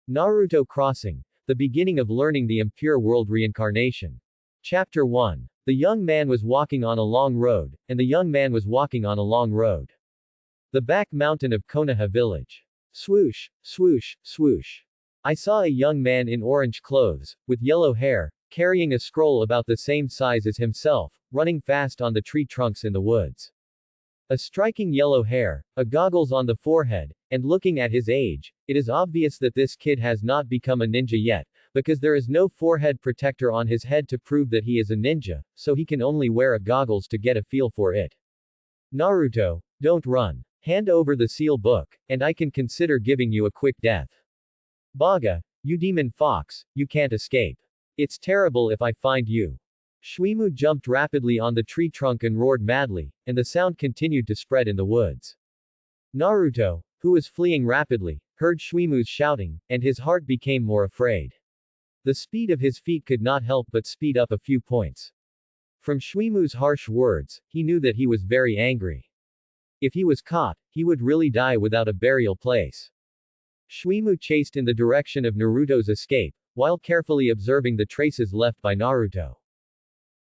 Naruto Crossing. The beginning of learning the Impure World Reincarnation. Chapter 1. The young man was walking on a long road, and the young man was walking on a long road. The back mountain of Konoha village. Swoosh, swoosh, swoosh. I saw a young man in orange clothes, with yellow hair, carrying a scroll about the same size as himself, running fast on the tree trunks in the woods. A striking yellow hair, a goggles on the forehead, and looking at his age, it is obvious that this kid has not become a ninja yet, because there is no forehead protector on his head to prove that he is a ninja, so he can only wear a goggles to get a feel for it. Naruto, don't run. Hand over the seal book, and I can consider giving you a quick death. Baga, you demon fox, you can't escape. It's terrible if I find you. Shuimu jumped rapidly on the tree trunk and roared madly, and the sound continued to spread in the woods. Naruto, who was fleeing rapidly, heard Shuimu's shouting, and his heart became more afraid. The speed of his feet could not help but speed up a few points. From Shuimu's harsh words, he knew that he was very angry. If he was caught, he would really die without a burial place. Shuimu chased in the direction of Naruto's escape, while carefully observing the traces left by Naruto.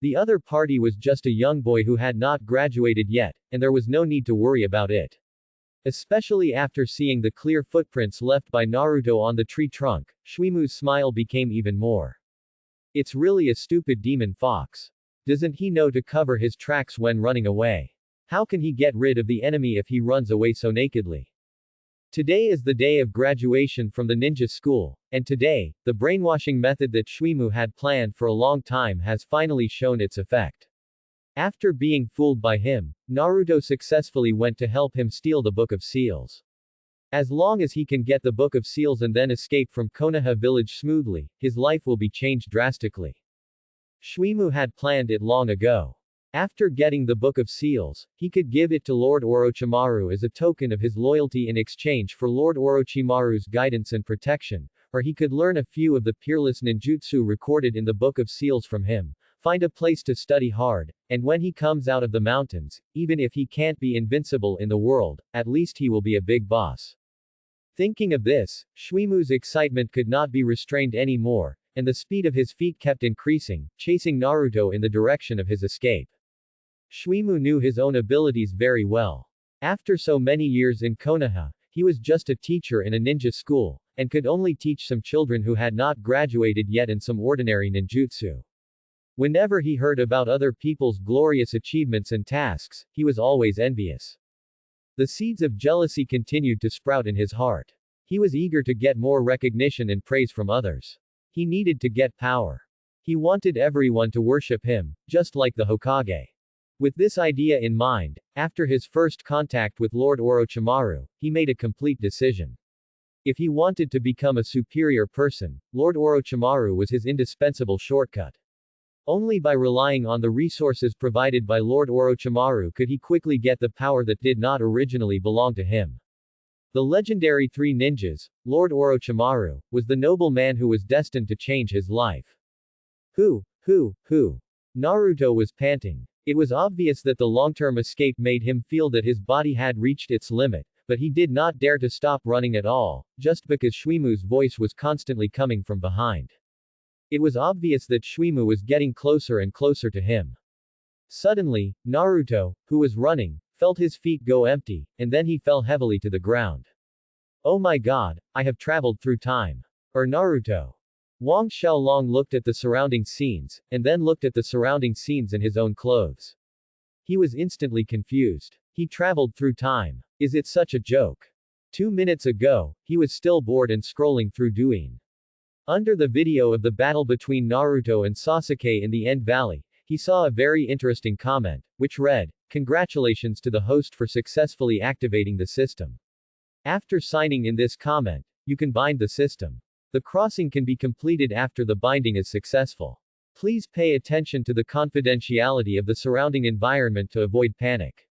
The other party was just a young boy who had not graduated yet, and there was no need to worry about it. Especially after seeing the clear footprints left by Naruto on the tree trunk, Shuimu's smile became even more. It's really a stupid demon fox. Doesn't he know to cover his tracks when running away? How can he get rid of the enemy if he runs away so nakedly? Today is the day of graduation from the ninja school, and today, the brainwashing method that Shuimu had planned for a long time has finally shown its effect. After being fooled by him, Naruto successfully went to help him steal the Book of Seals. As long as he can get the Book of Seals and then escape from Konoha village smoothly, his life will be changed drastically. Shuimu had planned it long ago. After getting the Book of Seals, he could give it to Lord Orochimaru as a token of his loyalty in exchange for Lord Orochimaru's guidance and protection, or he could learn a few of the peerless ninjutsu recorded in the Book of Seals from him, find a place to study hard, and when he comes out of the mountains, even if he can't be invincible in the world, at least he will be a big boss. Thinking of this, Shuimu's excitement could not be restrained anymore, and the speed of his feet kept increasing, chasing Naruto in the direction of his escape. Shuimu knew his own abilities very well. After so many years in Konoha, he was just a teacher in a ninja school, and could only teach some children who had not graduated yet in some ordinary ninjutsu. Whenever he heard about other people's glorious achievements and tasks, he was always envious. The seeds of jealousy continued to sprout in his heart. He was eager to get more recognition and praise from others. He needed to get power. He wanted everyone to worship him, just like the Hokage. With this idea in mind, after his first contact with Lord Orochimaru, he made a complete decision. If he wanted to become a superior person, Lord Orochimaru was his indispensable shortcut. Only by relying on the resources provided by Lord Orochimaru could he quickly get the power that did not originally belong to him. The legendary Three Ninjas, Lord Orochimaru, was the noble man who was destined to change his life. Who? Naruto was panting. It was obvious that the long-term escape made him feel that his body had reached its limit, but he did not dare to stop running at all, just because Shuimu's voice was constantly coming from behind. It was obvious that Shuimu was getting closer and closer to him. Suddenly, Naruto, who was running, felt his feet go empty, and then he fell heavily to the ground. Oh my god, I have traveled through time. Naruto. Wang Xiaolong looked at the surrounding scenes, and then looked at the surrounding scenes in his own clothes. He was instantly confused. He traveled through time. Is it such a joke? 2 minutes ago, he was still bored and scrolling through Douyin. Under the video of the battle between Naruto and Sasuke in the End Valley, he saw a very interesting comment, which read, "Congratulations to the host for successfully activating the system. After signing in this comment, you can bind the system. The crossing can be completed after the binding is successful. Please pay attention to the confidentiality of the surrounding environment to avoid panic."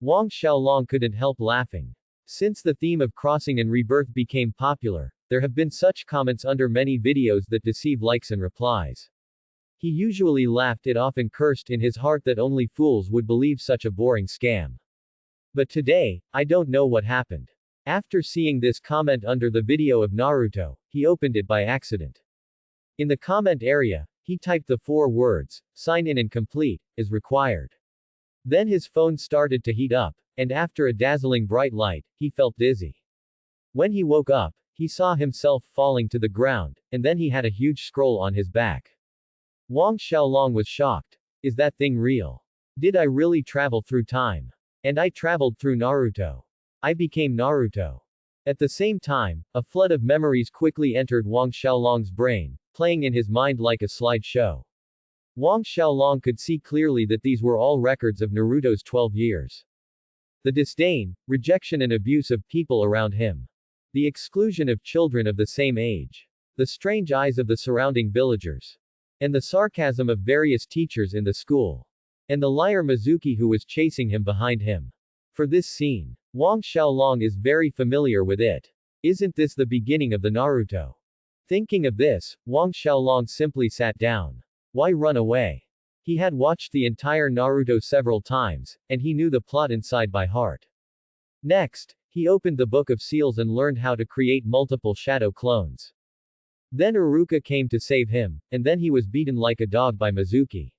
Wang Xiaolong couldn't help laughing. Since the theme of crossing and rebirth became popular, there have been such comments under many videos that deceive likes and replies. He usually laughed it off and cursed in his heart that only fools would believe such a boring scam. But today, I don't know what happened. After seeing this comment under the video of Naruto, he opened it by accident. In the comment area, he typed the 4 words, sign in and complete, as required. Then his phone started to heat up, and after a dazzling bright light, he felt dizzy. When he woke up, he saw himself falling to the ground, and then he had a huge scroll on his back. Wang Xiaolong was shocked. Is that thing real? Did I really travel through time? And I traveled through Naruto. I became Naruto. At the same time, a flood of memories quickly entered Wang Xiaolong's brain, playing in his mind like a slideshow. Wang Xiaolong could see clearly that these were all records of Naruto's 12 years. The disdain, rejection and abuse of people around him. The exclusion of children of the same age. The strange eyes of the surrounding villagers. And the sarcasm of various teachers in the school. And the liar Mizuki who was chasing him behind him. For this scene, Wang Xiaolong is very familiar with it. Isn't this the beginning of the Naruto? Thinking of this, Wang Xiaolong simply sat down. Why run away? He had watched the entire Naruto several times, and he knew the plot inside by heart. Next, he opened the Book of Seals and learned how to create multiple shadow clones. Then Iruka came to save him, and then he was beaten like a dog by Mizuki.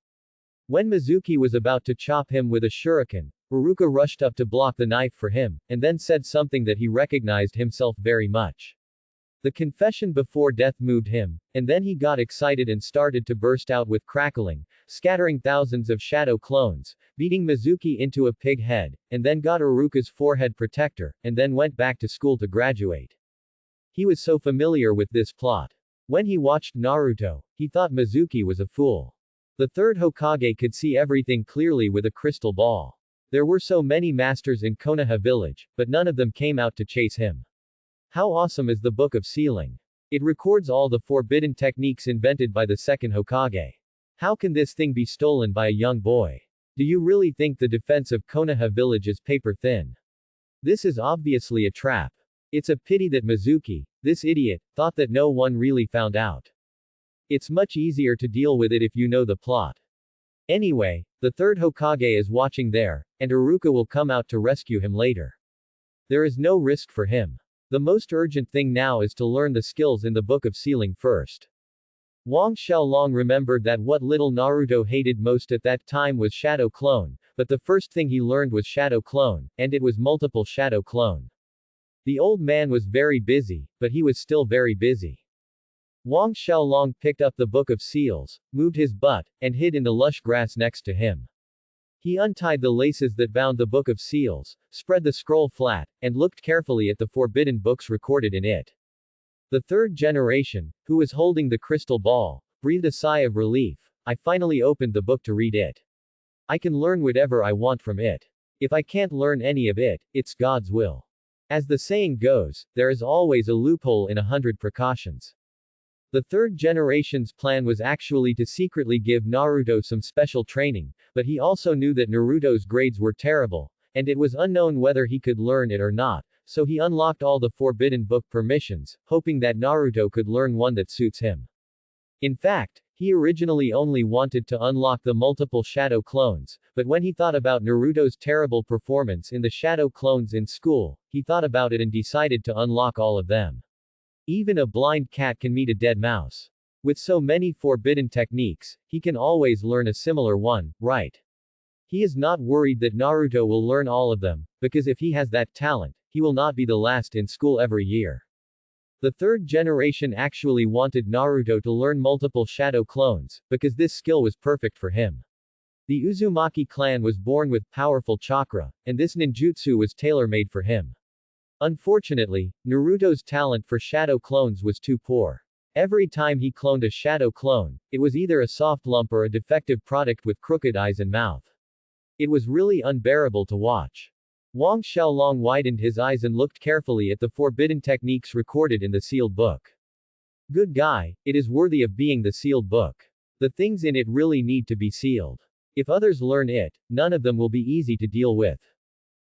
When Mizuki was about to chop him with a shuriken, Iruka rushed up to block the knife for him, and then said something that he recognized himself very much. The confession before death moved him, and then he got excited and started to burst out with crackling, scattering thousands of shadow clones, beating Mizuki into a pig head, and then got Iruka's forehead protector, and then went back to school to graduate. He was so familiar with this plot. When he watched Naruto, he thought Mizuki was a fool. The third Hokage could see everything clearly with a crystal ball. There were so many masters in Konoha village, but none of them came out to chase him. How awesome is the Book of Sealing? It records all the forbidden techniques invented by the second Hokage. How can this thing be stolen by a young boy? Do you really think the defense of Konoha village is paper thin? This is obviously a trap. It's a pity that Mizuki, this idiot, thought that no one really found out. It's much easier to deal with it if you know the plot. Anyway, the third Hokage is watching there, and Iruka will come out to rescue him later. There is no risk for him. The most urgent thing now is to learn the skills in the Book of Sealing first. Wang Xiaolong remembered that what little Naruto hated most at that time was Shadow Clone, but the first thing he learned was Shadow Clone, and it was multiple Shadow Clone. The old man was very busy, but he was still very busy. Wang Xiaolong picked up the Book of Seals, moved his butt, and hid in the lush grass next to him. He untied the laces that bound the Book of Seals, spread the scroll flat, and looked carefully at the forbidden books recorded in it. The third generation, who was holding the crystal ball, breathed a sigh of relief. I finally opened the book to read it. I can learn whatever I want from it. If I can't learn any of it, it's God's will. As the saying goes, there is always a loophole in 100 precautions. The third generation's plan was actually to secretly give Naruto some special training, but he also knew that Naruto's grades were terrible, and it was unknown whether he could learn it or not, so he unlocked all the forbidden book permissions, hoping that Naruto could learn one that suits him. In fact, he originally only wanted to unlock the multiple shadow clones, but when he thought about Naruto's terrible performance in the shadow clones in school, he thought about it and decided to unlock all of them. Even a blind cat can meet a dead mouse. With so many forbidden techniques, he can always learn a similar one, right? He is not worried that Naruto will learn all of them, because if he has that talent, he will not be the last in school every year. The third generation actually wanted Naruto to learn multiple shadow clones, because this skill was perfect for him. The Uzumaki clan was born with powerful chakra, and this ninjutsu was tailor-made for him. Unfortunately, Naruto's talent for shadow clones was too poor. Every time he cloned a shadow clone, it was either a soft lump or a defective product with crooked eyes and mouth. It was really unbearable to watch. Wang Xiaolong widened his eyes and looked carefully at the forbidden techniques recorded in the sealed book. Good guy, it is worthy of being the sealed book. The things in it really need to be sealed. If others learn it, none of them will be easy to deal with.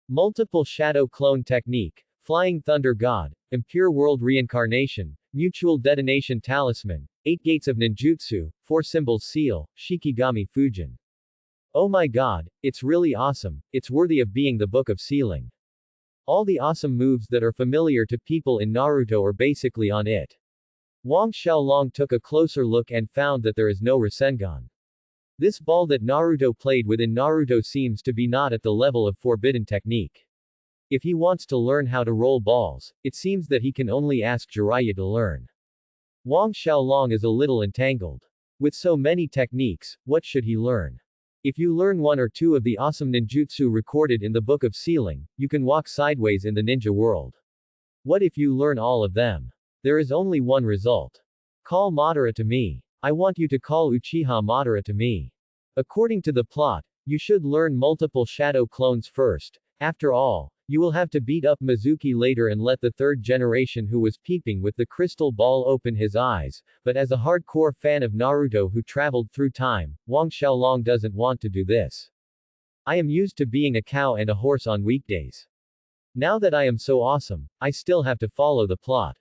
Multiple shadow clone technique. Flying Thunder God, Impure World Reincarnation, Mutual Detonation Talisman, 8 Gates of Ninjutsu, 4 Symbols Seal, Shikigami Fujin. Oh my god, it's really awesome, it's worthy of being the Book of Sealing. All the awesome moves that are familiar to people in Naruto are basically on it. Wang Xiaolong took a closer look and found that there is no Rasengan. This ball that Naruto played with in Naruto seems to be not at the level of forbidden technique. If he wants to learn how to roll balls, it seems that he can only ask Jiraiya to learn. Wang Xiaolong is a little entangled. With so many techniques, what should he learn? If you learn one or two of the awesome ninjutsu recorded in the Book of Sealing, you can walk sideways in the ninja world. What if you learn all of them? There is only one result. Call Madara to me. I want you to call Uchiha Madara to me. According to the plot, you should learn multiple shadow clones first. After all, you will have to beat up Mizuki later and let the third generation who was peeping with the crystal ball open his eyes, but as a hardcore fan of Naruto who traveled through time, Wang Xiaolong doesn't want to do this. I am used to being a cow and a horse on weekdays. Now that I am so awesome, I still have to follow the plot.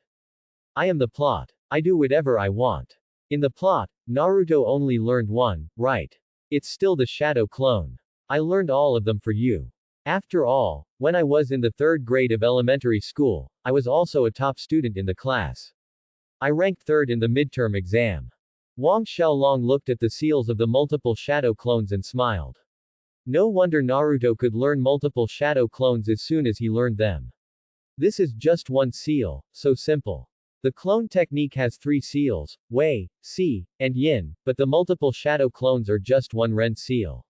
I am the plot. I do whatever I want. In the plot, Naruto only learned one, right? It's still the shadow clone. I learned all of them for you. After all, when I was in the third grade of elementary school, I was also a top student in the class. I ranked third in the midterm exam. Wang Xiaolong looked at the seals of the multiple shadow clones and smiled. No wonder Naruto could learn multiple shadow clones as soon as he learned them. This is just one seal, so simple. The clone technique has 3 seals, Wei, Si, and Yin, but the multiple shadow clones are just one Ren seal.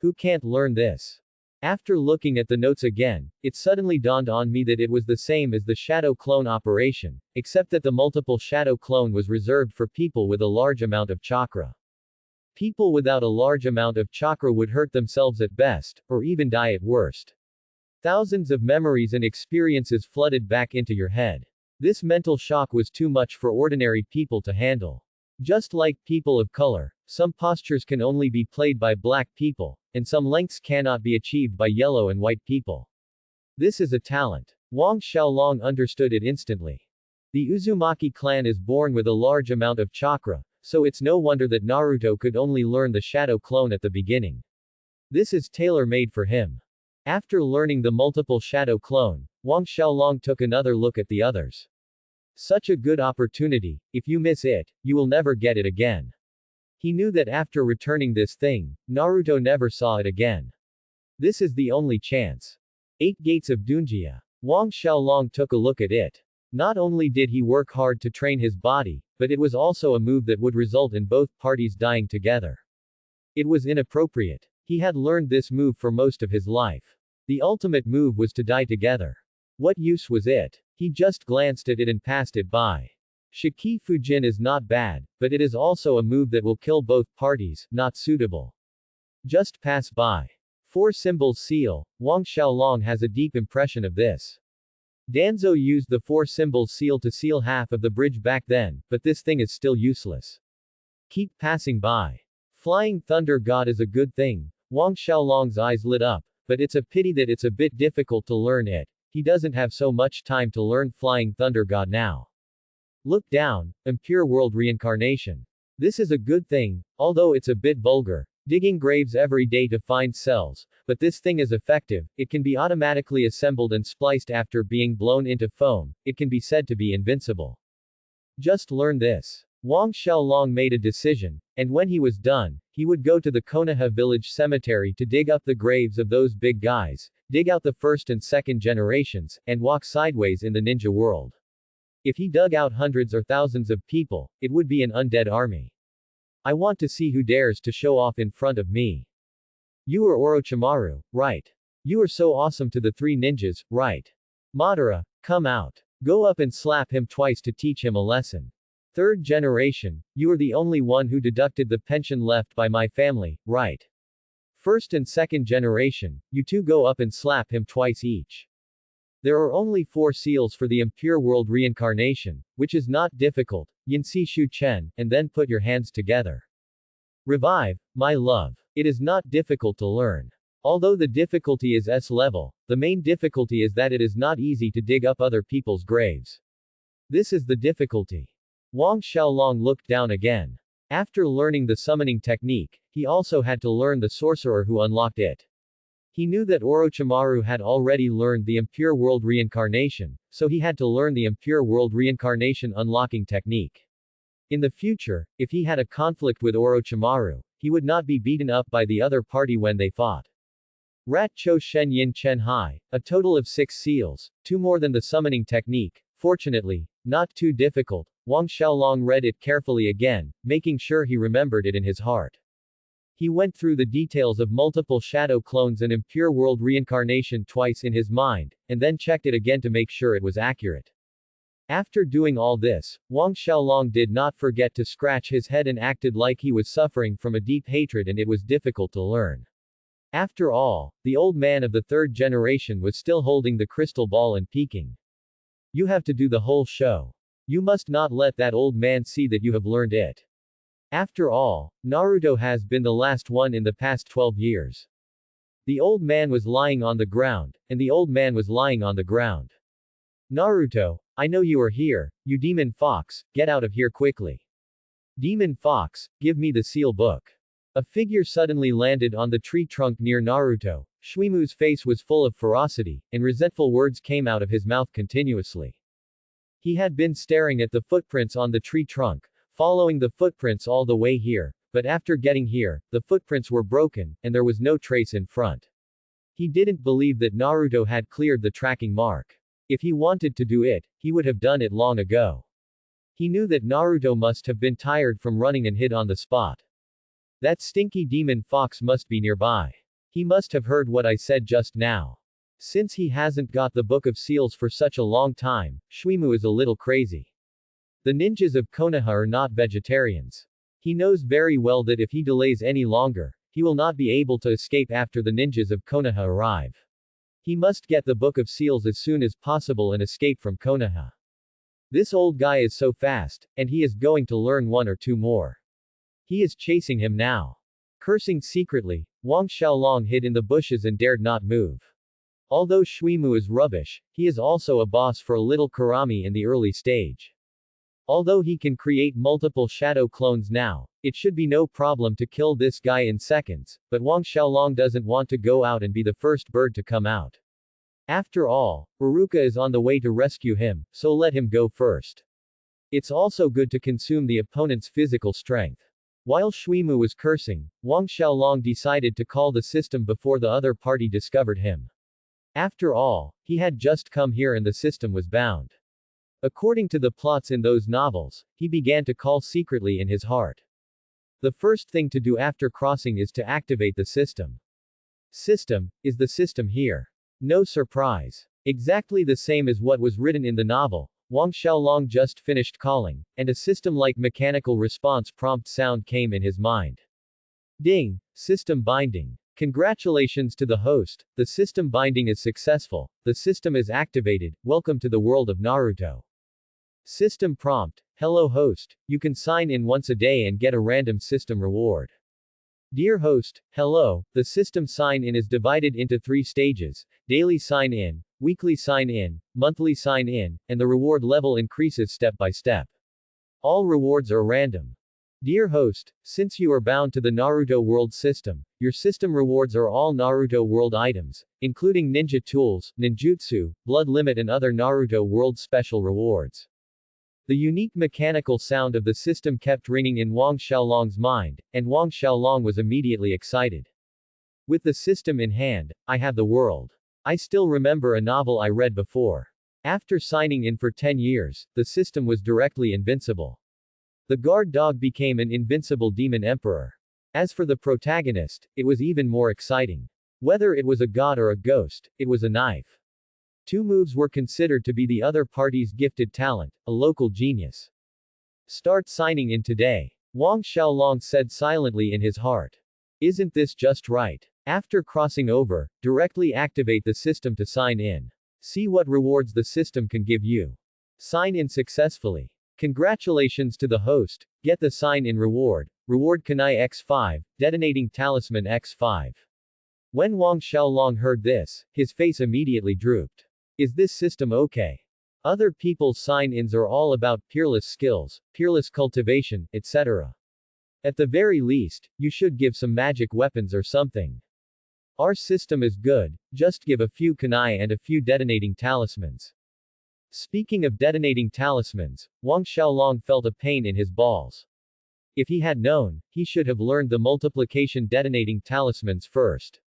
Who can't learn this? After looking at the notes again, it suddenly dawned on me that it was the same as the shadow clone operation, except that the multiple shadow clone was reserved for people with a large amount of chakra. People without a large amount of chakra would hurt themselves at best, or even die at worst. Thousands of memories and experiences flooded back into your head. This mental shock was too much for ordinary people to handle. Just like people of color, some postures can only be played by black people, and some lengths cannot be achieved by yellow and white people. This is a talent. Wang Xiaolong understood it instantly. The Uzumaki clan is born with a large amount of chakra, so it's no wonder that Naruto could only learn the shadow clone at the beginning. This is tailor-made for him. After learning the multiple shadow clone, Wang Xiaolong took another look at the others. Such a good opportunity, if you miss it, you will never get it again. He knew that after returning this thing, Naruto never saw it again. This is the only chance. 8 Gates of Dunjia. Wang Xiaolong took a look at it. Not only did he work hard to train his body, but it was also a move that would result in both parties dying together. It was inappropriate. He had learned this move for most of his life. The ultimate move was to die together. What use was it? He just glanced at it and passed it by. Shiki Fujin is not bad, but it is also a move that will kill both parties, not suitable. Just pass by. 4 symbols seal, Wang Xiaolong has a deep impression of this. Danzo used the 4 symbols seal to seal half of the bridge back then, but this thing is still useless. Keep passing by. Flying Thunder God is a good thing. Wang Xiaolong's eyes lit up, but it's a pity that it's a bit difficult to learn it. He doesn't have so much time to learn Flying Thunder God now. Look down, Impure World Reincarnation. This is a good thing, although it's a bit vulgar. Digging graves every day to find cells, but this thing is effective. It can be automatically assembled and spliced after being blown into foam. It can be said to be invincible. Just learn this. Wang Xiaolong made a decision, and when he was done, he would go to the Konoha village cemetery to dig up the graves of those big guys, dig out the first and second generations, and walk sideways in the ninja world. If he dug out hundreds or thousands of people, it would be an undead army. I want to see who dares to show off in front of me. You are Orochimaru, right? You are so awesome to the 3 ninjas, right? Madara, come out. Go up and slap him twice to teach him a lesson. 3rd generation, you are the only one who deducted the pension left by my family, right? 1st and 2nd generation, you 2 go up and slap him twice each. There are only 4 seals for the Impure World Reincarnation, which is not difficult. Yinsi Shu Chen, and then put your hands together. Revive, my love. It is not difficult to learn. Although the difficulty is S level, the main difficulty is that it is not easy to dig up other people's graves. This is the difficulty. Wang Xiaolong looked down again. After learning the summoning technique, he also had to learn the sorcerer who unlocked it. He knew that Orochimaru had already learned the Impure World Reincarnation, so he had to learn the Impure World Reincarnation unlocking technique. In the future, if he had a conflict with Orochimaru, he would not be beaten up by the other party when they fought. Rat Cho Shen Yin Chen Hai, a total of 6 seals, 2 more than the summoning technique, fortunately, not too difficult. Wang Xiaolong read it carefully again, making sure he remembered it in his heart. He went through the details of multiple shadow clones and impure world reincarnation twice in his mind, and then checked it again to make sure it was accurate. After doing all this, Wang Xiaolong did not forget to scratch his head and acted like he was suffering from a deep hatred and it was difficult to learn. After all, the old man of the 3rd generation was still holding the crystal ball and peeking. You have to do the whole show. You must not let that old man see that you have learned it. After all, Naruto has been the last one in the past 12 years. The old man was lying on the ground, and the old man was lying on the ground. Naruto, I know you are here, you demon fox, get out of here quickly. Demon fox, give me the seal book. A figure suddenly landed on the tree trunk near Naruto. Shuimu's face was full of ferocity, and resentful words came out of his mouth continuously. He had been staring at the footprints on the tree trunk, following the footprints all the way here, but after getting here, the footprints were broken, and there was no trace in front. He didn't believe that Naruto had cleared the tracking mark. If he wanted to do it, he would have done it long ago. He knew that Naruto must have been tired from running and hid on the spot. That stinky demon fox must be nearby. He must have heard what I said just now. Since he hasn't got the Book of Seals for such a long time, Shuimu is a little crazy. The ninjas of Konoha are not vegetarians. He knows very well that if he delays any longer, he will not be able to escape after the ninjas of Konoha arrive. He must get the Book of Seals as soon as possible and escape from Konoha. This old guy is so fast, and he is going to learn 1 or 2 more. He is chasing him now. Cursing secretly, Wang Xiaolong hid in the bushes and dared not move. Although Shuimu is rubbish, he is also a boss for a little Kurami in the early stage. Although he can create multiple shadow clones now, it should be no problem to kill this guy in seconds, but Wang Xiaolong doesn't want to go out and be the first bird to come out. After all, Iruka is on the way to rescue him, so let him go first. It's also good to consume the opponent's physical strength. While Shuimu was cursing, Wang Xiaolong decided to call the system before the other party discovered him. After all, he had just come here and the system was bound. According to the plots in those novels, he began to call secretly in his heart. The first thing to do after crossing is to activate the system. System, is the system here? No surprise. Exactly the same as what was written in the novel, Wang Xiaolong just finished calling, and a system-like mechanical response prompt sound came in his mind. Ding! System binding. Congratulations to the host, the system binding is successful, the system is activated, welcome to the world of Naruto. System prompt, hello host, you can sign in once a day and get a random system reward. Dear host, hello, the system sign in is divided into 3 stages, daily sign in, weekly sign in, monthly sign in, and the reward level increases step by step. All rewards are random. Dear host, since you are bound to the Naruto World system, your system rewards are all Naruto World items, including ninja tools, ninjutsu, blood limit and other Naruto World special rewards. The unique mechanical sound of the system kept ringing in Wang Xiaolong's mind, and Wang Xiaolong was immediately excited. With the system in hand, I have the world. I still remember a novel I read before. After signing in for 10 years, the system was directly invincible. The guard dog became an invincible demon emperor. As for the protagonist, it was even more exciting. Whether it was a god or a ghost, it was a knife. 2 moves were considered to be the other party's gifted talent, a local genius. Start signing in today. Wang Xiaolong said silently in his heart. Isn't this just right? After crossing over, directly activate the system to sign in. See what rewards the system can give you. Sign in successfully. Congratulations to the host, get the sign in reward, reward Kunai X5, detonating talisman X5. When Wang Xiaolong heard this, his face immediately drooped. Is this system okay? Other people's sign-ins are all about peerless skills, peerless cultivation, etc. At the very least, you should give some magic weapons or something. Our system is good, just give a few kunai and a few detonating talismans. Speaking of detonating talismans, Wang Xiaolong felt a pain in his balls. If he had known, he should have learned the multiplication detonating talismans first.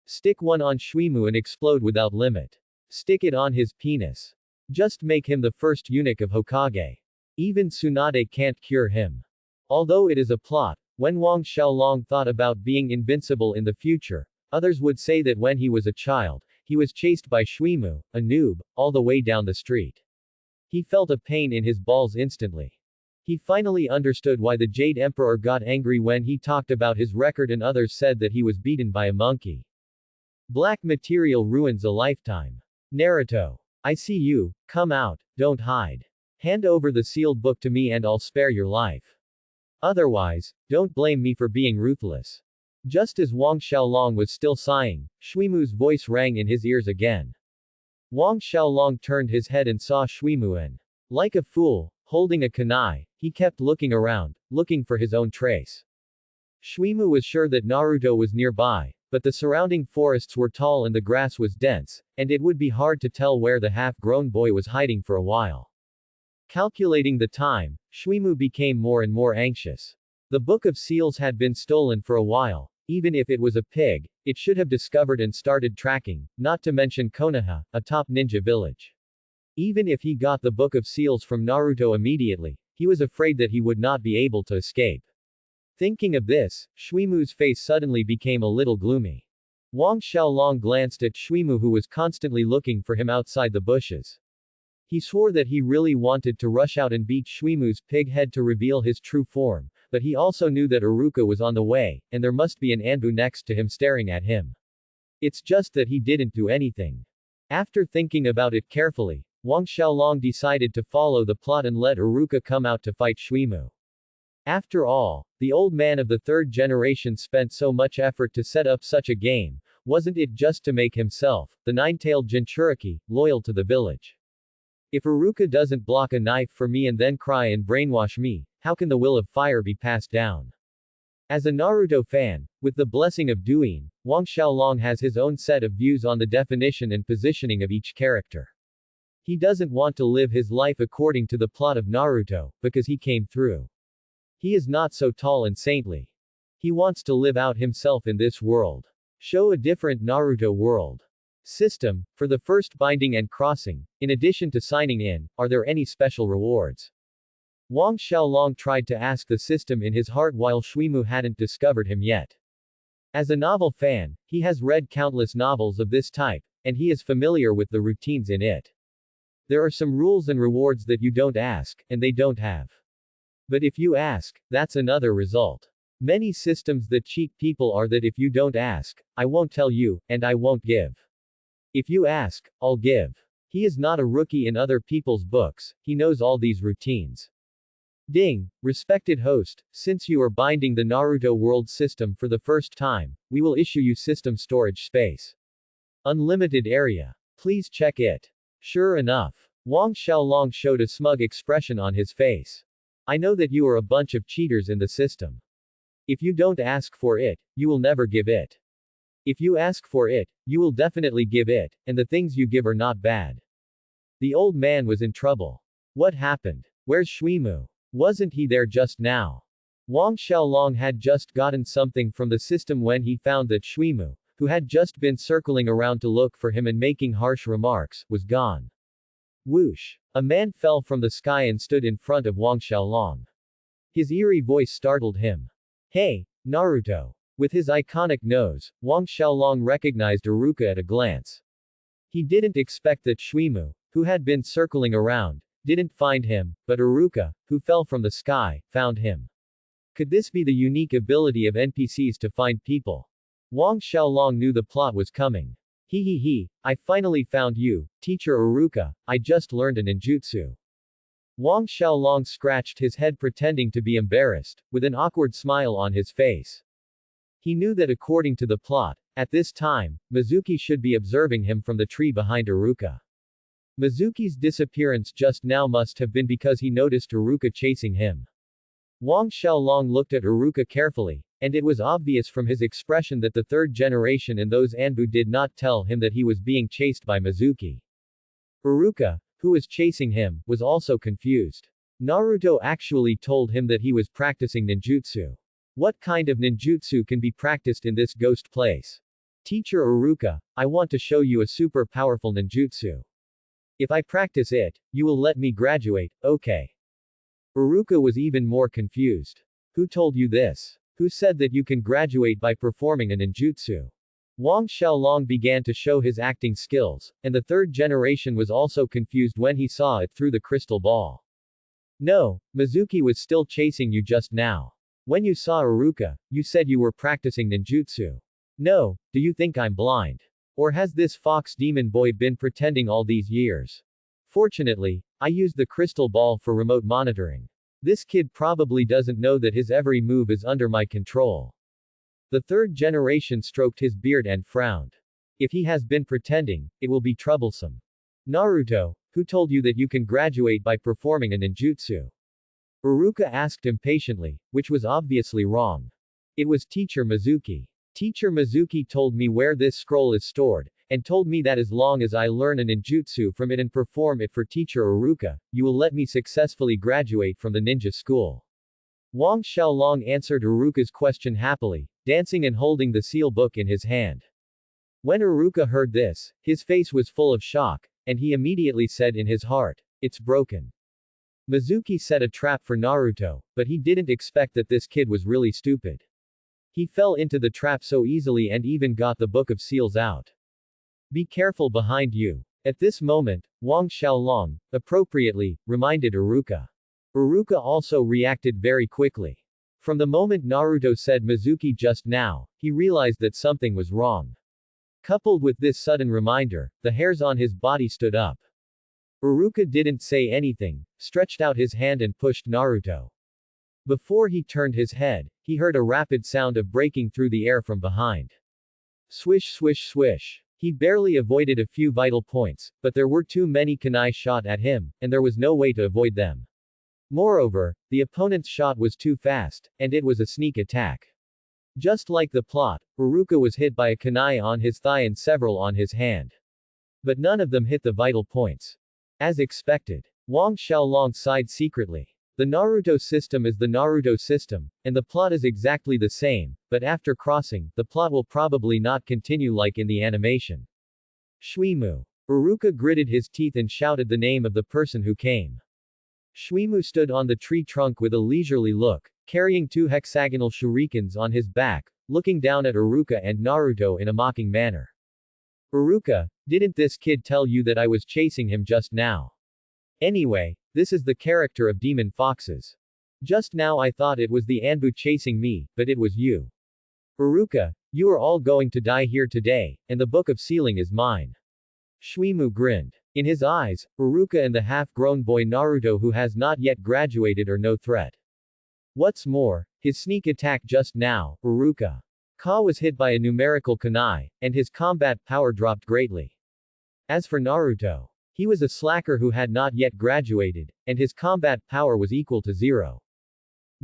Stick one on Shuimu and explode without limit. Stick it on his penis. Just make him the first eunuch of Hokage. Even Tsunade can't cure him. Although it is a plot, when Wang Xiaolong thought about being invincible in the future, others would say that when he was a child, he was chased by Shuimu, a noob, all the way down the street. He felt a pain in his balls instantly. He finally understood why the Jade Emperor got angry when he talked about his record and others said that he was beaten by a monkey. Black material ruins a lifetime. Naruto. I see you, come out, don't hide. Hand over the sealed book to me and I'll spare your life. Otherwise, don't blame me for being ruthless. Just as Wang Xiaolong was still sighing, Shuimu's voice rang in his ears again. Wang Xiaolong turned his head and saw Shuimu and, like a fool, holding a kunai, he kept looking around, looking for his own trace. Shuimu was sure that Naruto was nearby, but the surrounding forests were tall and the grass was dense, and it would be hard to tell where the half-grown boy was hiding for a while. Calculating the time, Shuimu became more and more anxious. The Book of Seals had been stolen for a while. Even if it was a pig, it should have discovered and started tracking, not to mention Konoha, a top ninja village. Even if he got the Book of Seals from Naruto immediately, he was afraid that he would not be able to escape. Thinking of this, Shuimu's face suddenly became a little gloomy. Wang Xiaolong glanced at Shuimu who was constantly looking for him outside the bushes. He swore that he really wanted to rush out and beat Shuimu's pig head to reveal his true form, but he also knew that Iruka was on the way, and there must be an Anbu next to him staring at him. It's just that he didn't do anything. After thinking about it carefully, Wang Xiaolong decided to follow the plot and let Iruka come out to fight Shuimu. After all, the old man of the third generation spent so much effort to set up such a game, wasn't it just to make himself, the nine-tailed Jinchuriki, loyal to the village? If Iruka doesn't block a knife for me and then cry and brainwash me, how can the will of fire be passed down? As a Naruto fan, with the blessing of Duin, Wang Xiaolong has his own set of views on the definition and positioning of each character. He doesn't want to live his life according to the plot of Naruto, because he came through. He is not so tall and saintly. He wants to live out himself in this world. Show a different Naruto world. System, for the first binding and crossing, in addition to signing in, are there any special rewards? Wang Xiaolong tried to ask the system in his heart while Shuimu hadn't discovered him yet. As a novel fan, he has read countless novels of this type, and he is familiar with the routines in it. There are some rules and rewards that you don't ask, and they don't have. But if you ask, that's another result. Many systems that cheat people are that if you don't ask, I won't tell you, and I won't give. If you ask, I'll give. He is not a rookie in other people's books, he knows all these routines. Ding, respected host, since you are binding the Naruto world system for the first time, we will issue you system storage space. Unlimited area. Please check it. Sure enough. Wang Xiaolong showed a smug expression on his face. I know that you are a bunch of cheaters in the system. If you don't ask for it, you will never give it. If you ask for it, you will definitely give it, and the things you give are not bad. The old man was in trouble. What happened? Where's Shuimu? Wasn't he there just now? Wang Xiaolong had just gotten something from the system when he found that Shuimu, who had just been circling around to look for him and making harsh remarks, was gone. Whoosh! A man fell from the sky and stood in front of Wang Xiaolong. His eerie voice startled him. Hey, Naruto! With his iconic nose, Wang Xiaolong recognized Iruka at a glance. He didn't expect that Shuimu, who had been circling around, didn't find him, but Iruka, who fell from the sky, found him. Could this be the unique ability of NPCs to find people? Wang Xiaolong knew the plot was coming. I finally found you, teacher Iruka, I just learned a ninjutsu. Wang Xiaolong scratched his head pretending to be embarrassed, with an awkward smile on his face. He knew that according to the plot, at this time, Mizuki should be observing him from the tree behind Iruka. Mizuki's disappearance just now must have been because he noticed Iruka chasing him. Wang Xiaolong looked at Iruka carefully, And it was obvious from his expression that the third generation and those Anbu did not tell him that he was being chased by Mizuki. Iruka, who was chasing him, was also confused. Naruto actually told him that he was practicing ninjutsu. What kind of ninjutsu can be practiced in this ghost place? Teacher Iruka, I want to show you a super powerful ninjutsu. If I practice it, you will let me graduate, okay? Iruka was even more confused. Who told you this? Who said that you can graduate by performing a ninjutsu? Wang Xiaolong began to show his acting skills, and the third generation was also confused when he saw it through the crystal ball. No, Mizuki was still chasing you just now. When you saw Iruka, you said you were practicing ninjutsu. No, do you think I'm blind? Or has this fox demon boy been pretending all these years? Fortunately, I used the crystal ball for remote monitoring. This kid probably doesn't know that his every move is under my control. The third generation stroked his beard and frowned. If he has been pretending, it will be troublesome. Naruto, who told you that you can graduate by performing a ninjutsu? Iruka asked impatiently, which was obviously wrong. It was Teacher Mizuki. Teacher Mizuki told me where this scroll is stored, and told me that as long as I learn a ninjutsu from it and perform it for Teacher Iruka, you will let me successfully graduate from the ninja school. Wang Xiaolong answered Iruka's question happily, dancing and holding the seal book in his hand. When Iruka heard this, his face was full of shock, and he immediately said in his heart, "It's broken." Mizuki set a trap for Naruto, but he didn't expect that this kid was really stupid. He fell into the trap so easily and even got the Book of Seals out. Be careful behind you. At this moment, Wang Xiaolong, appropriately, reminded Iruka. Iruka also reacted very quickly. From the moment Naruto said Mizuki just now, he realized that something was wrong. Coupled with this sudden reminder, the hairs on his body stood up. Iruka didn't say anything, stretched out his hand and pushed Naruto. Before he turned his head, he heard a rapid sound of breaking through the air from behind. Swish swish swish. He barely avoided a few vital points, but there were too many kunai shot at him, and there was no way to avoid them. Moreover, the opponent's shot was too fast, and it was a sneak attack. Just like the plot, Iruka was hit by a kunai on his thigh and several on his hand. But none of them hit the vital points. As expected, Wang Xiaolong sighed secretly. The Naruto system is the Naruto system, and the plot is exactly the same, but after crossing, the plot will probably not continue like in the animation. Shuimu. Iruka gritted his teeth and shouted the name of the person who came. Shuimu stood on the tree trunk with a leisurely look, carrying two hexagonal shurikens on his back, looking down at Iruka and Naruto in a mocking manner. Iruka, didn't this kid tell you that I was chasing him just now? Anyway, this is the character of demon foxes. Just now I thought it was the Anbu chasing me, but it was you. Iruka, you are all going to die here today, and the Book of Sealing is mine. Shuimu grinned. In his eyes, Iruka and the half-grown boy Naruto who has not yet graduated are no threat. What's more, his sneak attack just now, Iruka Ka was hit by a numerical kunai, and his combat power dropped greatly. As for Naruto, he was a slacker who had not yet graduated, and his combat power was equal to 0.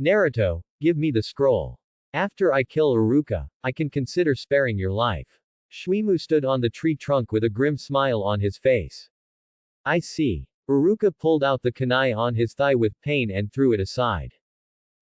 Naruto, give me the scroll. After I kill Iruka, I can consider sparing your life. Shuimu stood on the tree trunk with a grim smile on his face. I see. Iruka pulled out the kunai on his thigh with pain and threw it aside.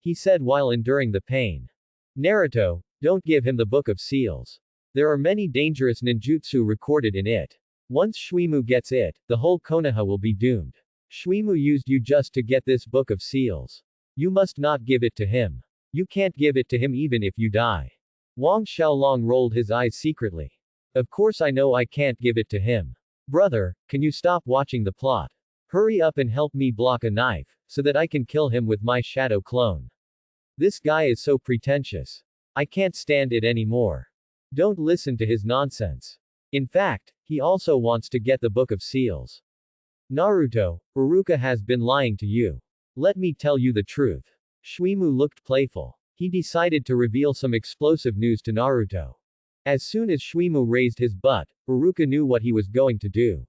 He said while enduring the pain. Naruto, don't give him the Book of Seals. There are many dangerous ninjutsu recorded in it. Once Shuimu gets it, the whole Konoha will be doomed. Shuimu used you just to get this Book of Seals. You must not give it to him. You can't give it to him even if you die. Wang Xiaolong rolled his eyes secretly. Of course I know I can't give it to him. Brother, can you stop watching the plot? Hurry up and help me block a knife, so that I can kill him with my shadow clone. This guy is so pretentious. I can't stand it anymore. Don't listen to his nonsense. In fact, he also wants to get the Book of Seals. Naruto, Iruka has been lying to you. Let me tell you the truth. Shuimu looked playful. He decided to reveal some explosive news to Naruto. As soon as Shuimu raised his butt, Iruka knew what he was going to do.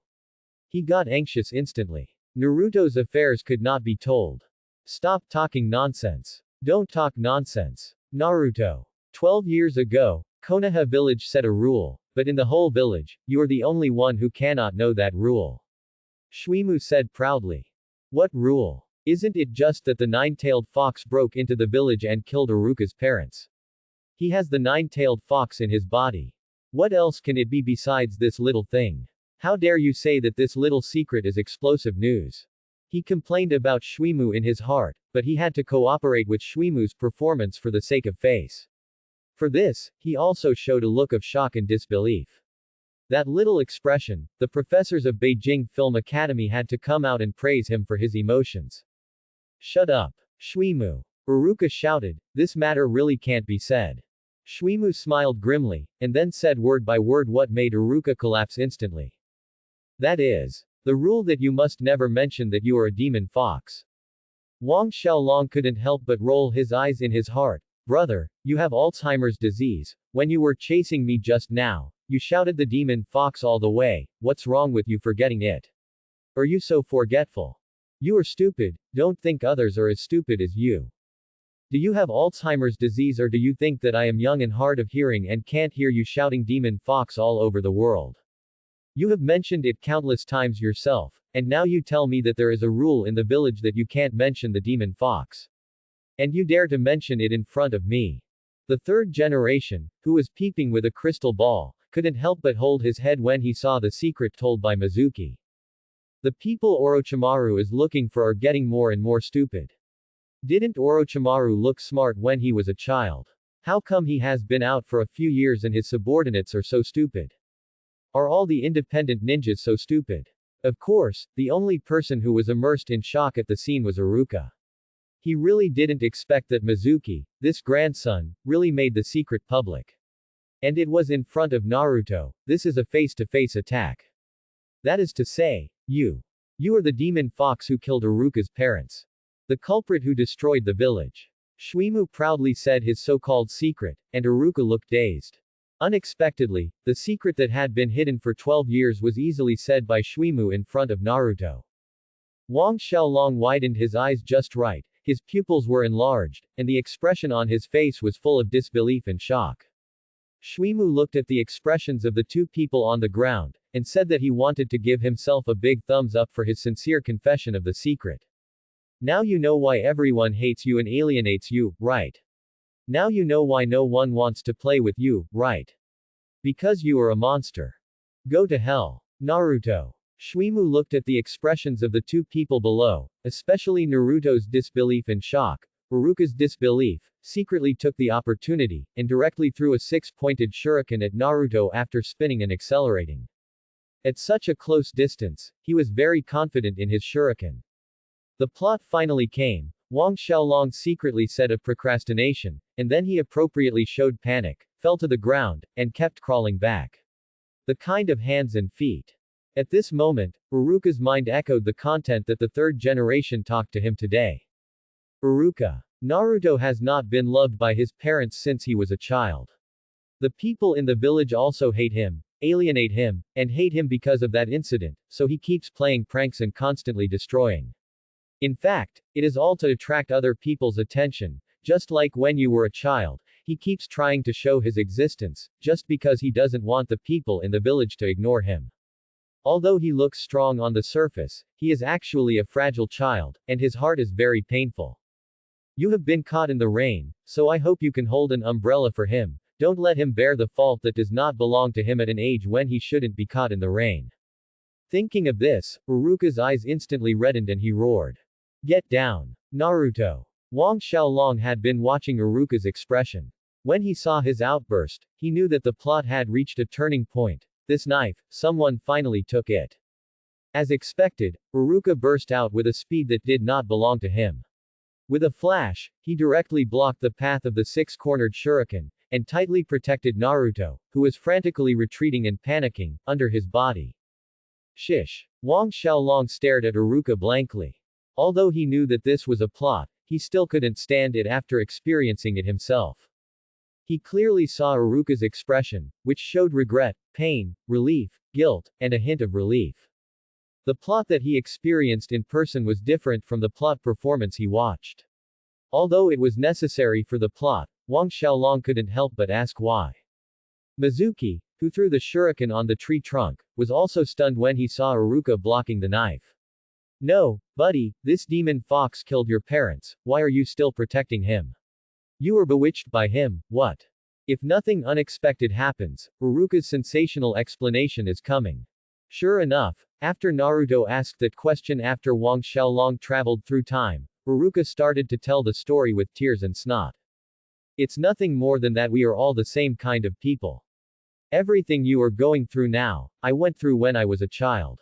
He got anxious instantly. Naruto's affairs could not be told. Stop talking nonsense. Don't talk nonsense. Naruto. 12 years ago, Konoha village set a rule, but in the whole village, you are the only one who cannot know that rule. Shuimu said proudly. What rule? Isn't it just that the nine-tailed fox broke into the village and killed Aruka's parents? He has the nine-tailed fox in his body. What else can it be besides this little thing? How dare you say that this little secret is explosive news? He complained about Shuimu in his heart, but he had to cooperate with Shuimu's performance for the sake of face. For this, he also showed a look of shock and disbelief. That little expression, the professors of Beijing Film Academy had to come out and praise him for his emotions. Shut up, Shuimu. Aruka shouted, this matter really can't be said. Shuimu smiled grimly, and then said word by word what made Aruka collapse instantly. That is, the rule that you must never mention that you are a demon fox. Wang Xiaolong couldn't help but roll his eyes in his heart. Brother, you have Alzheimer's disease. When you were chasing me just now, you shouted the demon fox all the way. What's wrong with you forgetting it? Are you so forgetful? You are stupid, don't think others are as stupid as you. Do you have Alzheimer's disease or do you think that I am young and hard of hearing and can't hear you shouting demon fox all over the world? You have mentioned it countless times yourself, and now you tell me that there is a rule in the village that you can't mention the demon fox. And you dare to mention it in front of me. The third generation, who was peeping with a crystal ball, couldn't help but hold his head when he saw the secret told by Mizuki. The people Orochimaru is looking for are getting more and more stupid. Didn't Orochimaru look smart when he was a child? How come he has been out for a few years and his subordinates are so stupid? Are all the independent ninjas so stupid? Of course, the only person who was immersed in shock at the scene was Aruka. He really didn't expect that Mizuki, this grandson, really made the secret public. And it was in front of Naruto. This is a face-to-face attack. That is to say, you are the demon fox who killed Aruka's parents. The culprit who destroyed the village. Shuimu proudly said his so-called secret, and Aruka looked dazed. Unexpectedly, the secret that had been hidden for 12 years was easily said by Shuimu in front of Naruto. Wang Xiaolong widened his eyes just right, his pupils were enlarged, and the expression on his face was full of disbelief and shock. Shuimu looked at the expressions of the two people on the ground, and said that he wanted to give himself a big thumbs up for his sincere confession of the secret. Now you know why everyone hates you and alienates you, right? Now you know why no one wants to play with you, right? Because you are a monster. Go to hell. Naruto. Shuimu looked at the expressions of the two people below, especially Naruto's disbelief and shock. Aruka's disbelief, secretly took the opportunity, and directly threw a six-pointed shuriken at Naruto after spinning and accelerating. At such a close distance, he was very confident in his shuriken. The plot finally came. Wang Xiaolong secretly said of procrastination, and then he appropriately showed panic, fell to the ground, and kept crawling back. The kind of hands and feet. At this moment, Aruka's mind echoed the content that the third generation talked to him today. Aruka. Naruto has not been loved by his parents since he was a child. The people in the village also hate him, alienate him, and hate him because of that incident, so he keeps playing pranks and constantly destroying. In fact, it is all to attract other people's attention, just like when you were a child, he keeps trying to show his existence, just because he doesn't want the people in the village to ignore him. Although he looks strong on the surface, he is actually a fragile child, and his heart is very painful. You have been caught in the rain, so I hope you can hold an umbrella for him, don't let him bear the fault that does not belong to him at an age when he shouldn't be caught in the rain. Thinking of this, Uruka's eyes instantly reddened and he roared. Get down. Naruto. Wang Xiaolong had been watching Uruka's expression. When he saw his outburst, he knew that the plot had reached a turning point. This knife, someone finally took it. As expected, Uruka burst out with a speed that did not belong to him. With a flash, he directly blocked the path of the six-cornered shuriken, and tightly protected Naruto, who was frantically retreating and panicking, under his body. Shish. Wang Xiaolong stared at Uruka blankly. Although he knew that this was a plot, he still couldn't stand it after experiencing it himself. He clearly saw Uruka's expression, which showed regret, pain, relief, guilt, and a hint of relief. The plot that he experienced in person was different from the plot performance he watched. Although it was necessary for the plot, Wang Xiaolong couldn't help but ask why. Mizuki, who threw the shuriken on the tree trunk, was also stunned when he saw Iruka blocking the knife. No, buddy, this demon fox killed your parents, why are you still protecting him? You were bewitched by him, what? If nothing unexpected happens, Iruka's sensational explanation is coming. Sure enough, after Naruto asked that question after Wang Xiaolong traveled through time, Iruka started to tell the story with tears and snot. It's nothing more than that we are all the same kind of people. Everything you are going through now, I went through when I was a child.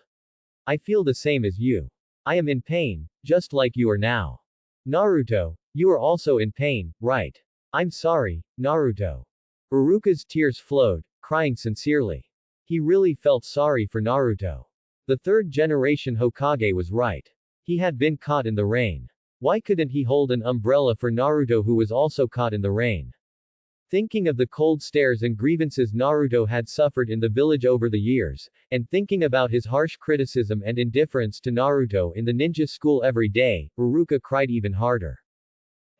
I feel the same as you. I am in pain, just like you are now. Naruto, you are also in pain, right? I'm sorry, Naruto. Iruka's tears flowed, crying sincerely. He really felt sorry for Naruto. The third generation Hokage was right. He had been caught in the rain. Why couldn't he hold an umbrella for Naruto who was also caught in the rain? Thinking of the cold stares and grievances Naruto had suffered in the village over the years, and thinking about his harsh criticism and indifference to Naruto in the ninja school every day, Iruka cried even harder.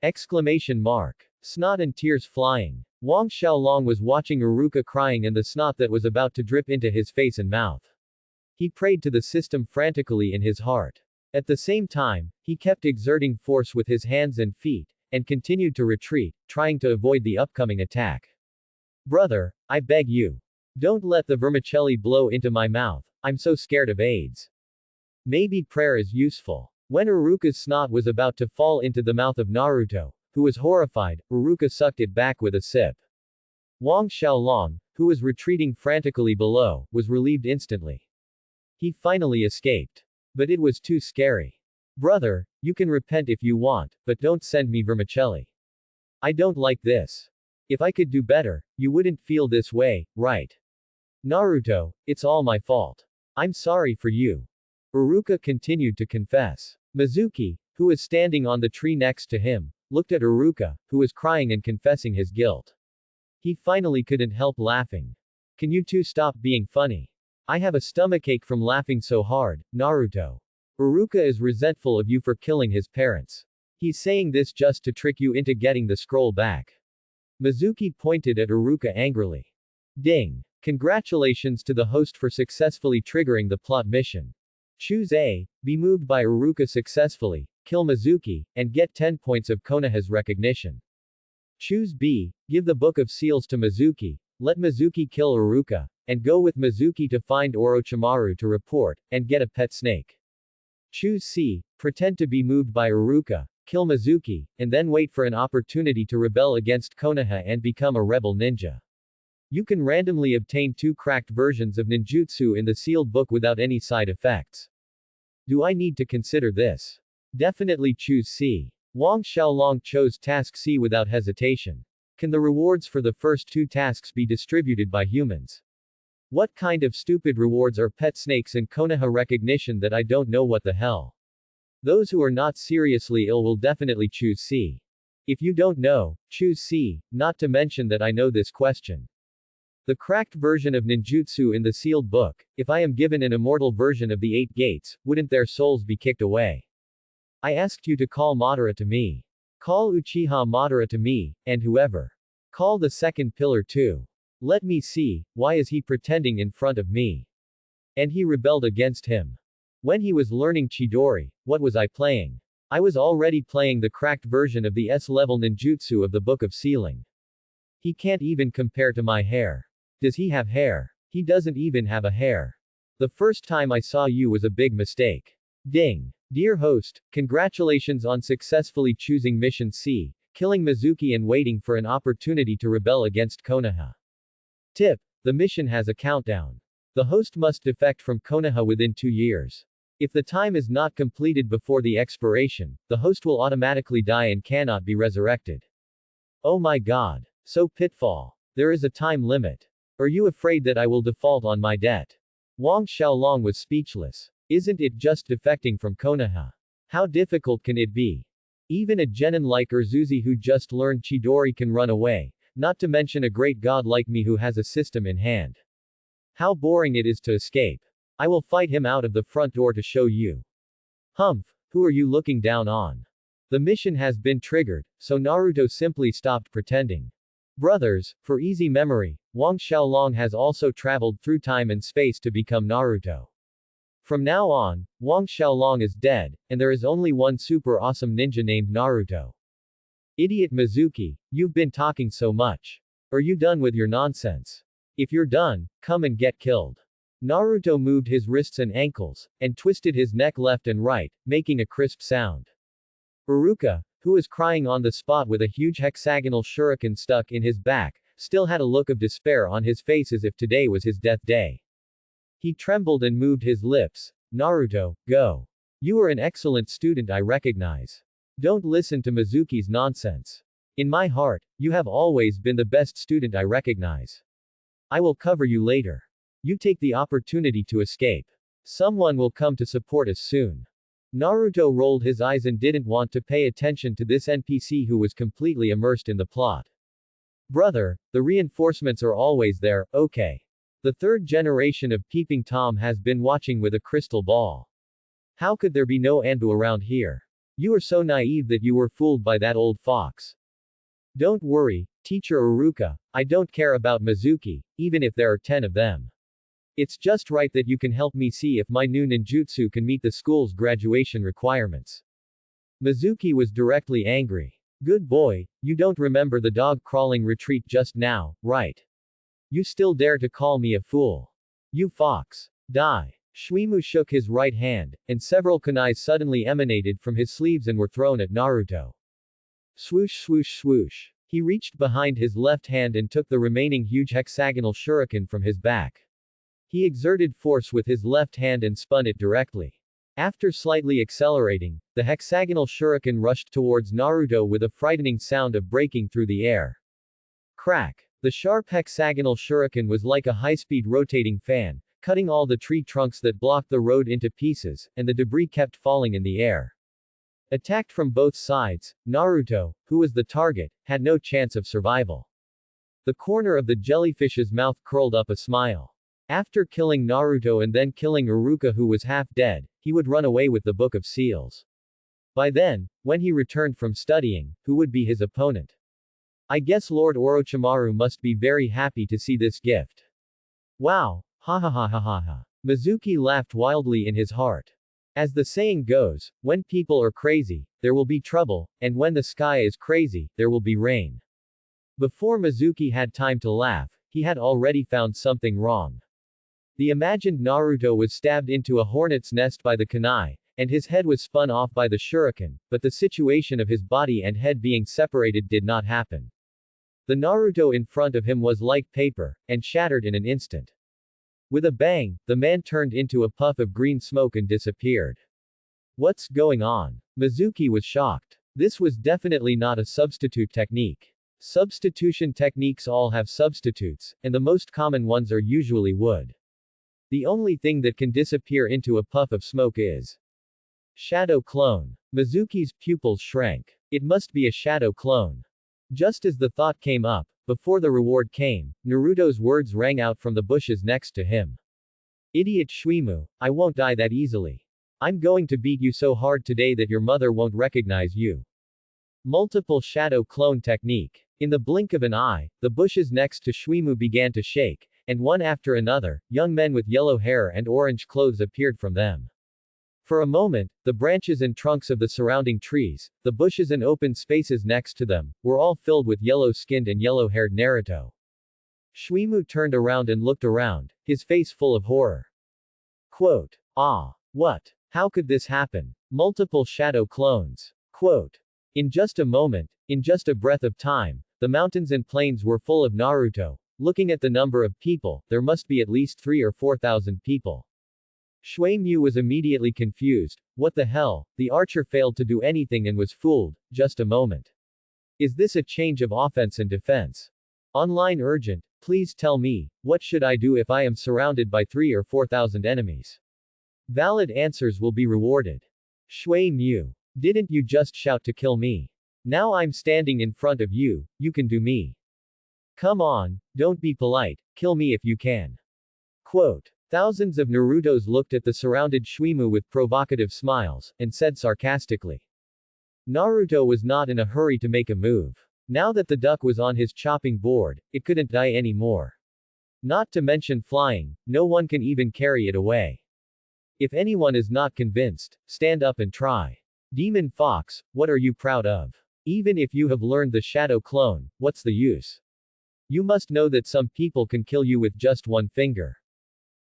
Exclamation mark. Snot and tears flying. Wang Xiaolong was watching Iruka crying and the snot that was about to drip into his face and mouth. He prayed to the system frantically in his heart. At the same time, he kept exerting force with his hands and feet, and continued to retreat, trying to avoid the upcoming attack. Brother, I beg you. Don't let the vermicelli blow into my mouth, I'm so scared of AIDS. Maybe prayer is useful. When Iruka's snot was about to fall into the mouth of Naruto, who was horrified, Iruka sucked it back with a sip. Wang Xiaolong, who was retreating frantically below, was relieved instantly. He finally escaped. But it was too scary. Brother, you can repent if you want, but don't send me vermicelli. I don't like this. If I could do better, you wouldn't feel this way, right? Naruto, it's all my fault. I'm sorry for you. Iruka continued to confess. Mizuki, who was standing on the tree next to him, looked at Iruka, who was crying and confessing his guilt. He finally couldn't help laughing. Can you two stop being funny? I have a stomachache from laughing so hard, Naruto. Iruka is resentful of you for killing his parents. He's saying this just to trick you into getting the scroll back. Mizuki pointed at Iruka angrily. Ding! Congratulations to the host for successfully triggering the plot mission. Choose A, be moved by Iruka successfully, kill Mizuki, and get 10 points of Konoha's recognition. Choose B, give the Book of Seals to Mizuki, let Mizuki kill Iruka, and go with Mizuki to find Orochimaru to report, and get a pet snake. Choose C, pretend to be moved by Iruka, kill Mizuki, and then wait for an opportunity to rebel against Konoha and become a rebel ninja. You can randomly obtain 2 cracked versions of ninjutsu in the sealed book without any side effects. Do I need to consider this? Definitely choose C. Wang Xiaolong chose task C without hesitation. Can the rewards for the first 2 tasks be distributed by humans? What kind of stupid rewards are pet snakes and Konoha recognition that I don't know what the hell? Those who are not seriously ill will definitely choose C. If you don't know, choose C, not to mention that I know this question. The cracked version of ninjutsu in the sealed book, if I am given an immortal version of the 8 gates, wouldn't their souls be kicked away? I asked you to call Madara to me. Call Uchiha Madara to me, and whoever. Call the second pillar too. Let me see, why is he pretending in front of me? And he rebelled against him. When he was learning Chidori, what was I playing? I was already playing the cracked version of the S-level ninjutsu of the Book of Sealing. He can't even compare to my hair. Does he have hair? He doesn't even have a hair. The first time I saw you was a big mistake. Ding. Dear host, congratulations on successfully choosing Mission C, killing Mizuki and waiting for an opportunity to rebel against Konoha. Tip. The mission has a countdown. The host must defect from Konoha within 2 years. If the time is not completed before the expiration, the host will automatically die and cannot be resurrected. Oh my god. So pitfall. There is a time limit. Are you afraid that I will default on my debt? Wang Xiaolong was speechless. Isn't it just defecting from Konoha? How difficult can it be? Even a genin like Urzuzi who just learned Chidori can run away, not to mention a great god like me who has a system in hand. How boring it is to escape. I will fight him out of the front door to show you. Humph, who are you looking down on? The mission has been triggered, so Naruto simply stopped pretending. Brothers, for easy memory, Wang Xiaolong has also traveled through time and space to become Naruto. From now on, Wang Xiaolong is dead, and there is only one super awesome ninja named Naruto. Idiot Mizuki, you've been talking so much. Are you done with your nonsense? If you're done, come and get killed. Naruto moved his wrists and ankles, and twisted his neck left and right, making a crisp sound. Iruka, who was crying on the spot with a huge hexagonal shuriken stuck in his back, still had a look of despair on his face as if today was his death day. He trembled and moved his lips. Naruto, go. You are an excellent student, I recognize. Don't listen to Mizuki's nonsense. In my heart, you have always been the best student, I recognize. I will cover you later. You take the opportunity to escape. Someone will come to support us soon. Naruto rolled his eyes and didn't want to pay attention to this NPC who was completely immersed in the plot. Brother, the reinforcements are always there, okay. The third generation of Peeping Tom has been watching with a crystal ball. How could there be no Anbu around here? You are so naive that you were fooled by that old fox. Don't worry, Teacher Iruka, I don't care about Mizuki, even if there are 10 of them. It's just right that you can help me see if my new ninjutsu can meet the school's graduation requirements. Mizuki was directly angry. Good boy, you don't remember the dog-crawling retreat just now, right? You still dare to call me a fool. You fox. Die. Shuimu shook his right hand, and several kunais suddenly emanated from his sleeves and were thrown at Naruto. Swoosh swoosh swoosh. He reached behind his left hand and took the remaining huge hexagonal shuriken from his back. He exerted force with his left hand and spun it directly. After slightly accelerating, the hexagonal shuriken rushed towards Naruto with a frightening sound of breaking through the air. Crack! The sharp hexagonal shuriken was like a high-speed rotating fan, cutting all the tree trunks that blocked the road into pieces, and the debris kept falling in the air. Attacked from both sides, Naruto, who was the target, had no chance of survival. The corner of the jellyfish's mouth curled up a smile. After killing Naruto and then killing Iruka, who was half dead, he would run away with the Book of Seals. By then, when he returned from studying, who would be his opponent? I guess Lord Orochimaru must be very happy to see this gift. Wow! Ha ha ha ha ha ha. Mizuki laughed wildly in his heart. As the saying goes, when people are crazy, there will be trouble, and when the sky is crazy, there will be rain. Before Mizuki had time to laugh, he had already found something wrong. The imagined Naruto was stabbed into a hornet's nest by the kunai, and his head was spun off by the shuriken, but the situation of his body and head being separated did not happen. The Naruto in front of him was like paper, and shattered in an instant. With a bang, the man turned into a puff of green smoke and disappeared. What's going on? Mizuki was shocked. This was definitely not a substitute technique. Substitution techniques all have substitutes, and the most common ones are usually wood. The only thing that can disappear into a puff of smoke is shadow clone. Mizuki's pupils shrank. It must be a shadow clone. Just as the thought came up, before the reward came, Naruto's words rang out from the bushes next to him. Idiot Shuimu, I won't die that easily. I'm going to beat you so hard today that your mother won't recognize you. Multiple shadow clone technique. In the blink of an eye, the bushes next to Shuimu began to shake, and one after another, young men with yellow hair and orange clothes appeared from them. For a moment, the branches and trunks of the surrounding trees, the bushes and open spaces next to them, were all filled with yellow-skinned and yellow-haired Naruto. Shuimu turned around and looked around, his face full of horror. Quote. Ah. What? How could this happen? Multiple shadow clones. Quote. In just a moment, in just a breath of time, the mountains and plains were full of Naruto. Looking at the number of people, there must be at least 3,000 or 4,000 people. Shuimu was immediately confused. What the hell? The archer failed to do anything and was fooled. Just a moment. Is this a change of offense and defense? Online urgent. Please tell me, what should I do if I am surrounded by 3,000 or 4,000 enemies? Valid answers will be rewarded. Shuimu. Didn't you just shout to kill me? Now I'm standing in front of you, you can do me. Come on, don't be polite, kill me if you can. Quote. Thousands of Narutos looked at the surrounded Shuimu with provocative smiles, and said sarcastically. Naruto was not in a hurry to make a move. Now that the duck was on his chopping board, it couldn't die anymore. Not to mention flying, no one can even carry it away. If anyone is not convinced, stand up and try. Demon Fox, what are you proud of? Even if you have learned the shadow clone, what's the use? You must know that some people can kill you with just one finger.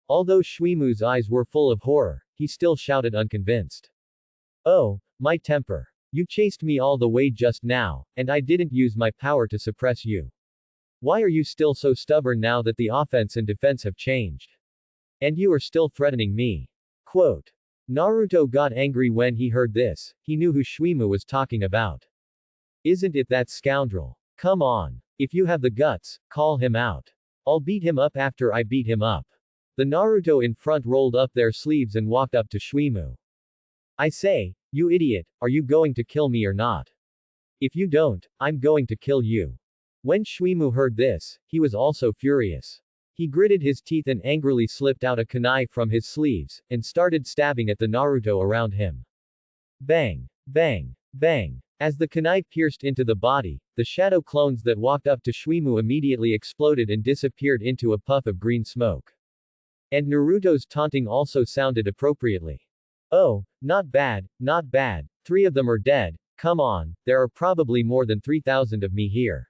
Although Shuimu's eyes were full of horror, he still shouted unconvinced. Oh, my temper. You chased me all the way just now, and I didn't use my power to suppress you. Why are you still so stubborn now that the offense and defense have changed? And you are still threatening me. Quote. Naruto got angry when he heard this. He knew who Shuimu was talking about. Isn't it that scoundrel? Come on. If you have the guts, call him out. I'll beat him up after I beat him up. The Naruto in front rolled up their sleeves and walked up to Shuimu. I say, you idiot, are you going to kill me or not? If you don't, I'm going to kill you. When Shuimu heard this, he was also furious. He gritted his teeth and angrily slipped out a kunai from his sleeves, and started stabbing at the Naruto around him. Bang! Bang! Bang! As the kunai pierced into the body, the shadow clones that walked up to Shuimu immediately exploded and disappeared into a puff of green smoke. And Naruto's taunting also sounded appropriately. Oh, not bad, not bad, 3 of them are dead, come on, there are probably more than 3,000 of me here.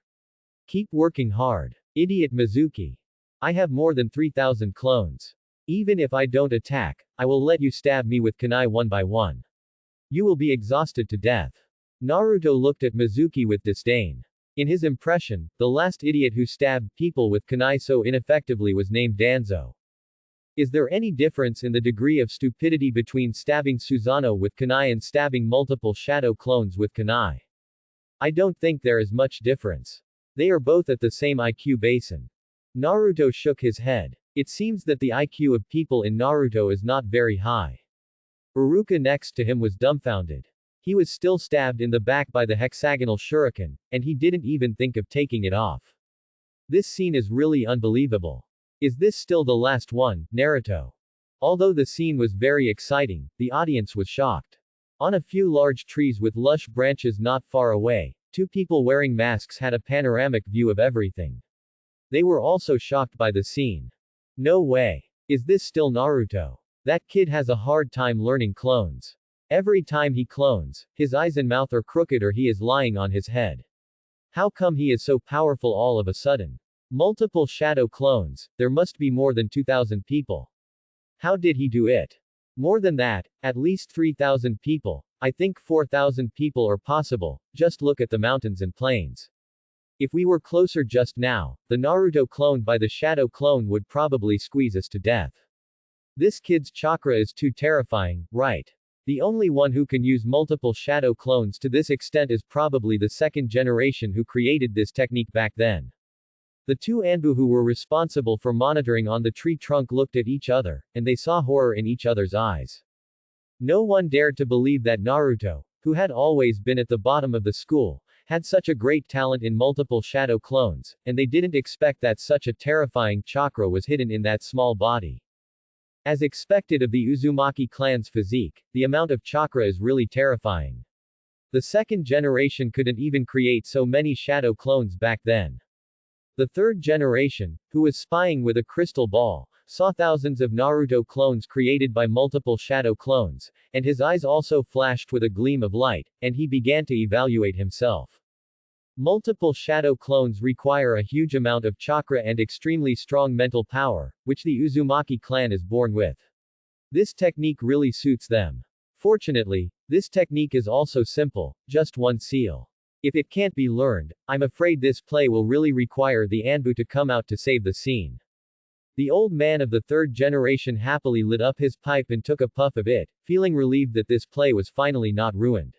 Keep working hard. Idiot Mizuki. I have more than 3,000 clones. Even if I don't attack, I will let you stab me with kunai one by one. You will be exhausted to death. Naruto looked at Mizuki with disdain. In his impression, the last idiot who stabbed people with kunai so ineffectively was named Danzo. Is there any difference in the degree of stupidity between stabbing Susanoo with kunai and stabbing multiple shadow clones with kunai? I don't think there is much difference. They are both at the same IQ basin. Naruto shook his head. It seems that the IQ of people in Naruto is not very high. Uruka next to him was dumbfounded. He was still stabbed in the back by the hexagonal shuriken, and he didn't even think of taking it off. This scene is really unbelievable. Is this still the last one, Naruto? Although the scene was very exciting, the audience was shocked. On a few large trees with lush branches not far away, 2 people wearing masks had a panoramic view of everything. They were also shocked by the scene. No way. Is this still Naruto? That kid has a hard time learning clones. Every time he clones, his eyes and mouth are crooked or he is lying on his head. How come he is so powerful all of a sudden? Multiple shadow clones, there must be more than 2,000 people. How did he do it? More than that, at least 3,000 people, I think 4,000 people are possible, just look at the mountains and plains. If we were closer just now, the Naruto cloned by the shadow clone would probably squeeze us to death. This kid's chakra is too terrifying, right? The only one who can use multiple shadow clones to this extent is probably the 2nd generation who created this technique back then. The 2 Anbu who were responsible for monitoring on the tree trunk looked at each other, and they saw horror in each other's eyes. No one dared to believe that Naruto, who had always been at the bottom of the school, had such a great talent in multiple shadow clones, and they didn't expect that such a terrifying chakra was hidden in that small body. As expected of the Uzumaki clan's physique, the amount of chakra is really terrifying. The 2nd generation couldn't even create so many shadow clones back then. The 3rd generation, who was spying with a crystal ball, saw thousands of Naruto clones created by multiple shadow clones, and his eyes also flashed with a gleam of light, and he began to evaluate himself. Multiple shadow clones require a huge amount of chakra and extremely strong mental power, which the Uzumaki clan is born with. This technique really suits them. Fortunately, this technique is also simple, just one seal. If it can't be learned, I'm afraid this play will really require the Anbu to come out to save the scene. The old man of the 3rd generation happily lit up his pipe and took a puff of it, feeling relieved that this play was finally not ruined.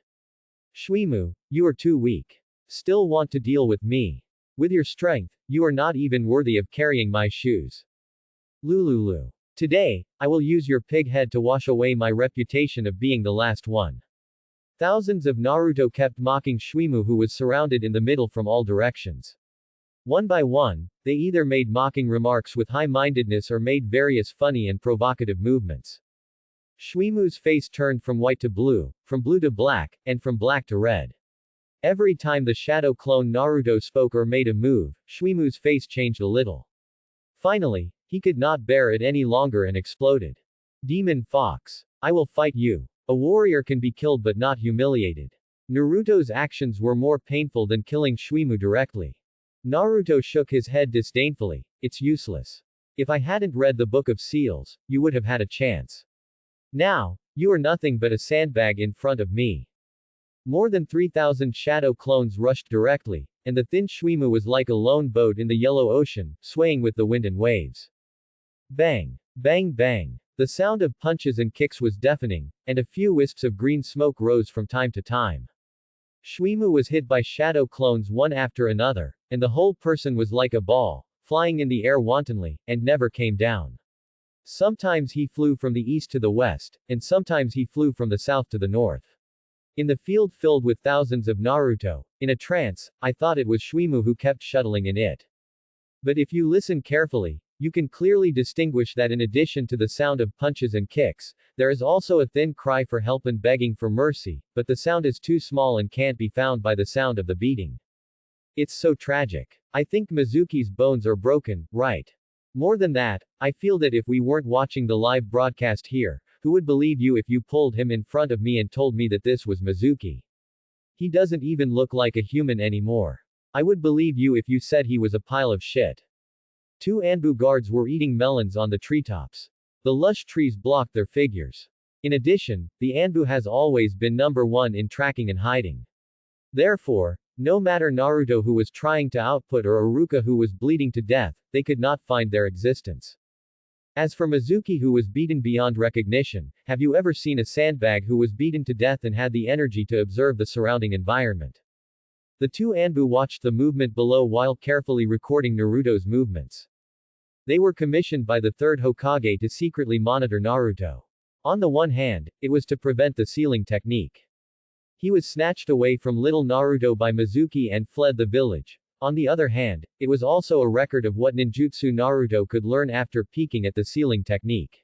Shuimu, you are too weak. Still want to deal with me? With your strength, you are not even worthy of carrying my shoes. Lululu. Today, I will use your pig head to wash away my reputation of being the last one. Thousands of Naruto kept mocking Shuimu who was surrounded in the middle from all directions. One by one, they either made mocking remarks with high-mindedness or made various funny and provocative movements. Shuimu's face turned from white to blue, from blue to black, and from black to red. Every time the shadow clone Naruto spoke or made a move, Shuimu's face changed a little. Finally, he could not bear it any longer and exploded. Demon Fox. I will fight you. A warrior can be killed but not humiliated. Naruto's actions were more painful than killing Shuimu directly. Naruto shook his head disdainfully. It's useless. If I hadn't read the Book of Seals, you would have had a chance. Now, you are nothing but a sandbag in front of me. More than 3,000 shadow clones rushed directly, and the thin Shuimu was like a lone boat in the yellow ocean, swaying with the wind and waves. Bang! Bang bang! The sound of punches and kicks was deafening, and a few wisps of green smoke rose from time to time. Shuimu was hit by shadow clones one after another, and the whole person was like a ball, flying in the air wantonly, and never came down. Sometimes he flew from the east to the west, and sometimes he flew from the south to the north. In the field filled with thousands of Naruto, in a trance, I thought it was Shuimu who kept shuttling in it. But if you listen carefully, you can clearly distinguish that in addition to the sound of punches and kicks, there is also a thin cry for help and begging for mercy, but the sound is too small and can't be found by the sound of the beating. It's so tragic. I think Mizuki's bones are broken, right? More than that, I feel that if we weren't watching the live broadcast here, who would believe you if you pulled him in front of me and told me that this was Mizuki? He doesn't even look like a human anymore. I would believe you if you said he was a pile of shit. 2 Anbu guards were eating melons on the treetops. The lush trees blocked their figures. In addition, the Anbu has always been number 1 in tracking and hiding. Therefore, no matter Naruto who was trying to output or Iruka who was bleeding to death, they could not find their existence. As for Mizuki who was beaten beyond recognition, have you ever seen a sandbag who was beaten to death and had the energy to observe the surrounding environment? The 2 Anbu watched the movement below while carefully recording Naruto's movements. They were commissioned by the 3rd Hokage to secretly monitor Naruto. On the one hand, it was to prevent the sealing technique. He was snatched away from little Naruto by Mizuki and fled the village. On the other hand, it was also a record of what ninjutsu Naruto could learn after peeking at the sealing technique.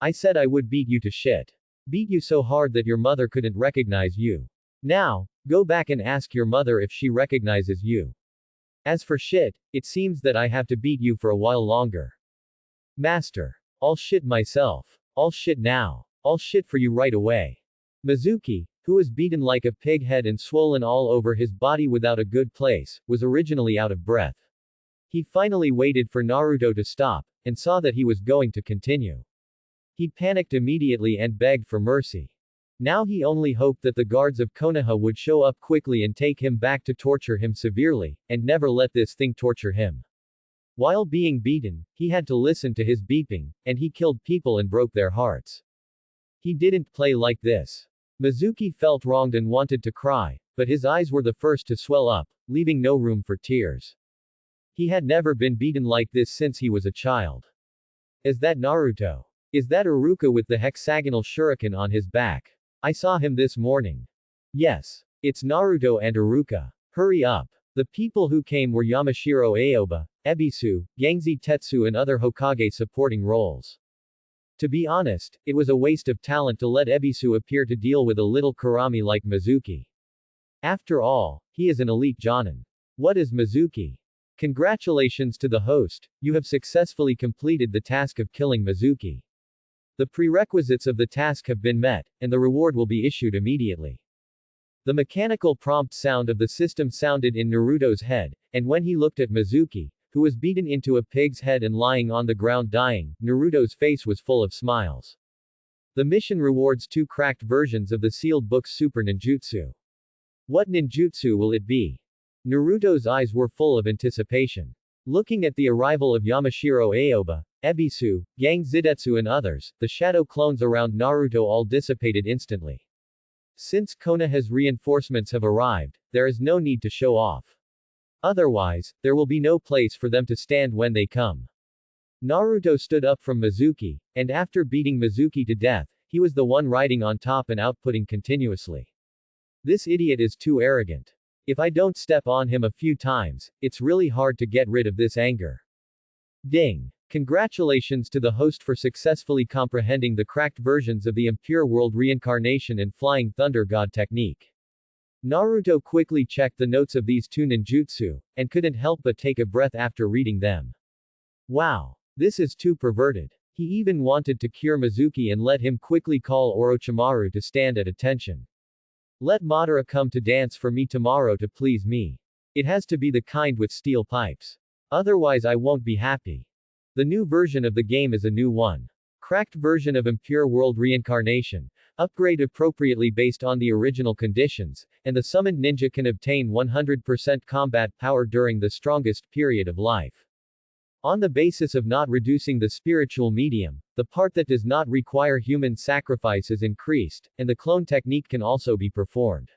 I said I would beat you to shit. Beat you so hard that your mother couldn't recognize you. Now, go back and ask your mother if she recognizes you. As for shit, it seems that I have to beat you for a while longer. Master. I'll shit myself. I'll shit now. I'll shit for you right away. Mizuki, who was beaten like a pig head and swollen all over his body without a good place, was originally out of breath. He finally waited for Naruto to stop, and saw that he was going to continue. He panicked immediately and begged for mercy. Now he only hoped that the guards of Konoha would show up quickly and take him back to torture him severely, and never let this thing torture him. While being beaten, he had to listen to his beeping, and he killed people and broke their hearts. He didn't play like this. Mizuki felt wronged and wanted to cry, but his eyes were the first to swell up, leaving no room for tears. He had never been beaten like this since he was a child. Is that Naruto? Is that Iruka with the hexagonal shuriken on his back? I saw him this morning. Yes. It's Naruto and Iruka. Hurry up. The people who came were Yamashiro Aoba, Ebisu, Gangzi Tetsu and other Hokage supporting roles. To be honest, it was a waste of talent to let Ebisu appear to deal with a little Kurami like Mizuki. After all, he is an elite Jonin. What is Mizuki? Congratulations to the host, you have successfully completed the task of killing Mizuki. The prerequisites of the task have been met, and the reward will be issued immediately. The mechanical prompt sound of the system sounded in Naruto's head, and when he looked at Mizuki, who was beaten into a pig's head and lying on the ground dying, Naruto's face was full of smiles. The mission rewards 2 cracked versions of the sealed book's super ninjutsu. What ninjutsu will it be? Naruto's eyes were full of anticipation. Looking at the arrival of Yamashiro Aoba, Ebisu, Gang Zidetsu and others, the shadow clones around Naruto all dissipated instantly. Since Konoha's reinforcements have arrived, there is no need to show off. Otherwise, there will be no place for them to stand when they come. Naruto stood up from Mizuki, and after beating Mizuki to death, he was the one riding on top and outputting continuously. This idiot is too arrogant. If I don't step on him a few times, it's really hard to get rid of this anger. Ding. Congratulations to the host for successfully comprehending the cracked versions of the Impure World Reincarnation and Flying Thunder God technique. Naruto quickly checked the notes of these two ninjutsu, and couldn't help but take a breath after reading them. Wow! This is too perverted. He even wanted to cure Mizuki and let him quickly call Orochimaru to stand at attention. Let Madara come to dance for me tomorrow to please me. It has to be the kind with steel pipes. Otherwise I won't be happy. The new version of the game is a new one. Cracked version of Impure World Reincarnation. Upgrade appropriately based on the original conditions, and the summoned ninja can obtain 100% combat power during the strongest period of life. On the basis of not reducing the spiritual medium, the part that does not require human sacrifice is increased, and the clone technique can also be performed.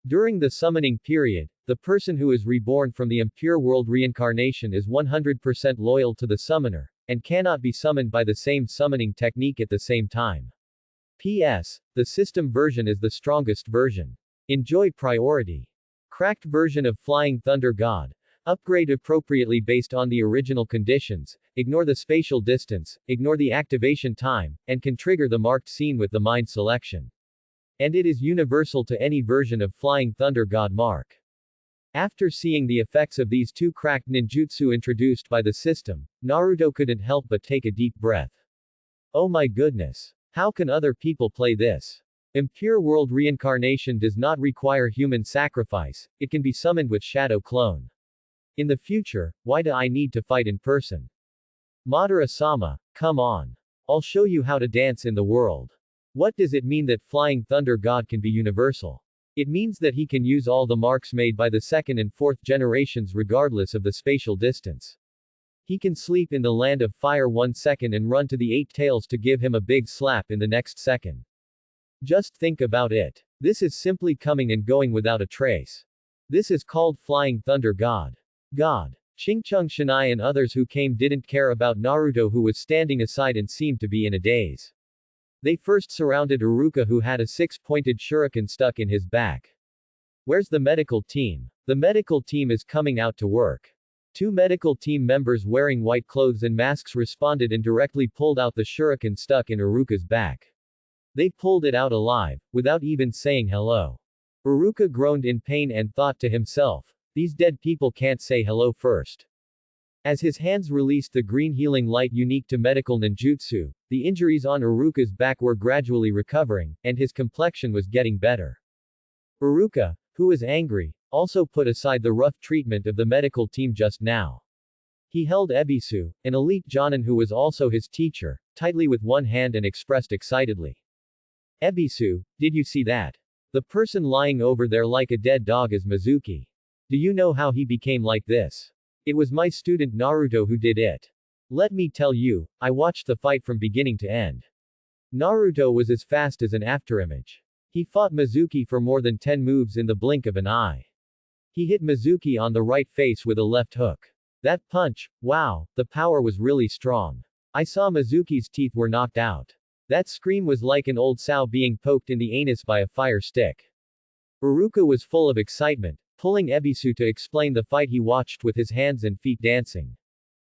During the summoning period, the person who is reborn from the Impure World Reincarnation is 100% loyal to the summoner, and cannot be summoned by the same summoning technique at the same time. P.S. The system version is the strongest version. Enjoy priority. Cracked version of Flying Thunder God. Upgrade appropriately based on the original conditions, ignore the spatial distance, ignore the activation time, and can trigger the marked scene with the mind selection. And it is universal to any version of Flying Thunder God mark. After seeing the effects of these two cracked ninjutsu introduced by the system, Naruto couldn't help but take a deep breath. Oh my goodness. How can other people play this? Impure World Reincarnation does not require human sacrifice, it can be summoned with Shadow Clone. In the future, why do I need to fight in person? Madara-sama, come on. I'll show you how to dance in the world. What does it mean that Flying Thunder God can be universal? It means that he can use all the marks made by the second and fourth generations regardless of the spatial distance. He can sleep in the land of fire 1 second and run to the 8 tails to give him a big slap in the next second. Just think about it. This is simply coming and going without a trace. This is called Flying Thunder God. Chingchung Shinai and others who came didn't care about Naruto, who was standing aside and seemed to be in a daze. They first surrounded Iruka, who had a 6-pointed shuriken stuck in his back. Where's the medical team? The medical team is coming out to work. 2 medical team members wearing white clothes and masks responded and directly pulled out the shuriken stuck in Iruka's back. They pulled it out alive, without even saying hello. Iruka groaned in pain and thought to himself, these dead people can't say hello first. As his hands released the green healing light unique to medical ninjutsu, the injuries on Iruka's back were gradually recovering, and his complexion was getting better. Iruka, who was angry, also put aside the rough treatment of the medical team just now. He held Ebisu, an elite jonin who was also his teacher, tightly with one hand and expressed excitedly. Ebisu, did you see that? The person lying over there like a dead dog is Mizuki. Do you know how he became like this? It was my student Naruto who did it. Let me tell you, I watched the fight from beginning to end. Naruto was as fast as an afterimage. He fought Mizuki for more than 10 moves in the blink of an eye. He hit Mizuki on the right face with a left hook. That punch, wow, the power was really strong. I saw Mizuki's teeth were knocked out. That scream was like an old sow being poked in the anus by a fire stick. Iruka was full of excitement, pulling Ebisu to explain the fight he watched with his hands and feet dancing.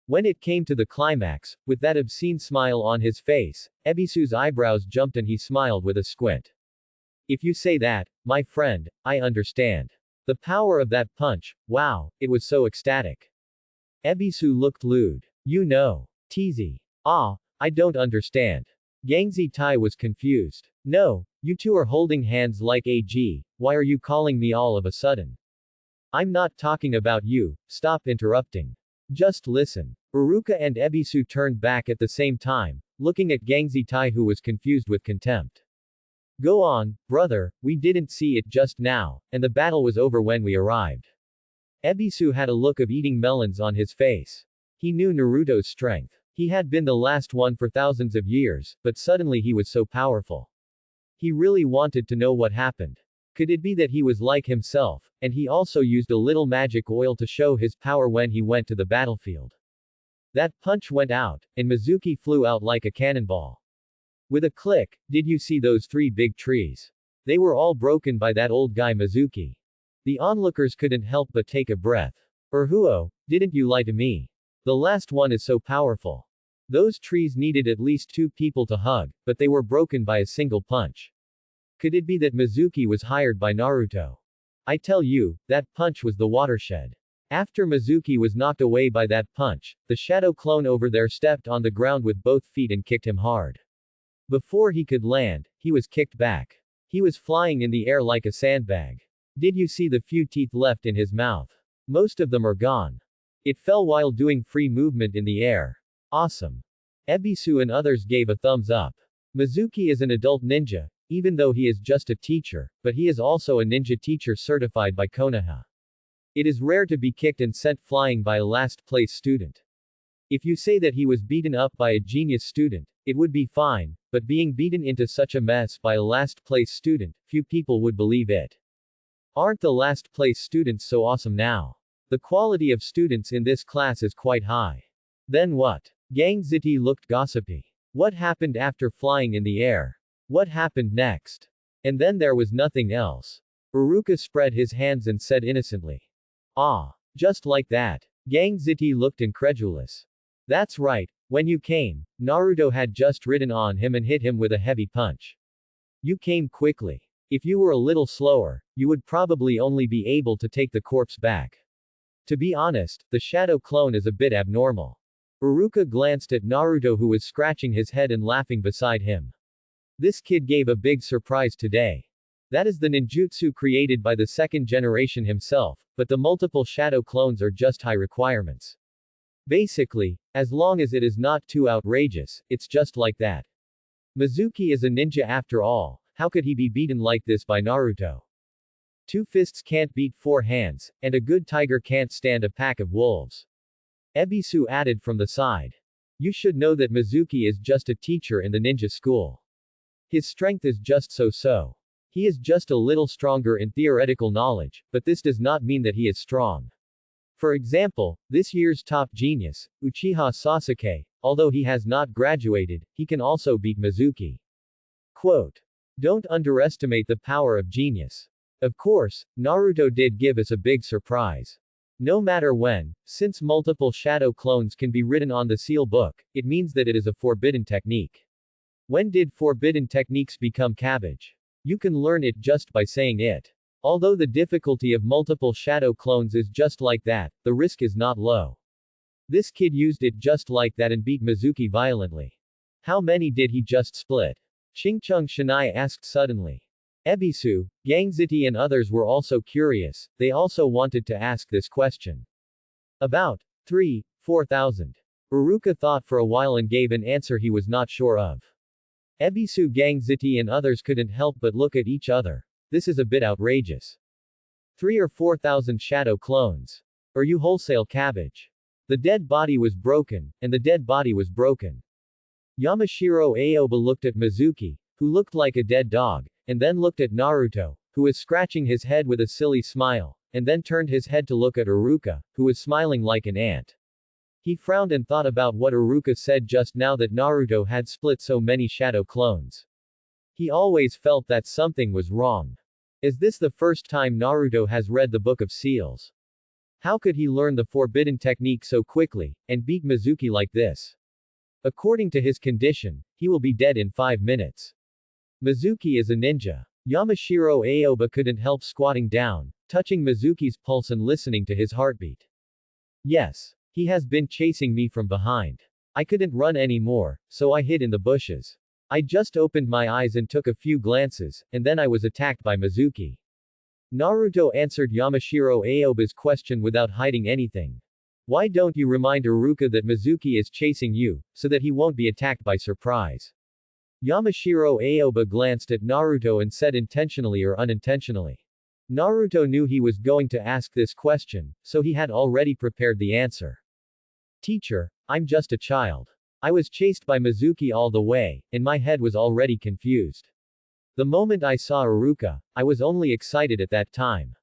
When it came to the climax, with that obscene smile on his face, Ebisu's eyebrows jumped and he smiled with a squint. If you say that, my friend, I understand. The power of that punch, wow, it was so ecstatic. Ebisu looked lewd. You know. Teasy. Ah, I don't understand. Gangzi Tai was confused. No, you two are holding hands like AG, why are you calling me all of a sudden? I'm not talking about you, stop interrupting. Just listen. Iruka and Ebisu turned back at the same time, looking at Gangzi Tai, who was confused with contempt. Go on, brother, we didn't see it just now, and the battle was over when we arrived. Ebisu had a look of eating melons on his face. He knew Naruto's strength. He had been the last one for thousands of years, but suddenly he was so powerful. He really wanted to know what happened. Could it be that he was like himself, and he also used a little magic oil to show his power when he went to the battlefield? That punch went out, and Mizuki flew out like a cannonball. With a click, did you see those 3 big trees? They were all broken by that old guy Mizuki. The onlookers couldn't help but take a breath. Urhuo, didn't you lie to me? The last one is so powerful. Those trees needed at least 2 people to hug, but they were broken by a single punch. Could it be that Mizuki was hired by Naruto? I tell you, that punch was the watershed. After Mizuki was knocked away by that punch, the shadow clone over there stepped on the ground with both feet and kicked him hard. Before he could land, he was kicked back. He was flying in the air like a sandbag. Did you see the few teeth left in his mouth? Most of them are gone. It fell while doing free movement in the air. Awesome. Ebisu and others gave a thumbs up. Mizuki is an adult ninja, even though he is just a teacher, but he is also a ninja teacher certified by Konoha. It is rare to be kicked and sent flying by a last-place student. If you say that he was beaten up by a genius student, it would be fine, but being beaten into such a mess by a last-place student, few people would believe it. Aren't the last-place students so awesome now? The quality of students in this class is quite high. Then what? Gang Ziti looked gossipy. What happened after flying in the air? What happened next? And then there was nothing else. Uruka spread his hands and said innocently. Ah. Just like that. Gang Ziti looked incredulous. That's right. When you came, Naruto had just ridden on him and hit him with a heavy punch. You came quickly. If you were a little slower, you would probably only be able to take the corpse back. To be honest, the shadow clone is a bit abnormal. Uruka glanced at Naruto, who was scratching his head and laughing beside him. This kid gave a big surprise today. That is the ninjutsu created by the second generation himself, but the multiple shadow clones are just high requirements. Basically, as long as it is not too outrageous, it's just like that. Mizuki is a ninja after all, how could he be beaten like this by Naruto? 2 fists can't beat 4 hands, and a good tiger can't stand a pack of wolves. Ebisu added from the side. You should know that Mizuki is just a teacher in the ninja school. His strength is just so-so. He is just a little stronger in theoretical knowledge, but this does not mean that he is strong. For example, this year's top genius, Uchiha Sasuke, although he has not graduated, he can also beat Mizuki. Quote. Don't underestimate the power of genius. Of course, Naruto did give us a big surprise. No matter when, since multiple shadow clones can be written on the seal book, it means that it is a forbidden technique. When did forbidden techniques become cabbage? You can learn it just by saying it. Although the difficulty of multiple shadow clones is just like that, the risk is not low. This kid used it just like that and beat Mizuki violently. How many did he just split? Xingcheng Shanai asked suddenly. Ebisu, Gangziti and others were also curious, they also wanted to ask this question. About 3,000-4,000. Uruka thought for a while and gave an answer he was not sure of. Ebisu, Gangziti and others couldn't help but look at each other. This is a bit outrageous. 3,000 or 4,000 shadow clones. Are you wholesale cabbage? The dead body was broken, and the dead body was broken. Yamashiro Aoba looked at Mizuki, who looked like a dead dog, and then looked at Naruto, who was scratching his head with a silly smile, and then turned his head to look at Uruka, who was smiling like an ant. He frowned and thought about what Uruka said just now, that Naruto had split so many shadow clones. He always felt that something was wrong. Is this the first time Naruto has read the Book of Seals? How could he learn the forbidden technique so quickly, and beat Mizuki like this? According to his condition, he will be dead in 5 minutes. Mizuki is a ninja. Yamashiro Aoba couldn't help squatting down, touching Mizuki's pulse and listening to his heartbeat. Yes. He has been chasing me from behind. I couldn't run anymore, so I hid in the bushes. I just opened my eyes and took a few glances, and then I was attacked by Mizuki. Naruto answered Yamashiro Aoba's question without hiding anything. Why don't you remind Uruka that Mizuki is chasing you, so that he won't be attacked by surprise? Yamashiro Aoba glanced at Naruto and said intentionally or unintentionally. Naruto knew he was going to ask this question, so he had already prepared the answer. Teacher, I'm just a child. I was chased by Mizuki all the way, and my head was already confused. The moment I saw Uruka, I was only excited at that time.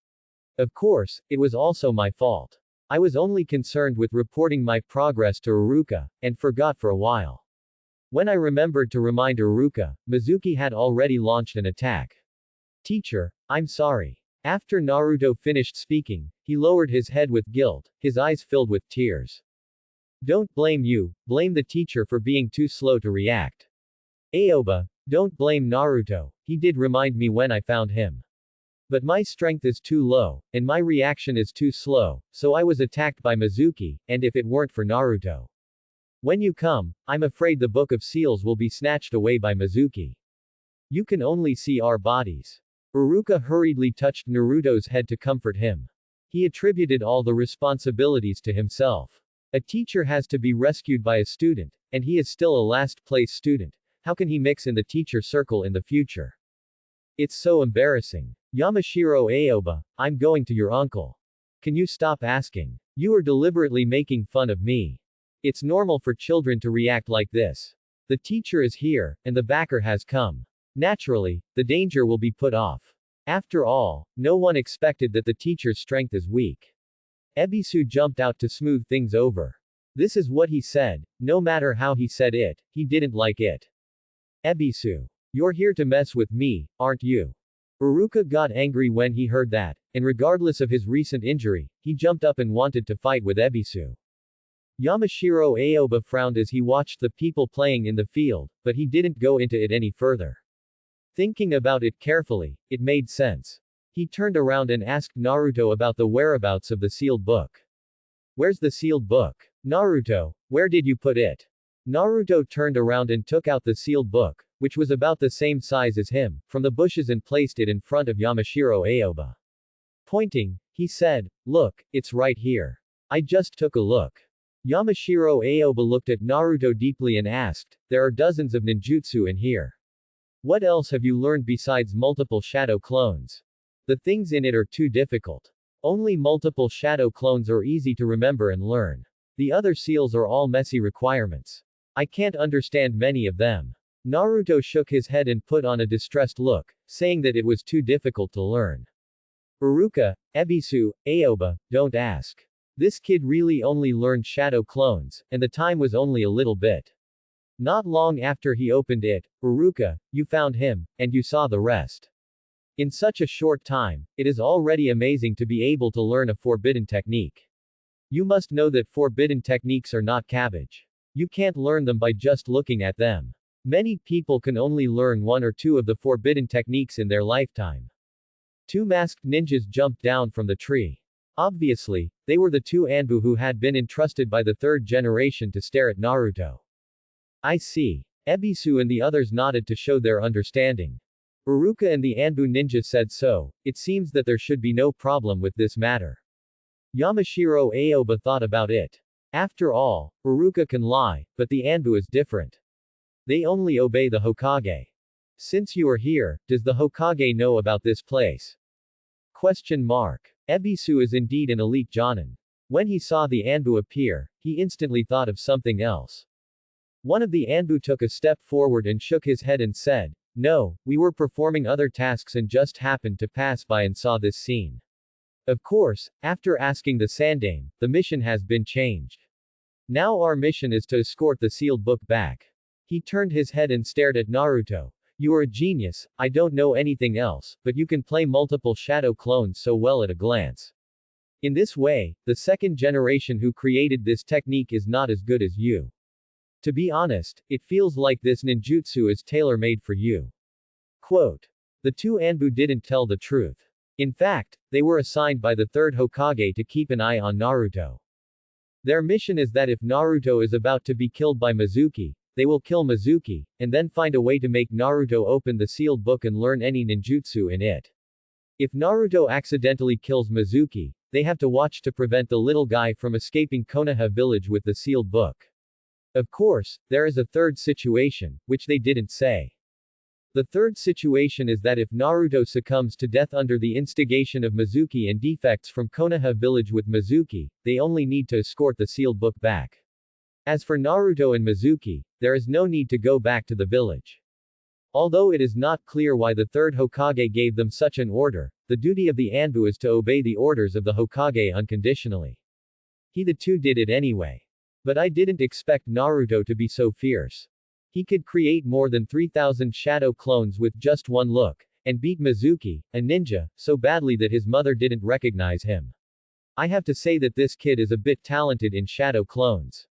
Of course, it was also my fault. I was only concerned with reporting my progress to Uruka, and forgot for a while. When I remembered to remind Uruka, Mizuki had already launched an attack. Teacher, I'm sorry. After Naruto finished speaking, he lowered his head with guilt, his eyes filled with tears. Don't blame you, blame the teacher for being too slow to react. Aoba, don't blame Naruto, he did remind me when I found him. But my strength is too low, and my reaction is too slow, so I was attacked by Mizuki, and if it weren't for Naruto. When you come, I'm afraid the Book of Seals will be snatched away by Mizuki. You can only see our bodies. Uruka hurriedly touched Naruto's head to comfort him. He attributed all the responsibilities to himself. A teacher has to be rescued by a student, and he is still a last-place student. How can he mix in the teacher circle in the future? It's so embarrassing. Yamashiro Aoba, I'm going to your uncle. Can you stop asking? You are deliberately making fun of me. It's normal for children to react like this. The teacher is here, and the backer has come. Naturally, the danger will be put off. After all, no one expected that the teacher's strength is weak. Ebisu jumped out to smooth things over. This is what he said, no matter how he said it, he didn't like it. Ebisu. You're here to mess with me, aren't you? Uruka got angry when he heard that, and regardless of his recent injury, he jumped up and wanted to fight with Ebisu. Yamashiro Aoba frowned as he watched the people playing in the field, but he didn't go into it any further. Thinking about it carefully, it made sense. He turned around and asked Naruto about the whereabouts of the sealed book. Where's the sealed book? Naruto, where did you put it? Naruto turned around and took out the sealed book, which was about the same size as him, from the bushes and placed it in front of Yamashiro Aoba. Pointing, he said, look, it's right here. I just took a look. Yamashiro Aoba looked at Naruto deeply and asked, there are dozens of ninjutsu in here. What else have you learned besides multiple shadow clones? The things in it are too difficult. Only multiple shadow clones are easy to remember and learn. The other seals are all messy requirements. I can't understand many of them. Naruto shook his head and put on a distressed look, saying that it was too difficult to learn. Uruka, Ebisu, Aoba, don't ask. This kid really only learned shadow clones, and the time was only a little bit. Not long after he opened it, Uruka, you found him, and you saw the rest. In such a short time, it is already amazing to be able to learn a forbidden technique. You must know that forbidden techniques are not cabbage. You can't learn them by just looking at them. Many people can only learn one or two of the forbidden techniques in their lifetime. Two masked ninjas jumped down from the tree. Obviously, they were the two Anbu who had been entrusted by the third generation to stare at Naruto. I see. Ebisu and the others nodded to show their understanding. Uruka and the Anbu ninja said so, it seems that there should be no problem with this matter. Yamashiro Aoba thought about it. After all, Uruka can lie, but the Anbu is different. They only obey the Hokage. Since you are here, does the Hokage know about this place? Question mark. Ebisu is indeed an elite Jonin. When he saw the Anbu appear, he instantly thought of something else. One of the Anbu took a step forward and shook his head and said, no, we were performing other tasks and just happened to pass by and saw this scene. Of course, after asking the Sandame, the mission has been changed. Now our mission is to escort the sealed book back. He turned his head and stared at Naruto. You are a genius, I don't know anything else, but you can play multiple shadow clones so well at a glance. In this way, the second generation who created this technique is not as good as you. To be honest, it feels like this ninjutsu is tailor-made for you. Quote. The two Anbu didn't tell the truth. In fact, they were assigned by the third Hokage to keep an eye on Naruto. Their mission is that if Naruto is about to be killed by Mizuki, they will kill Mizuki, and then find a way to make Naruto open the sealed book and learn any ninjutsu in it. If Naruto accidentally kills Mizuki, they have to watch to prevent the little guy from escaping Konoha village with the sealed book. Of course, there is a third situation, which they didn't say. The third situation is that if Naruto succumbs to death under the instigation of Mizuki and defects from Konoha village with Mizuki, they only need to escort the sealed book back. As for Naruto and Mizuki, there is no need to go back to the village. Although it is not clear why the third Hokage gave them such an order, the duty of the Anbu is to obey the orders of the Hokage unconditionally. The two did it anyway. But I didn't expect Naruto to be so fierce. He could create more than 3,000 shadow clones with just one look, and beat Mizuki, a ninja, so badly that his mother didn't recognize him. I have to say that this kid is a bit talented in shadow clones.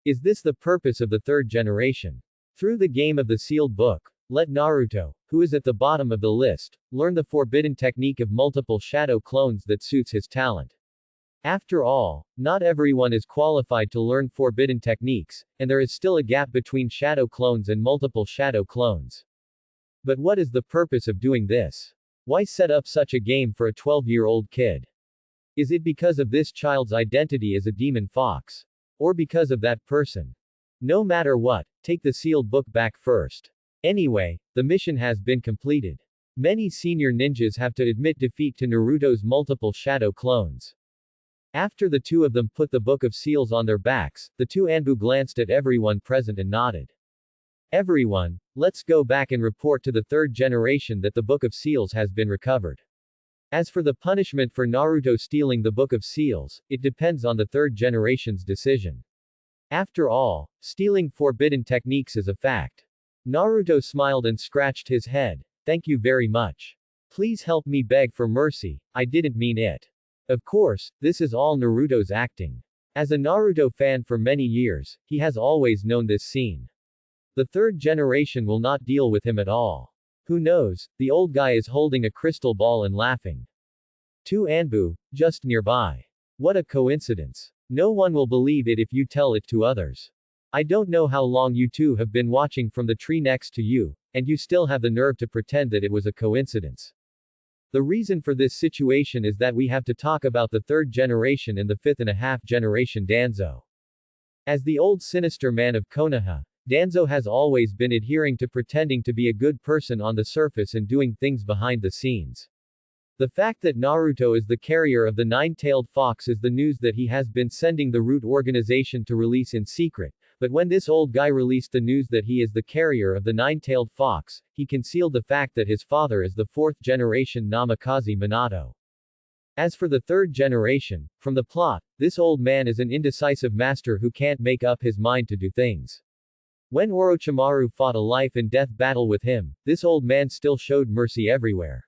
Is this the purpose of the third generation? Through the game of the sealed book, let Naruto, who is at the bottom of the list, learn the forbidden technique of multiple shadow clones that suits his talent. After all, not everyone is qualified to learn forbidden techniques, and there is still a gap between shadow clones and multiple shadow clones. But what is the purpose of doing this? Why set up such a game for a 12-year-old kid? Is it because of this child's identity as a demon fox? Or because of that person? No matter what, take the sealed book back first. Anyway, the mission has been completed. Many senior ninjas have to admit defeat to Naruto's multiple shadow clones. After the two of them put the Book of Seals on their backs, the two Anbu glanced at everyone present and nodded. Everyone, let's go back and report to the third generation that the Book of Seals has been recovered. As for the punishment for Naruto stealing the Book of Seals, it depends on the third generation's decision. After all, stealing forbidden techniques is a fact. Naruto smiled and scratched his head. Thank you very much. Please help me beg for mercy, I didn't mean it. Of course, this is all Naruto's acting. As a Naruto fan for many years, he has always known this scene. The third generation will not deal with him at all. Who knows, the old guy is holding a crystal ball and laughing. Two Anbu, just nearby. What a coincidence. No one will believe it if you tell it to others. I don't know how long you two have been watching from the tree next to you, and you still have the nerve to pretend that it was a coincidence. The reason for this situation is that we have to talk about the third generation and the fifth and a half generation Danzo. As the old sinister man of Konoha, Danzo has always been adhering to pretending to be a good person on the surface and doing things behind the scenes. The fact that Naruto is the carrier of the nine-tailed fox is the news that he has been sending the Root organization to release in secret, but when this old guy released the news that he is the carrier of the nine-tailed fox, he concealed the fact that his father is the fourth-generation Namikaze Minato. As for the third generation, from the plot, this old man is an indecisive master who can't make up his mind to do things. When Orochimaru fought a life-and-death battle with him, this old man still showed mercy everywhere.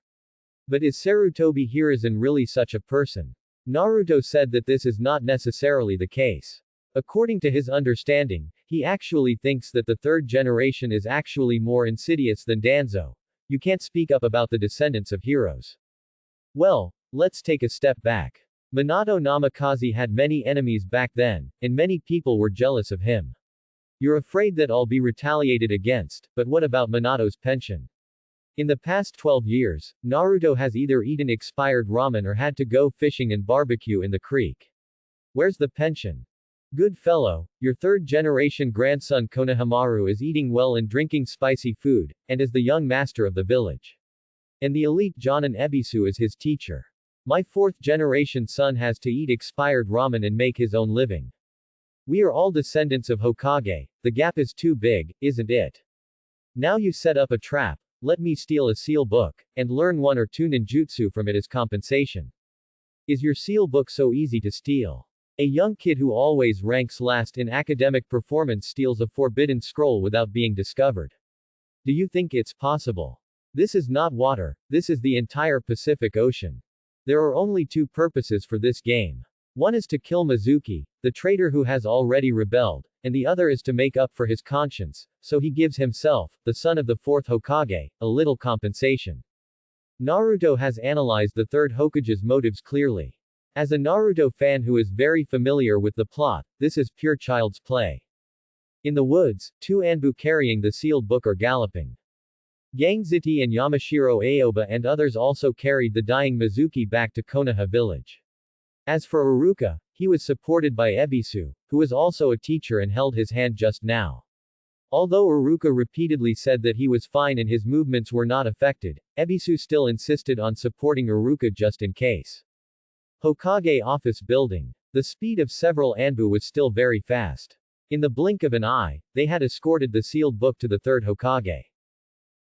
But is Sarutobi Hiruzen really such a person? Naruto said that this is not necessarily the case. According to his understanding, he actually thinks that the third generation is actually more insidious than Danzo. You can't speak up about the descendants of heroes. Well, let's take a step back. Minato Namikaze had many enemies back then, and many people were jealous of him. You're afraid that I'll be retaliated against, but what about Minato's pension? In the past 12 years, Naruto has either eaten expired ramen or had to go fishing and barbecue in the creek. Where's the pension? Good fellow, your third-generation grandson Konohamaru is eating well and drinking spicy food, and is the young master of the village. And the elite Jonin Ebisu is his teacher. My fourth-generation son has to eat expired ramen and make his own living. We are all descendants of Hokage, the gap is too big, isn't it? Now you set up a trap, let me steal a seal book, and learn one or two ninjutsu from it as compensation. Is your seal book so easy to steal? A young kid who always ranks last in academic performance steals a forbidden scroll without being discovered. Do you think it's possible? This is not water, this is the entire Pacific Ocean. There are only two purposes for this game. One is to kill Mizuki, the traitor who has already rebelled, and the other is to make up for his conscience, so he gives himself, the son of the fourth Hokage, a little compensation. Naruto has analyzed the third Hokage's motives clearly. As a Naruto fan who is very familiar with the plot, this is pure child's play. In the woods, two Anbu carrying the sealed book are galloping. Gangziti and Yamashiro Aoba and others also carried the dying Mizuki back to Konoha village. As for Iruka, he was supported by Ebisu, who was also a teacher and held his hand just now. Although Iruka repeatedly said that he was fine and his movements were not affected, Ebisu still insisted on supporting Iruka just in case. Hokage office building. The speed of several Anbu was still very fast. In the blink of an eye, they had escorted the sealed book to the third Hokage.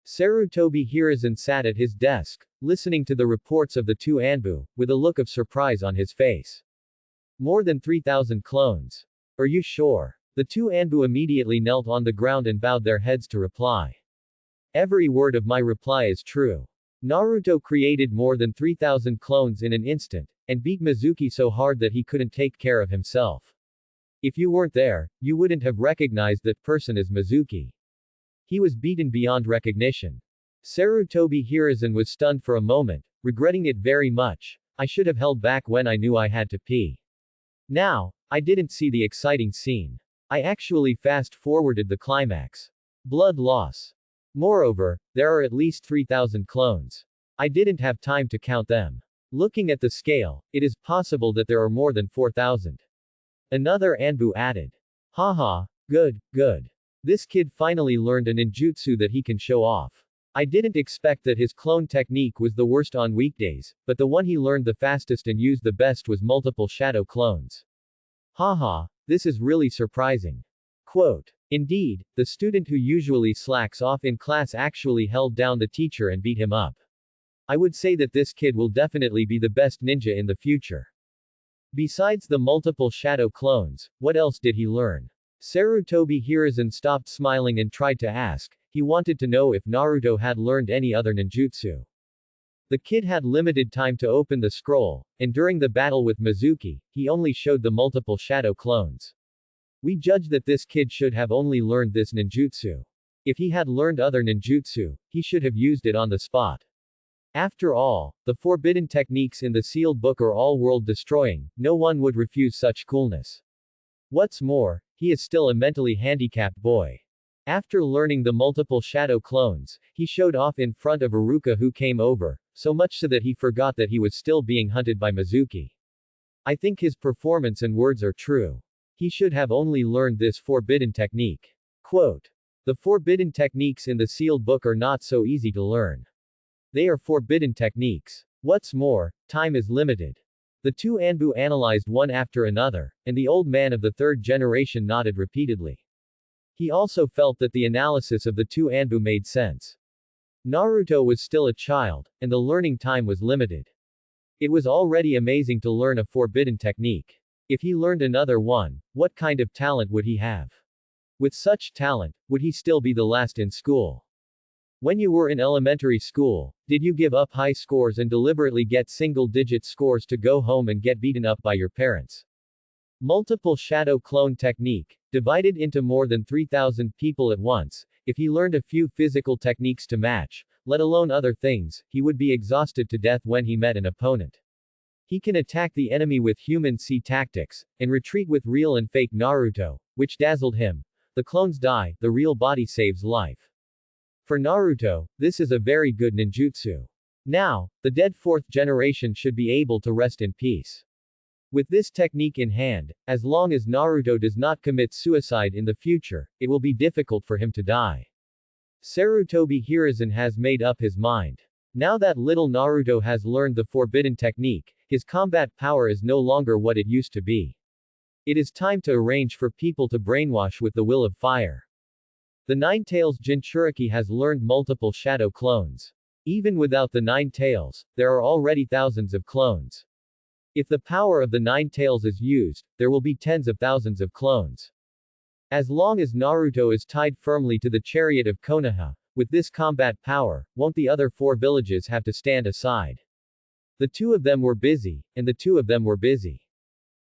Sarutobi Hiruzen sat at his desk, listening to the reports of the two Anbu, with a look of surprise on his face. More than 3,000 clones. Are you sure? The two Anbu immediately knelt on the ground and bowed their heads to reply. Every word of my reply is true. Naruto created more than 3,000 clones in an instant, and beat Mizuki so hard that he couldn't take care of himself. If you weren't there, you wouldn't have recognized that person as Mizuki. He was beaten beyond recognition. Sarutobi Hiruzen was stunned for a moment, regretting it very much. I should have held back when I knew I had to pee. Now, I didn't see the exciting scene. I actually fast-forwarded the climax. Blood loss. Moreover, there are at least 3,000 clones. I didn't have time to count them. Looking at the scale, it is possible that there are more than 4,000. Another Anbu added. Haha, good, good. This kid finally learned a ninjutsu that he can show off. I didn't expect that his clone technique was the worst on weekdays, but the one he learned the fastest and used the best was multiple shadow clones. Haha, this is really surprising. Quote. Indeed, the student who usually slacks off in class actually held down the teacher and beat him up. I would say that this kid will definitely be the best ninja in the future. Besides the multiple shadow clones, what else did he learn? Sarutobi Hiruzen stopped smiling and tried to ask. He wanted to know if Naruto had learned any other ninjutsu. The kid had limited time to open the scroll, and during the battle with Mizuki, he only showed the multiple shadow clones. We judge that this kid should have only learned this ninjutsu. If he had learned other ninjutsu, he should have used it on the spot. After all, the forbidden techniques in the sealed book are all world-destroying, no one would refuse such coolness. What's more, he is still a mentally handicapped boy. After learning the multiple shadow clones, he showed off in front of Iruka who came over, so much so that he forgot that he was still being hunted by Mizuki. I think his performance and words are true. He should have only learned this forbidden technique. Quote. The forbidden techniques in the sealed book are not so easy to learn. They are forbidden techniques. What's more, time is limited. The two Anbu analyzed one after another, and the old man of the third generation nodded repeatedly. He also felt that the analysis of the two Anbu made sense. Naruto was still a child, and the learning time was limited. It was already amazing to learn a forbidden technique. If he learned another one, what kind of talent would he have? With such talent, would he still be the last in school? When you were in elementary school, did you give up high scores and deliberately get single-digit scores to go home and get beaten up by your parents? Multiple shadow clone technique, divided into more than 3,000 people at once. If he learned a few physical techniques to match, let alone other things, he would be exhausted to death when he met an opponent. He can attack the enemy with human C tactics, and retreat with real and fake Naruto, which dazzled him. The clones die, the real body saves life. For Naruto, this is a very good ninjutsu. Now, the dead fourth generation should be able to rest in peace. With this technique in hand, as long as Naruto does not commit suicide in the future, it will be difficult for him to die. Sarutobi Hiruzen has made up his mind. Now that little Naruto has learned the forbidden technique, his combat power is no longer what it used to be. It is time to arrange for people to brainwash with the will of fire. The Nine-Tails Jinchuriki has learned multiple shadow clones. Even without the Nine Tails, there are already thousands of clones. If the power of the Nine Tails is used, there will be tens of thousands of clones. As long as Naruto is tied firmly to the chariot of Konoha, with this combat power, won't the other four villages have to stand aside? The two of them were busy, and the two of them were busy.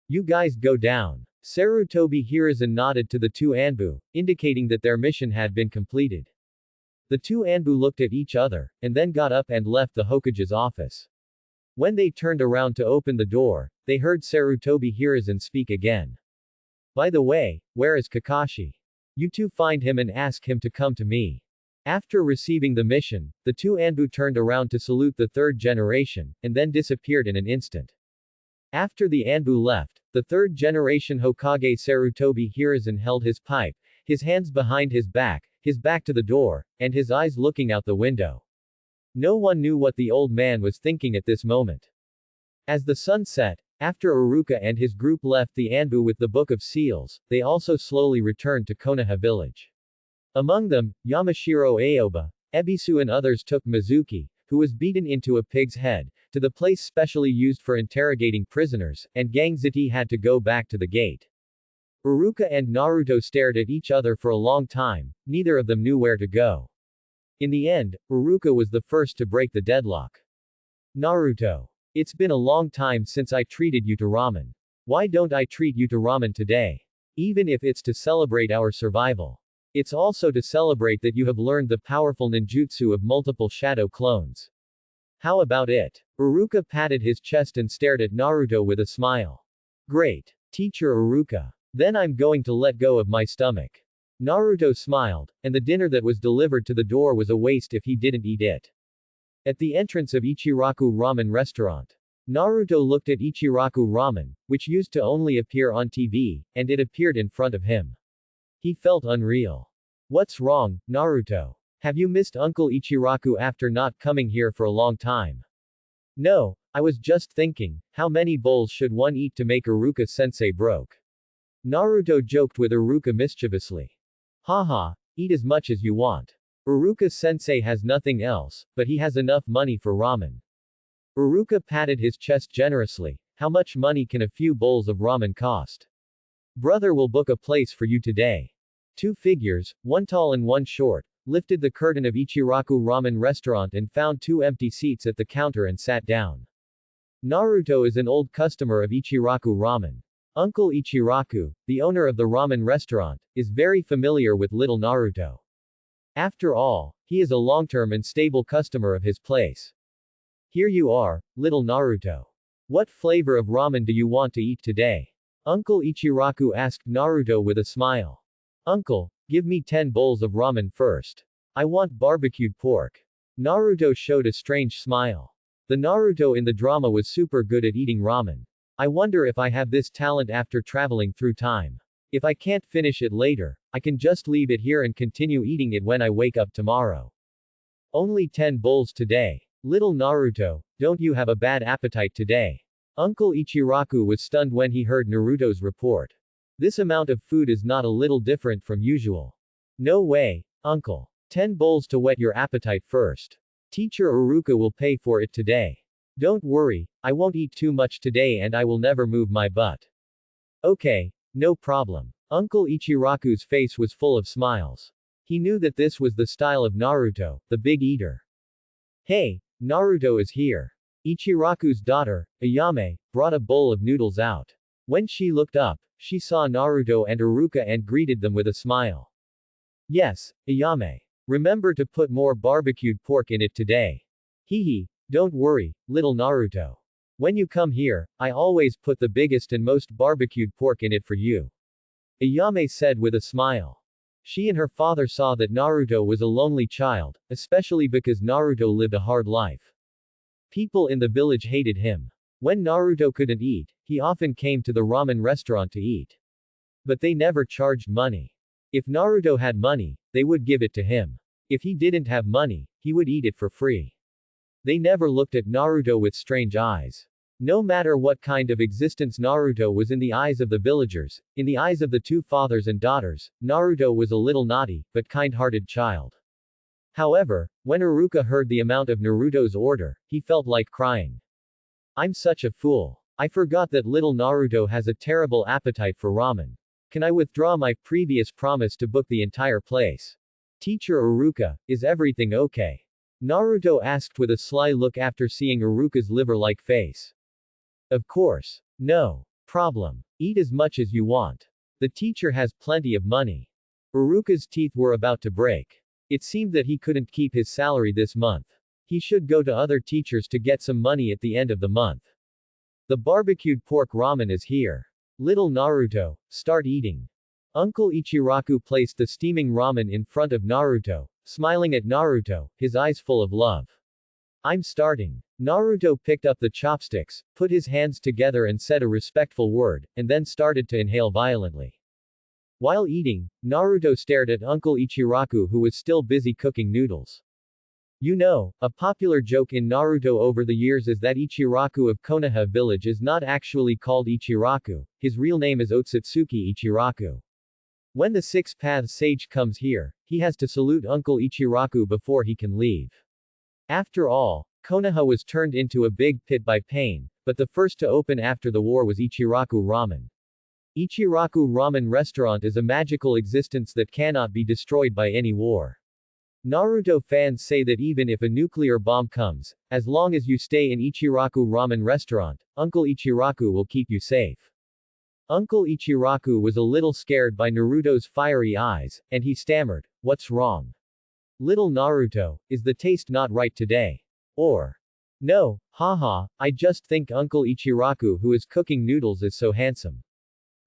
You guys go down. Sarutobi Hiruzen nodded to the two Anbu, indicating that their mission had been completed. The two Anbu looked at each other, and then got up and left the Hokage's office. When they turned around to open the door, they heard Sarutobi Hiruzen speak again. By the way, where is Kakashi? You two find him and ask him to come to me. After receiving the mission, the two Anbu turned around to salute the third generation, and then disappeared in an instant. After the Anbu left, the third generation Hokage Sarutobi Hiruzen held his pipe, his hands behind his back to the door, and his eyes looking out the window. No one knew what the old man was thinking at this moment. As the sun set, after Iruka and his group left the Anbu with the Book of Seals, they also slowly returned to Konoha village. Among them, Yamashiro Aoba, Ebisu and others took Mizuki, who was beaten into a pig's head, to the place specially used for interrogating prisoners, and Gangziti had to go back to the gate. Iruka and Naruto stared at each other for a long time, neither of them knew where to go. In the end, Iruka was the first to break the deadlock. Naruto. It's been a long time since I treated you to ramen. Why don't I treat you to ramen today? Even if it's to celebrate our survival. It's also to celebrate that you have learned the powerful ninjutsu of multiple shadow clones. How about it? Uruka patted his chest and stared at Naruto with a smile. Great. Teacher Uruka. Then I'm going to let go of my stomach. Naruto smiled, and the dinner that was delivered to the door was a waste if he didn't eat it. At the entrance of Ichiraku Ramen Restaurant. Naruto looked at Ichiraku Ramen, which used to only appear on TV, and it appeared in front of him. He felt unreal. What's wrong, Naruto? Have you missed Uncle Ichiraku after not coming here for a long time? No, I was just thinking, how many bowls should one eat to make Iruka-sensei broke? Naruto joked with Iruka mischievously. Haha, eat as much as you want. Iruka-sensei has nothing else, but he has enough money for ramen. Uruka patted his chest generously. How much money can a few bowls of ramen cost? Brother will book a place for you today. 2 figures, one tall and one short, lifted the curtain of Ichiraku Ramen Restaurant and found 2 empty seats at the counter and sat down. Naruto is an old customer of Ichiraku Ramen. Uncle Ichiraku, the owner of the ramen restaurant, is very familiar with little Naruto. After all, he is a long-term and stable customer of his place. Here you are, little Naruto. What flavor of ramen do you want to eat today? Uncle Ichiraku asked Naruto with a smile. Uncle, give me 10 bowls of ramen first. I want barbecued pork. Naruto showed a strange smile. The Naruto in the drama was super good at eating ramen. I wonder if I have this talent after traveling through time. If I can't finish it later, I can just leave it here and continue eating it when I wake up tomorrow. Only 10 bowls today. Little Naruto, don't you have a bad appetite today? Uncle Ichiraku was stunned when he heard Naruto's report. This amount of food is not a little different from usual. No way, uncle. 10 bowls to whet your appetite first. Teacher Uruka will pay for it today. Don't worry, I won't eat too much today and I will never move my butt. Okay, no problem. Uncle Ichiraku's face was full of smiles. He knew that this was the style of Naruto, the big eater. Hey, Naruto is here. Ichiraku's daughter, Ayame, brought a bowl of noodles out. When she looked up, she saw Naruto and Uruka and greeted them with a smile. Yes, Ayame. Remember to put more barbecued pork in it today. Hehe, don't worry, little Naruto. When you come here, I always put the biggest and most barbecued pork in it for you. Ayame said with a smile. She and her father saw that Naruto was a lonely child, especially because Naruto lived a hard life. People in the village hated him. When Naruto couldn't eat, he often came to the ramen restaurant to eat. But they never charged money. If Naruto had money, they would give it to him. If he didn't have money, he would eat it for free. They never looked at Naruto with strange eyes. No matter what kind of existence Naruto was in the eyes of the villagers, in the eyes of the 2 fathers and daughters, Naruto was a little naughty, but kind-hearted child. However, when Uruka heard the amount of Naruto's order, he felt like crying. I'm such a fool. I forgot that little Naruto has a terrible appetite for ramen. Can I withdraw my previous promise to book the entire place? Teacher Uruka, is everything okay? Naruto asked with a sly look after seeing Uruka's liver-like face. Of course. No problem. Eat as much as you want. The teacher has plenty of money. Uruka's teeth were about to break. It seemed that he couldn't keep his salary this month. He should go to other teachers to get some money at the end of the month. The barbecued pork ramen is here. Little Naruto, start eating. Uncle Ichiraku placed the steaming ramen in front of Naruto, smiling at Naruto, his eyes full of love. I'm starting. Naruto picked up the chopsticks, put his hands together and said a respectful word, and then started to inhale violently. While eating, Naruto stared at Uncle Ichiraku who was still busy cooking noodles. You know, a popular joke in Naruto over the years is that Ichiraku of Konoha village is not actually called Ichiraku, his real name is Otsutsuki Ichiraku. When the 6-path sage comes here, he has to salute Uncle Ichiraku before he can leave. After all, Konoha was turned into a big pit by pain, but the first to open after the war was Ichiraku Ramen. Ichiraku Ramen Restaurant is a magical existence that cannot be destroyed by any war. Naruto fans say that even if a nuclear bomb comes, as long as you stay in Ichiraku Ramen Restaurant, Uncle Ichiraku will keep you safe. Uncle Ichiraku was a little scared by Naruto's fiery eyes, and he stammered, "What's wrong? Little Naruto, is the taste not right today? Or, no, haha, I just think Uncle Ichiraku who is cooking noodles is so handsome."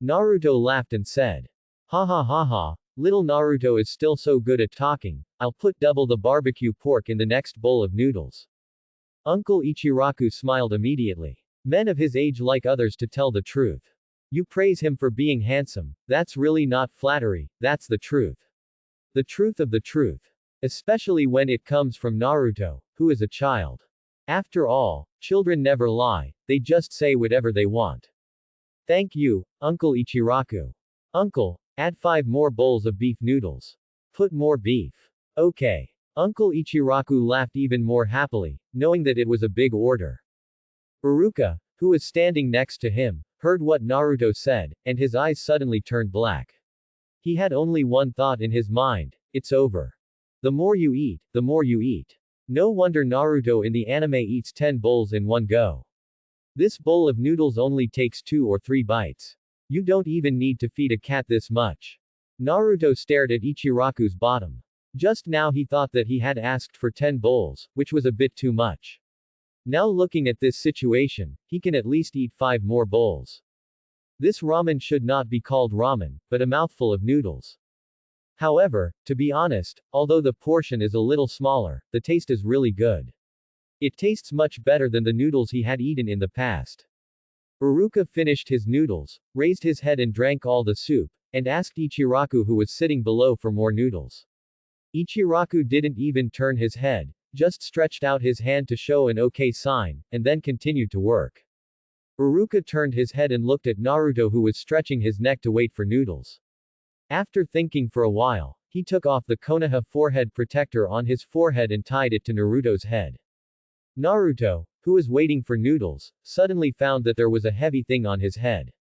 Naruto laughed and said, "Ha ha ha ha, little Naruto is still so good at talking, I'll put double the barbecue pork in the next bowl of noodles." Uncle Ichiraku smiled immediately. Men of his age like others to tell the truth. You praise him for being handsome, that's really not flattery, that's the truth. The truth of the truth. Especially when it comes from Naruto, who is a child. After all, children never lie, they just say whatever they want. Thank you, Uncle Ichiraku. Uncle, add 5 more bowls of beef noodles. Put more beef. Okay. Uncle Ichiraku laughed even more happily, knowing that it was a big order. Uruka, who was standing next to him, heard what Naruto said, and his eyes suddenly turned black. He had only one thought in his mind: it's over. The more you eat, the more you eat. No wonder Naruto in the anime eats 10 bowls in one go. This bowl of noodles only takes 2 or 3 bites. You don't even need to feed a cat this much. Naruto stared at Ichiraku's bottom. Just now he thought that he had asked for 10 bowls, which was a bit too much. Now looking at this situation, he can at least eat 5 more bowls. This ramen should not be called ramen, but a mouthful of noodles. However, to be honest, although the portion is a little smaller, the taste is really good. It tastes much better than the noodles he had eaten in the past. Uruka finished his noodles, raised his head and drank all the soup, and asked Ichiraku who was sitting below for more noodles. Ichiraku didn't even turn his head, just stretched out his hand to show an okay sign, and then continued to work. Uruka turned his head and looked at Naruto who was stretching his neck to wait for noodles. After thinking for a while, he took off the Konoha forehead protector on his forehead and tied it to Naruto's head. Naruto, who was waiting for noodles, suddenly found that there was a heavy thing on his head.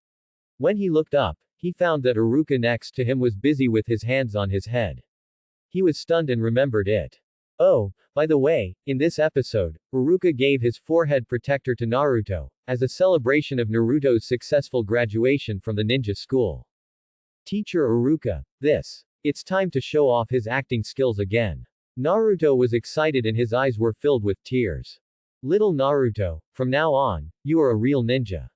When he looked up, he found that Uruka next to him was busy with his hands on his head. He was stunned and remembered it. Oh, by the way, in this episode, Uruka gave his forehead protector to Naruto, as a celebration of Naruto's successful graduation from the ninja school. Teacher Uruka, it's time to show off his acting skills again. Naruto was excited and his eyes were filled with tears. Little Naruto, from now on, you are a real ninja.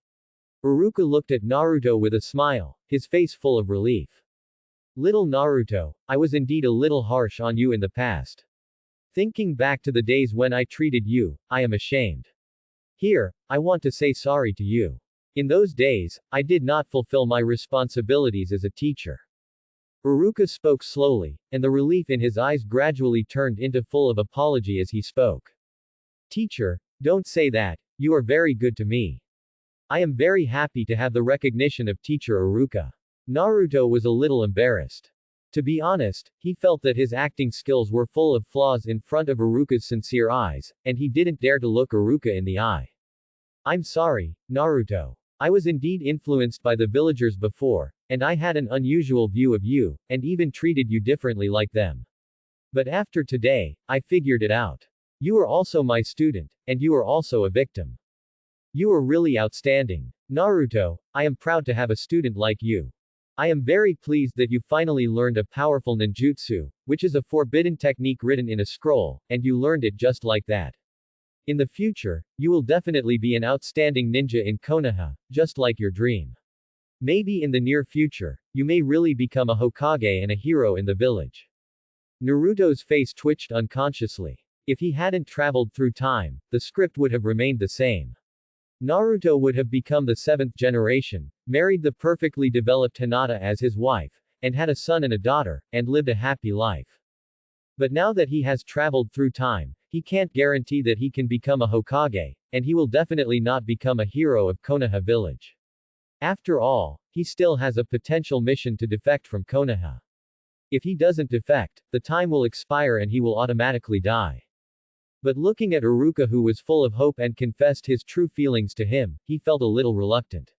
Uruka looked at Naruto with a smile, his face full of relief. Little Naruto, I was indeed a little harsh on you in the past. Thinking back to the days when I treated you, I am ashamed. Here, I want to say sorry to you. In those days, I did not fulfill my responsibilities as a teacher. Uruka spoke slowly, and the relief in his eyes gradually turned into full of apology as he spoke. Teacher, don't say that, you are very good to me. I am very happy to have the recognition of Teacher Uruka. Naruto was a little embarrassed. To be honest, he felt that his acting skills were full of flaws in front of Uruka's sincere eyes, and he didn't dare to look Uruka in the eye. I'm sorry, Naruto. I was indeed influenced by the villagers before, and I had an unusual view of you, and even treated you differently like them. But after today, I figured it out. You are also my student, and you are also a victim. You are really outstanding. Naruto, I am proud to have a student like you. I am very pleased that you finally learned a powerful ninjutsu, which is a forbidden technique written in a scroll, and you learned it just like that. In the future, you will definitely be an outstanding ninja in Konoha, just like your dream. Maybe in the near future, you may really become a Hokage and a hero in the village. Naruto's face twitched unconsciously. If he hadn't traveled through time, the script would have remained the same. Naruto would have become the 7th generation, married the perfectly developed Hinata as his wife, and had a son and a daughter, and lived a happy life. But now that he has traveled through time, he can't guarantee that he can become a Hokage, and he will definitely not become a hero of Konoha village. After all, he still has a potential mission to defect from Konoha. If he doesn't defect, the time will expire and he will automatically die. But looking at Uruka who was full of hope and confessed his true feelings to him, he felt a little reluctant.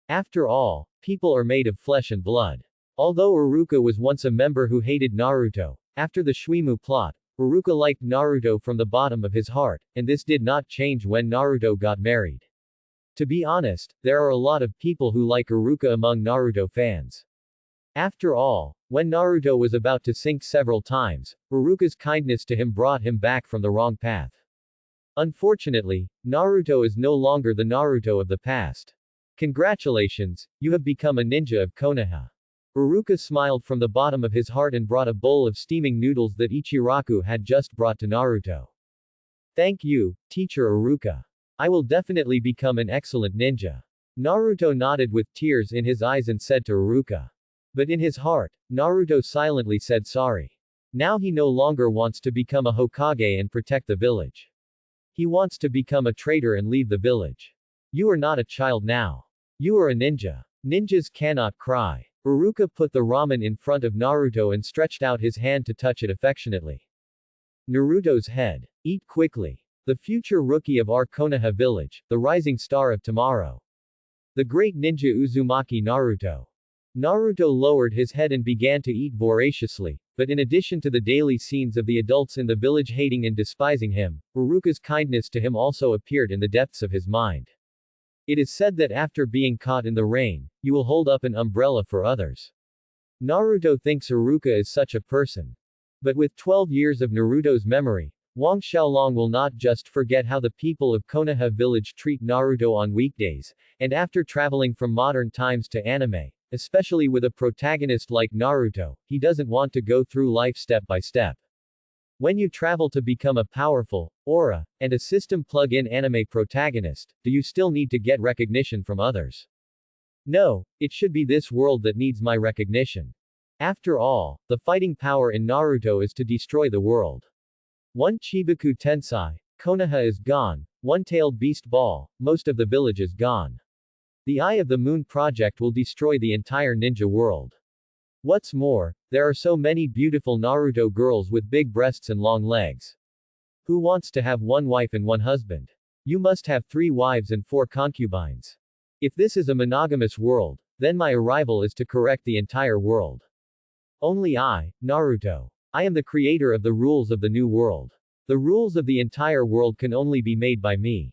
After all, people are made of flesh and blood. Although Uruka was once a member who hated Naruto, after the Shuimu plot, Uruka liked Naruto from the bottom of his heart, and this did not change when Naruto got married. To be honest, there are a lot of people who like Iruka among Naruto fans. After all, when Naruto was about to sink several times, Iruka's kindness to him brought him back from the wrong path. Unfortunately, Naruto is no longer the Naruto of the past. Congratulations, you have become a ninja of Konoha. Iruka smiled from the bottom of his heart and brought a bowl of steaming noodles that Ichiraku had just brought to Naruto. Thank you, Teacher Iruka. I will definitely become an excellent ninja. Naruto nodded with tears in his eyes and said to Iruka. But in his heart, Naruto silently said sorry. Now he no longer wants to become a Hokage and protect the village. He wants to become a traitor and leave the village. You are not a child now. You are a ninja. Ninjas cannot cry. Iruka put the ramen in front of Naruto and stretched out his hand to touch it affectionately. Naruto's head. Eat quickly. The future rookie of our Konoha village, the rising star of tomorrow. The great ninja Uzumaki Naruto. Naruto lowered his head and began to eat voraciously, but in addition to the daily scenes of the adults in the village hating and despising him, Iruka's kindness to him also appeared in the depths of his mind. It is said that after being caught in the rain, you will hold up an umbrella for others. Naruto thinks Iruka is such a person. But with 12 years of Naruto's memory, Wang Xiaolong will not just forget how the people of Konoha village treat Naruto on weekdays, and after traveling from modern times to anime, especially with a protagonist like Naruto, he doesn't want to go through life step by step. When you travel to become a powerful, aura, and a system plug-in anime protagonist, do you still need to get recognition from others? No, it should be this world that needs my recognition. After all, the fighting power in Naruto is to destroy the world. One Chibaku Tensai, Konoha is gone, one-tailed beast ball, most of the village is gone. The Eye of the Moon project will destroy the entire ninja world. What's more, there are so many beautiful Naruto girls with big breasts and long legs. Who wants to have one wife and one husband? You must have 3 wives and 4 concubines. If this is a monogamous world, then my arrival is to correct the entire world. Only I, Naruto. I am the creator of the rules of the new world. The rules of the entire world can only be made by me.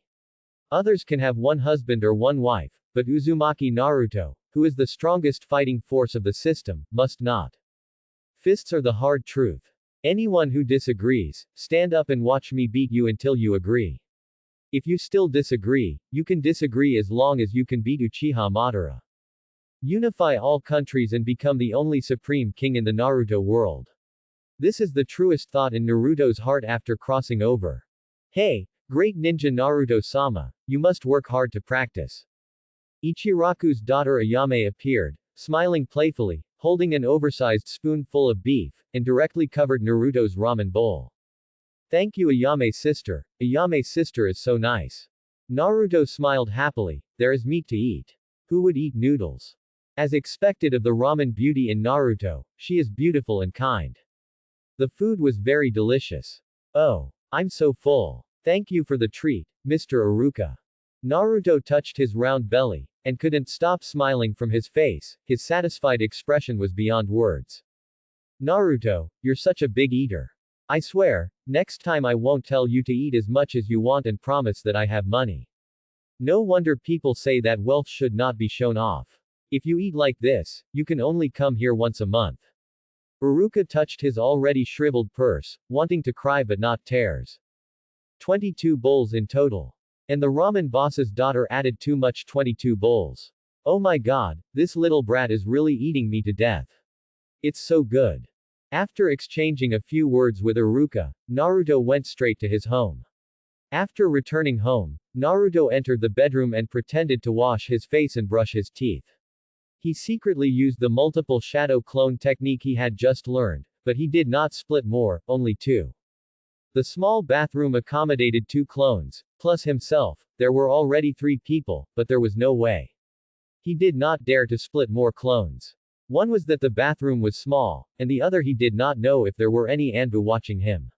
Others can have one husband or one wife, but Uzumaki Naruto, who is the strongest fighting force of the system, must not. Fists are the hard truth. Anyone who disagrees, stand up and watch me beat you until you agree. If you still disagree, you can disagree as long as you can beat Uchiha Madara. Unify all countries and become the only supreme king in the Naruto world. This is the truest thought in Naruto's heart after crossing over. Hey, great ninja Naruto-sama, you must work hard to practice. Ichiraku's daughter Ayame appeared, smiling playfully, holding an oversized spoon full of beef, and directly covered Naruto's ramen bowl. Thank you Ayame's sister. Ayame's sister is so nice. Naruto smiled happily. There is meat to eat. Who would eat noodles? As expected of the ramen beauty in Naruto, she is beautiful and kind. The food was very delicious. Oh, I'm so full. Thank you for the treat, Mr. Iruka. Naruto touched his round belly, and couldn't stop smiling from his face. His satisfied expression was beyond words. Naruto, you're such a big eater. I swear, next time I won't tell you to eat as much as you want and promise that I have money. No wonder people say that wealth should not be shown off. If you eat like this, you can only come here once a month. Iruka touched his already shriveled purse, wanting to cry but not tears. 22 bowls in total. And the ramen boss's daughter added too much 22 bowls. Oh my god, this little brat is really eating me to death. It's so good. After exchanging a few words with Iruka, Naruto went straight to his home. After returning home, Naruto entered the bedroom and pretended to wash his face and brush his teeth. He secretly used the multiple shadow clone technique he had just learned, but he did not split more, only 2. The small bathroom accommodated 2 clones, plus himself. There were already 3 people, but there was no way. He did not dare to split more clones. One was that the bathroom was small, and the other he did not know if there were any Anbu watching him.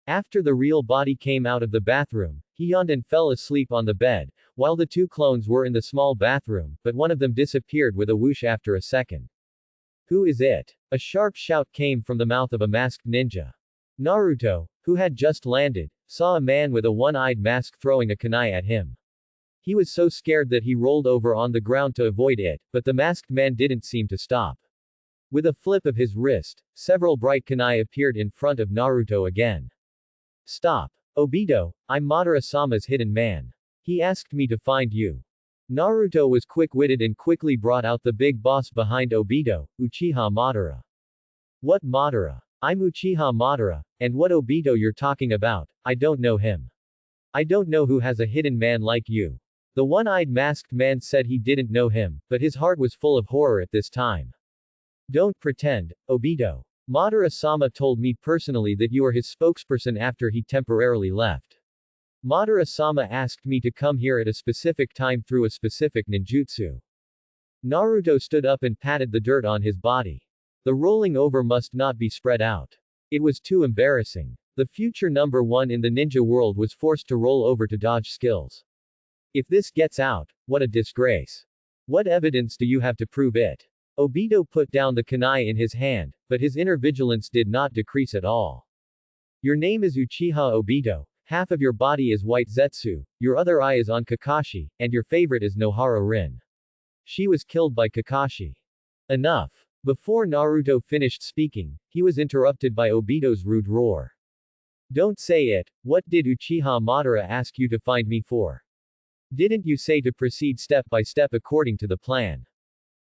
After the real body came out of the bathroom, he yawned and fell asleep on the bed, while the 2 clones were in the small bathroom, but one of them disappeared with a whoosh after a second. Who is it? A sharp shout came from the mouth of a masked ninja. Naruto, who had just landed, saw a man with a one-eyed mask throwing a kunai at him. He was so scared that he rolled over on the ground to avoid it, but the masked man didn't seem to stop. With a flip of his wrist, several bright kunai appeared in front of Naruto again. Stop. Obito, I'm Madara-sama's hidden man. He asked me to find you. Naruto was quick-witted and quickly brought out the big boss behind Obito, Uchiha Madara. What Madara? I'm Uchiha Madara, and what Obito you're talking about, I don't know him. I don't know who has a hidden man like you. The one-eyed masked man said he didn't know him, but his heart was full of horror at this time. Don't pretend, Obito. Madara-sama told me personally that you are his spokesperson after he temporarily left. Madara-sama asked me to come here at a specific time through a specific ninjutsu. Naruto stood up and patted the dirt on his body. The rolling over must not be spread out. It was too embarrassing. The future number one in the ninja world was forced to roll over to dodge skills. If this gets out, what a disgrace. What evidence do you have to prove it? Obito put down the kunai in his hand, but his inner vigilance did not decrease at all. Your name is Uchiha Obito, half of your body is white Zetsu, your other eye is on Kakashi, and your favorite is Nohara Rin. She was killed by Kakashi. Enough. Before Naruto finished speaking, he was interrupted by Obito's rude roar. Don't say it, what did Uchiha Madara ask you to find me for? Didn't you say to proceed step by step according to the plan?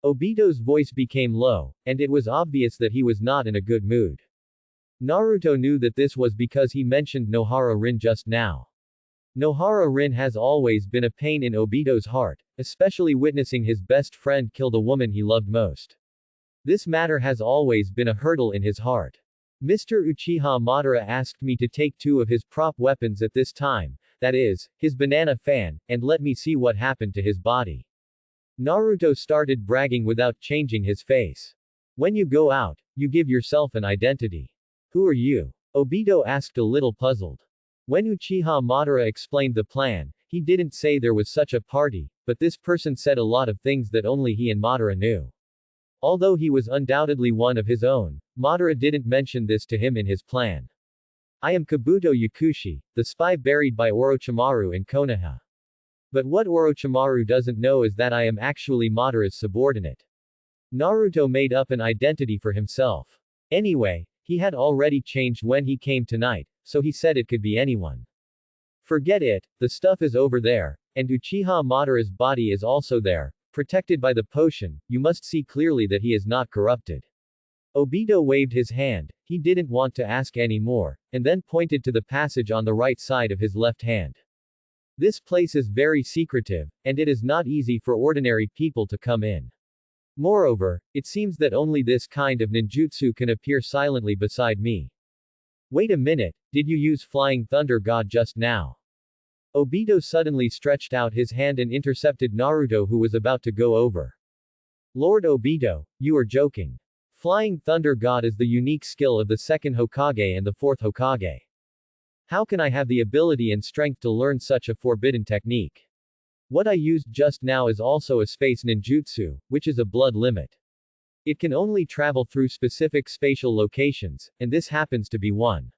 Obito's voice became low, and it was obvious that he was not in a good mood. Naruto knew that this was because he mentioned Nohara Rin just now. Nohara Rin has always been a pain in Obito's heart, especially witnessing his best friend kill the woman he loved most. This matter has always been a hurdle in his heart. Mr. Uchiha Madara asked me to take 2 of his prop weapons at this time, that is, his banana fan, and let me see what happened to his body. Naruto started bragging without changing his face. When you go out, you give yourself an identity. Who are you? Obito asked a little puzzled. When Uchiha Madara explained the plan, he didn't say there was such a party, but this person said a lot of things that only he and Madara knew. Although he was undoubtedly one of his own, Madara didn't mention this to him in his plan. I am Kabuto Yakushi, the spy buried by Orochimaru in Konoha. But what Orochimaru doesn't know is that I am actually Madara's subordinate. Naruto made up an identity for himself. Anyway, he had already changed when he came tonight, so he said it could be anyone. Forget it, the stuff is over there, and Uchiha Madara's body is also there, protected by the potion, you must see clearly that he is not corrupted. Obito waved his hand, he didn't want to ask any more, and then pointed to the passage on the right side of his left hand. This place is very secretive, and it is not easy for ordinary people to come in. Moreover, it seems that only this kind of ninjutsu can appear silently beside me. Wait a minute, did you use Flying Thunder God just now? Obito suddenly stretched out his hand and intercepted Naruto, who was about to go over. Lord Obito, you are joking. Flying Thunder God is the unique skill of the second Hokage and the fourth Hokage. How can I have the ability and strength to learn such a forbidden technique? What I used just now is also a space ninjutsu, which is a blood limit. It can only travel through specific spatial locations, and this happens to be one.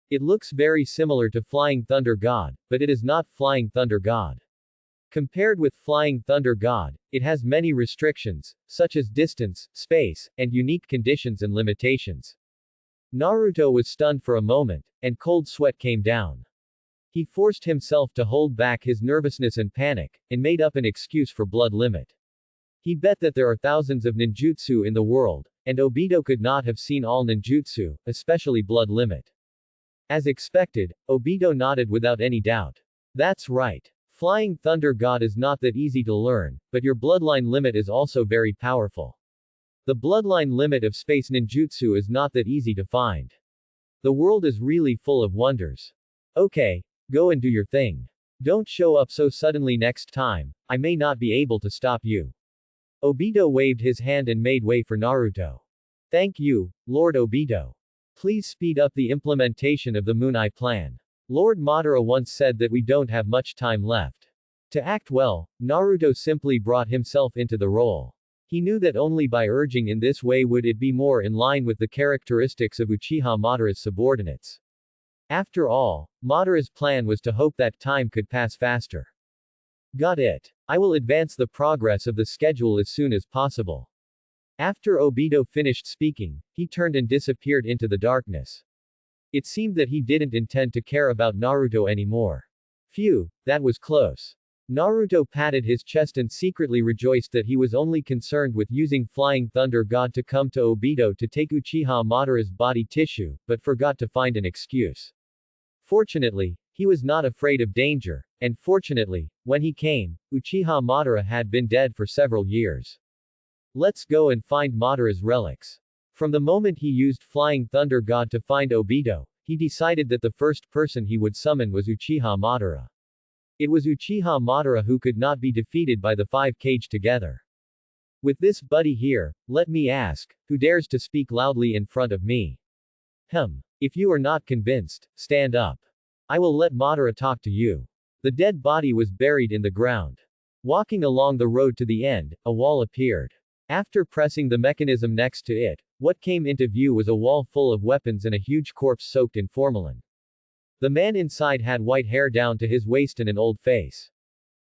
It looks very similar to Flying Thunder God, but it is not Flying Thunder God. Compared with Flying Thunder God, it has many restrictions, such as distance, space, and unique conditions and limitations. Naruto was stunned for a moment, and cold sweat came down. He forced himself to hold back his nervousness and panic, and made up an excuse for blood limit. He bet that there are thousands of ninjutsu in the world, and Obito could not have seen all ninjutsu, especially blood limit. As expected, Obito nodded without any doubt. That's right. Flying Thunder God is not that easy to learn, but your bloodline limit is also very powerful. The bloodline limit of space ninjutsu is not that easy to find. The world is really full of wonders. Okay, go and do your thing. Don't show up so suddenly next time, I may not be able to stop you. Obito waved his hand and made way for Naruto. Thank you, Lord Obito. Please speed up the implementation of the Moon Eye plan. Lord Madara once said that we don't have much time left. To act well, Naruto simply brought himself into the role. He knew that only by urging in this way would it be more in line with the characteristics of Uchiha Madara's subordinates. After all, Madara's plan was to hope that time could pass faster. Got it. I will advance the progress of the schedule as soon as possible. After Obito finished speaking, he turned and disappeared into the darkness. It seemed that he didn't intend to care about Naruto anymore. Phew, that was close. Naruto patted his chest and secretly rejoiced that he was only concerned with using Flying Thunder God to come to Obito to take Uchiha Madara's body tissue, but forgot to find an excuse. Fortunately, he was not afraid of danger, and fortunately, when he came, Uchiha Madara had been dead for several years. Let's go and find Madara's relics. From the moment he used Flying Thunder God to find Obito, he decided that the first person he would summon was Uchiha Madara. It was Uchiha Madara who could not be defeated by the five Kage together. With this buddy here, let me ask, who dares to speak loudly in front of me? If you are not convinced, stand up. I will let Madara talk to you. The dead body was buried in the ground. Walking along the road to the end, a wall appeared. After pressing the mechanism next to it, what came into view was a wall full of weapons and a huge corpse soaked in formalin. The man inside had white hair down to his waist and an old face.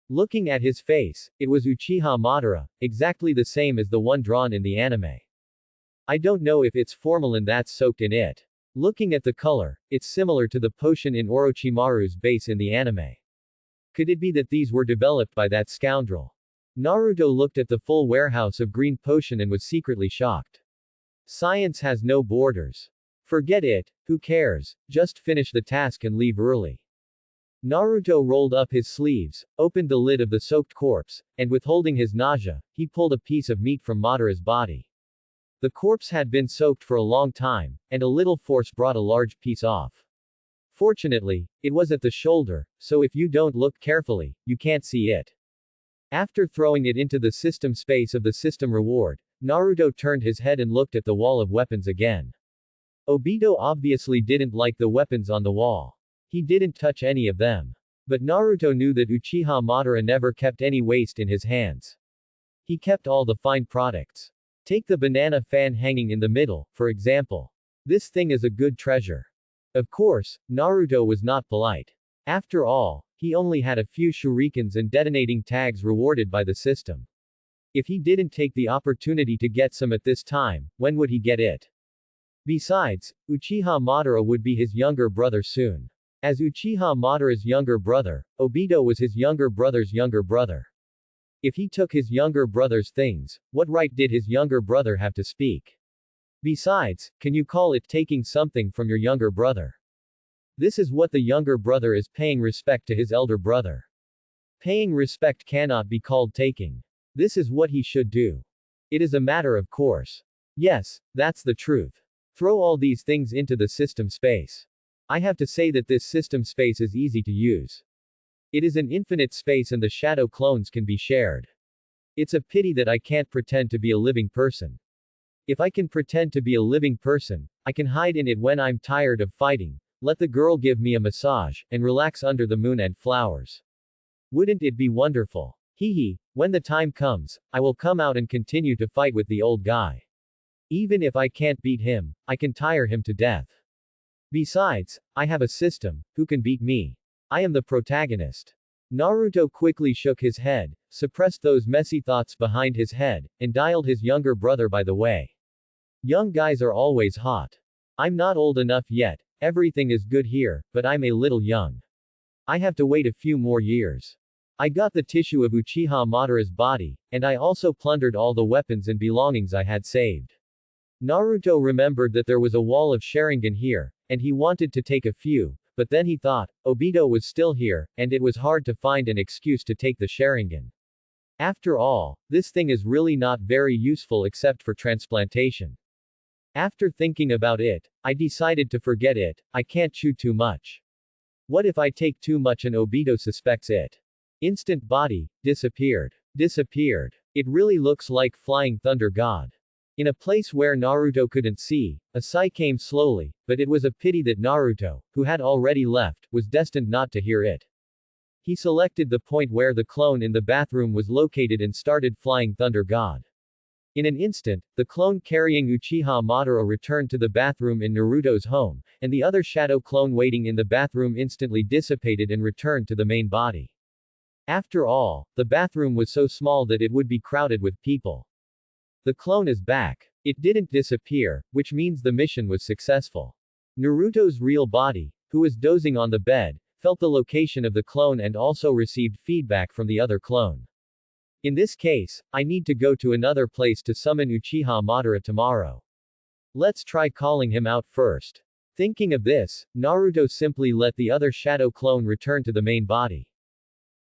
Looking at his face, it was Uchiha Madara, exactly the same as the one drawn in the anime. I don't know if it's formalin that's soaked in it. Looking at the color, it's similar to the potion in Orochimaru's base in the anime. Could it be that these were developed by that scoundrel? Naruto looked at the full warehouse of green potion and was secretly shocked. Science has no borders. Forget it, who cares, just finish the task and leave early. Naruto rolled up his sleeves, opened the lid of the soaked corpse, and withholding his nausea, he pulled a piece of meat from Madara's body. The corpse had been soaked for a long time, and a little force brought a large piece off. Fortunately, it was at the shoulder, so if you don't look carefully, you can't see it. After throwing it into the system space of the system reward, Naruto turned his head and looked at the wall of weapons again. Obito obviously didn't like the weapons on the wall. He didn't touch any of them. But Naruto knew that Uchiha Madara never kept any waste in his hands. He kept all the fine products. Take the banana fan hanging in the middle, for example. This thing is a good treasure. Of course, Naruto was not polite. After all, he only had a few shurikens and detonating tags rewarded by the system. If he didn't take the opportunity to get some at this time, when would he get it? Besides, Uchiha Madara would be his younger brother soon. As Uchiha Madara's younger brother, Obito was his younger brother's younger brother. If he took his younger brother's things, what right did his younger brother have to speak? Besides, can you call it taking something from your younger brother? This is what the younger brother is paying respect to his elder brother. Paying respect cannot be called taking. This is what he should do. It is a matter of course. Yes, that's the truth. Throw all these things into the system space. I have to say that this system space is easy to use. It is an infinite space and the shadow clones can be shared. It's a pity that I can't pretend to be a living person. If I can pretend to be a living person, I can hide in it when I'm tired of fighting, let the girl give me a massage, and relax under the moon and flowers. Wouldn't it be wonderful? Hee, when the time comes, I will come out and continue to fight with the old guy. Even if I can't beat him, I can tire him to death. Besides, I have a system, who can beat me? I am the protagonist. Naruto quickly shook his head, suppressed those messy thoughts behind his head, and dialed his younger brother by the way. Young guys are always hot. I'm not old enough yet, everything is good here, but I'm a little young. I have to wait a few more years. I got the tissue of Uchiha Madara's body, and I also plundered all the weapons and belongings I had saved. Naruto remembered that there was a wall of Sharingan here, and he wanted to take a few, but then he thought, Obito was still here, and it was hard to find an excuse to take the Sharingan. After all, this thing is really not very useful except for transplantation. After thinking about it, I decided to forget it, I can't chew too much. What if I take too much and Obito suspects it? Instant body, disappeared. Disappeared. It really looks like Flying Thunder God. In a place where Naruto couldn't see, a sigh came slowly, but it was a pity that Naruto, who had already left, was destined not to hear it. He selected the point where the clone in the bathroom was located and started Flying Thunder God. In an instant, the clone carrying Uchiha Madara returned to the bathroom in Naruto's home, and the other shadow clone waiting in the bathroom instantly dissipated and returned to the main body. After all, the bathroom was so small that it would be crowded with people. The clone is back. It didn't disappear, which means the mission was successful. Naruto's real body, who was dozing on the bed, felt the location of the clone and also received feedback from the other clone. In this case, I need to go to another place to summon Uchiha Madara tomorrow. Let's try calling him out first. Thinking of this, Naruto simply let the other shadow clone return to the main body.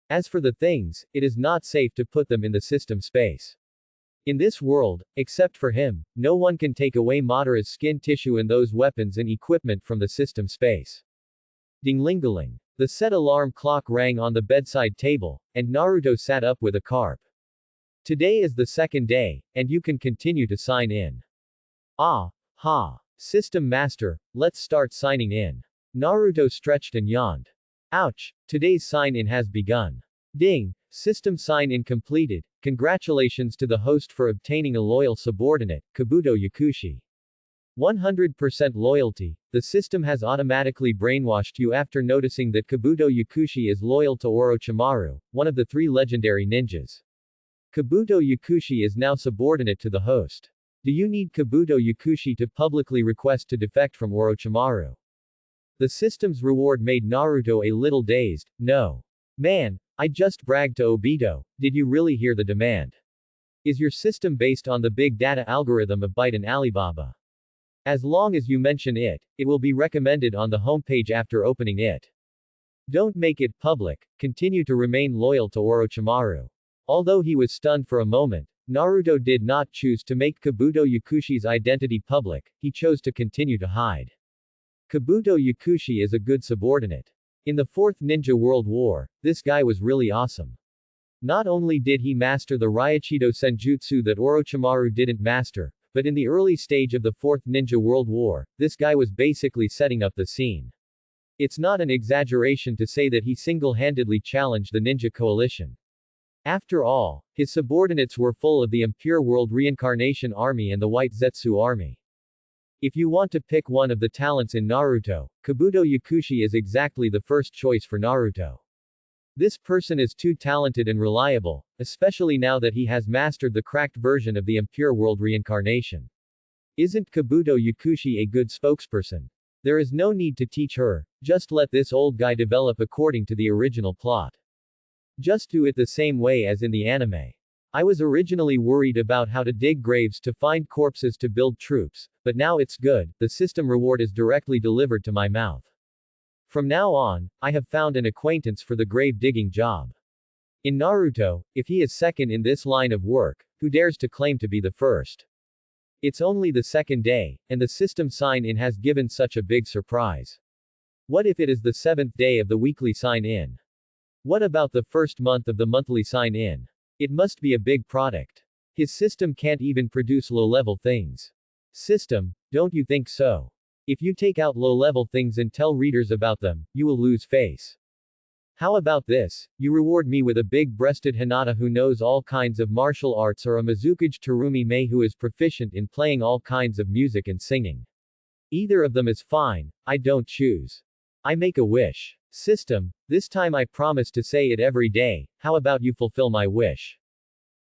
As for the things, it is not safe to put them in the system space. In this world, except for him, no one can take away Madara's skin tissue and those weapons and equipment from the system space. Ding-ling-a-ling. The set alarm clock rang on the bedside table, and Naruto sat up with a carp. Today is the second day, and you can continue to sign in. Ah, ha. System Master, let's start signing in. Naruto stretched and yawned. Ouch, today's sign-in has begun. Ding, system sign-in completed. Congratulations to the host for obtaining a loyal subordinate, Kabuto Yakushi. 100% loyalty. The system has automatically brainwashed you after noticing that Kabuto Yakushi is loyal to Orochimaru, one of the 3 legendary ninjas. Kabuto Yakushi is now subordinate to the host. Do you need Kabuto Yakushi to publicly request to defect from Orochimaru? The system's reward made Naruto a little dazed. No. Man, I just bragged to Obito, did you really hear the demand? Is your system based on the big data algorithm of Byte and Alibaba? As long as you mention it, it will be recommended on the homepage after opening it. Don't make it public, continue to remain loyal to Orochimaru. Although he was stunned for a moment, Naruto did not choose to make Kabuto Yakushi's identity public, he chose to continue to hide. Kabuto Yakushi is a good subordinate. In the 4th Ninja World War, this guy was really awesome. Not only did he master the Ryachido Senjutsu that Orochimaru didn't master, but in the early stage of the 4th Ninja World War, this guy was basically setting up the scene. It's not an exaggeration to say that he single-handedly challenged the ninja coalition. After all, his subordinates were full of the Impure World Reincarnation Army and the White Zetsu Army. If you want to pick one of the talents in Naruto, Kabuto Yakushi is exactly the first choice for Naruto. This person is too talented and reliable, especially now that he has mastered the cracked version of the Impure World Reincarnation. Isn't Kabuto Yakushi a good spokesperson? There is no need to teach her, just let this old guy develop according to the original plot. Just do it the same way as in the anime. I was originally worried about how to dig graves to find corpses to build troops, but now it's good, the system reward is directly delivered to my mouth. From now on, I have found an acquaintance for the grave digging job. In Naruto, if he is second in this line of work, who dares to claim to be the first? It's only the second day, and the system sign-in has given such a big surprise. What if it is the 7th day of the weekly sign-in? What about the first month of the monthly sign-in? It must be a big product. His system can't even produce low-level things. System, don't you think so? If you take out low-level things and tell readers about them, you will lose face. How about this? You reward me with a big-breasted Hinata who knows all kinds of martial arts or a Mizukage Terumi Mei who is proficient in playing all kinds of music and singing. Either of them is fine, I don't choose. I make a wish. System, this time I promise to say it every day, how about you fulfill my wish?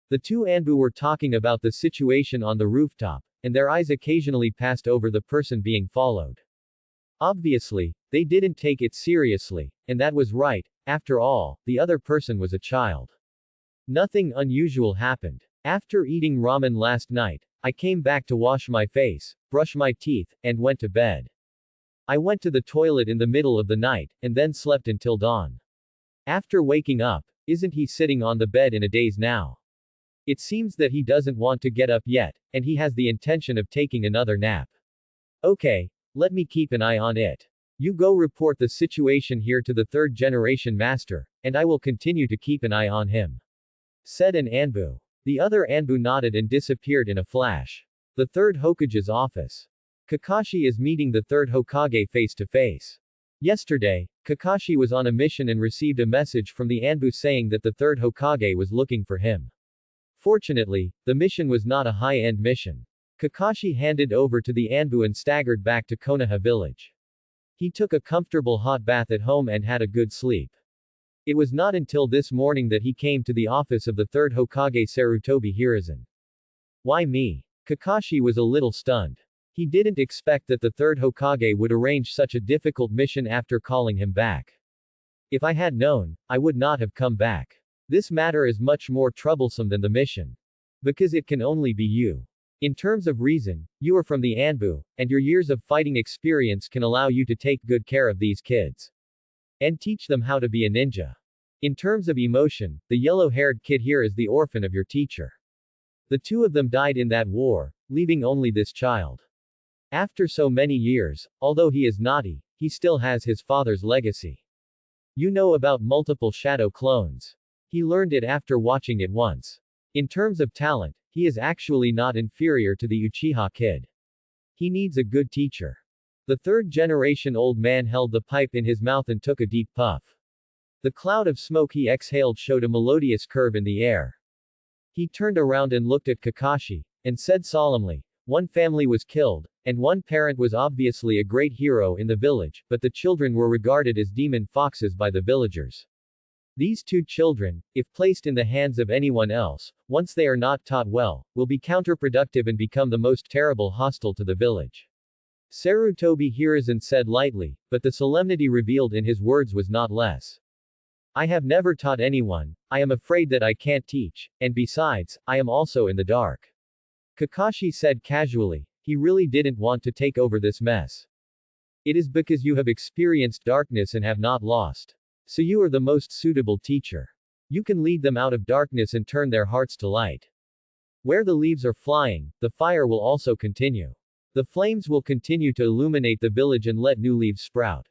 The 2 Anbu were talking about the situation on the rooftop, and their eyes occasionally passed over the person being followed. Obviously, they didn't take it seriously, and that was right, after all, the other person was a child. Nothing unusual happened. After eating ramen last night, I came back to wash my face, brush my teeth, and went to bed. I went to the toilet in the middle of the night, and then slept until dawn. After waking up, isn't he sitting on the bed in a daze now? It seems that he doesn't want to get up yet, and he has the intention of taking another nap. Okay, let me keep an eye on it. You go report the situation here to the 3rd generation master, and I will continue to keep an eye on him. Said an Anbu. The other Anbu nodded and disappeared in a flash. The 3rd Hokage's office. Kakashi is meeting the 3rd Hokage face to face. Yesterday, Kakashi was on a mission and received a message from the Anbu saying that the 3rd Hokage was looking for him. Fortunately, the mission was not a high-end mission. Kakashi handed over to the Anbu and staggered back to Konoha village. He took a comfortable hot bath at home and had a good sleep. It was not until this morning that he came to the office of the third Hokage Sarutobi Hiruzen. Why me? Kakashi was a little stunned. He didn't expect that the third Hokage would arrange such a difficult mission after calling him back. If I had known, I would not have come back. This matter is much more troublesome than the mission. Because it can only be you. In terms of reason, you are from the Anbu, and your years of fighting experience can allow you to take good care of these kids. And teach them how to be a ninja. In terms of emotion, the yellow-haired kid here is the orphan of your teacher. The two of them died in that war, leaving only this child. After so many years, although he is naughty, he still has his father's legacy. You know about multiple shadow clones. He learned it after watching it once. In terms of talent, he is actually not inferior to the Uchiha kid. He needs a good teacher. The third-generation old man held the pipe in his mouth and took a deep puff. The cloud of smoke he exhaled showed a melodious curve in the air. He turned around and looked at Kakashi, and said solemnly, one family was killed, and one parent was obviously a great hero in the village, but the children were regarded as demon foxes by the villagers. These two children, if placed in the hands of anyone else, once they are not taught well, will be counterproductive and become the most terrible hostile to the village. Sarutobi Hiruzen said lightly, but the solemnity revealed in his words was not less. I have never taught anyone, I am afraid that I can't teach, and besides, I am also in the dark. Kakashi said casually, he really didn't want to take over this mess. It is because you have experienced darkness and have not lost. So you are the most suitable teacher. You can lead them out of darkness and turn their hearts to light. Where the leaves are flying, the fire will also continue. The flames will continue to illuminate the village and let new leaves sprout.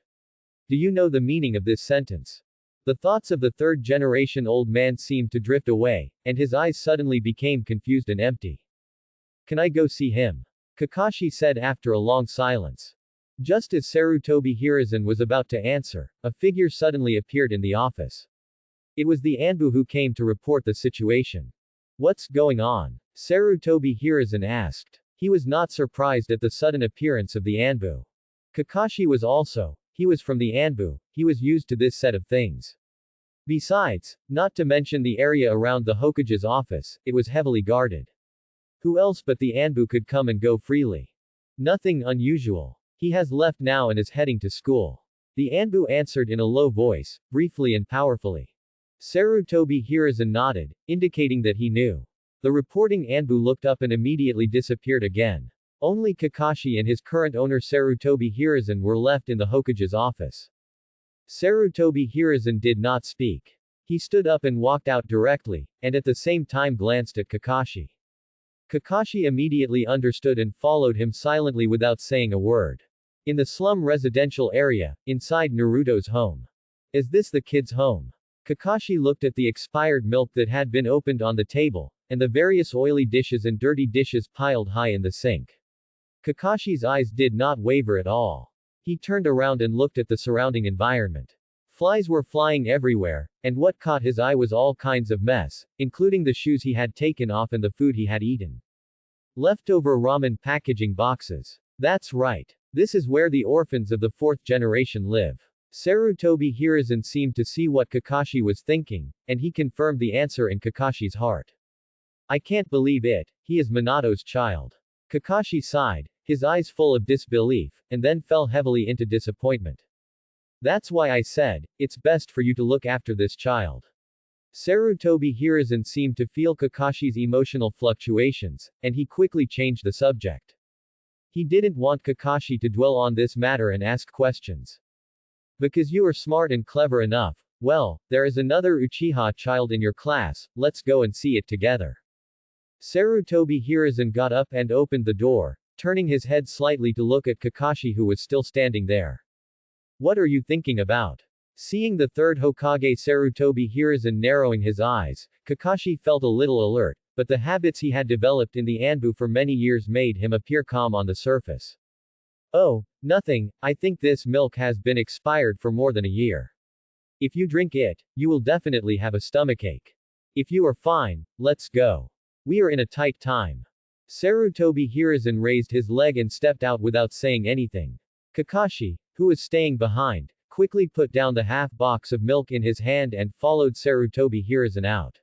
Do you know the meaning of this sentence? The thoughts of the third-generation old man seemed to drift away, and his eyes suddenly became confused and empty. Can I go see him? Kakashi said after a long silence. Just as Sarutobi Hiruzen was about to answer, a figure suddenly appeared in the office. It was the Anbu who came to report the situation. What's going on? Sarutobi Hiruzen asked. He was not surprised at the sudden appearance of the Anbu. Kakashi was also. He was from the Anbu, he was used to this set of things. Besides, not to mention the area around the Hokage's office, it was heavily guarded. Who else but the Anbu could come and go freely? Nothing unusual. He has left now and is heading to school. The Anbu answered in a low voice, briefly and powerfully. Sarutobi Hiruzen nodded, indicating that he knew. The reporting Anbu looked up and immediately disappeared again. Only Kakashi and his current owner Sarutobi Hiruzen were left in the Hokage's office. Sarutobi Hiruzen did not speak. He stood up and walked out directly, and at the same time glanced at Kakashi. Kakashi immediately understood and followed him silently without saying a word. In the slum residential area, inside Naruto's home. Is this the kid's home? Kakashi looked at the expired milk that had been opened on the table, and the various oily dishes and dirty dishes piled high in the sink. Kakashi's eyes did not waver at all. He turned around and looked at the surrounding environment. Flies were flying everywhere, and what caught his eye was all kinds of mess, including the shoes he had taken off and the food he had eaten. Leftover ramen packaging boxes. That's right. This is where the orphans of the fourth generation live. Sarutobi Hiruzen seemed to see what Kakashi was thinking, and he confirmed the answer in Kakashi's heart. I can't believe it, he is Minato's child. Kakashi sighed, his eyes full of disbelief, and then fell heavily into disappointment. That's why I said, it's best for you to look after this child. Sarutobi Hiruzen seemed to feel Kakashi's emotional fluctuations, and he quickly changed the subject. He didn't want Kakashi to dwell on this matter and ask questions. Because you are smart and clever enough, well, there is another Uchiha child in your class, let's go and see it together. Sarutobi Hiruzen got up and opened the door, turning his head slightly to look at Kakashi who was still standing there. What are you thinking about? Seeing the third Hokage Sarutobi Hiruzen narrowing his eyes, Kakashi felt a little alert, but the habits he had developed in the Anbu for many years made him appear calm on the surface. Oh, nothing, I think this milk has been expired for more than a year. If you drink it, you will definitely have a stomachache. If you are fine, let's go. We are in a tight time. Sarutobi Hiruzen raised his leg and stepped out without saying anything. Kakashi, who was staying behind, quickly put down the half-box of milk in his hand and followed Sarutobi Hiruzen out.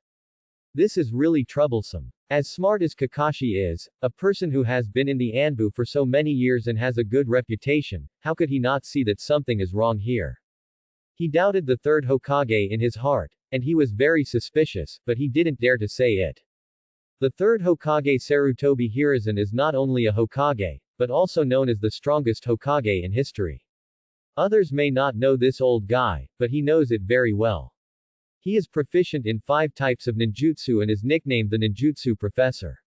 This is really troublesome. As smart as Kakashi is, a person who has been in the Anbu for so many years and has a good reputation, how could he not see that something is wrong here? He doubted the third Hokage in his heart, and he was very suspicious, but he didn't dare to say it. The third Hokage Sarutobi Hiruzen is not only a Hokage, but also known as the strongest Hokage in history. Others may not know this old guy, but he knows it very well. He is proficient in 5 types of ninjutsu and is nicknamed the Ninjutsu Professor.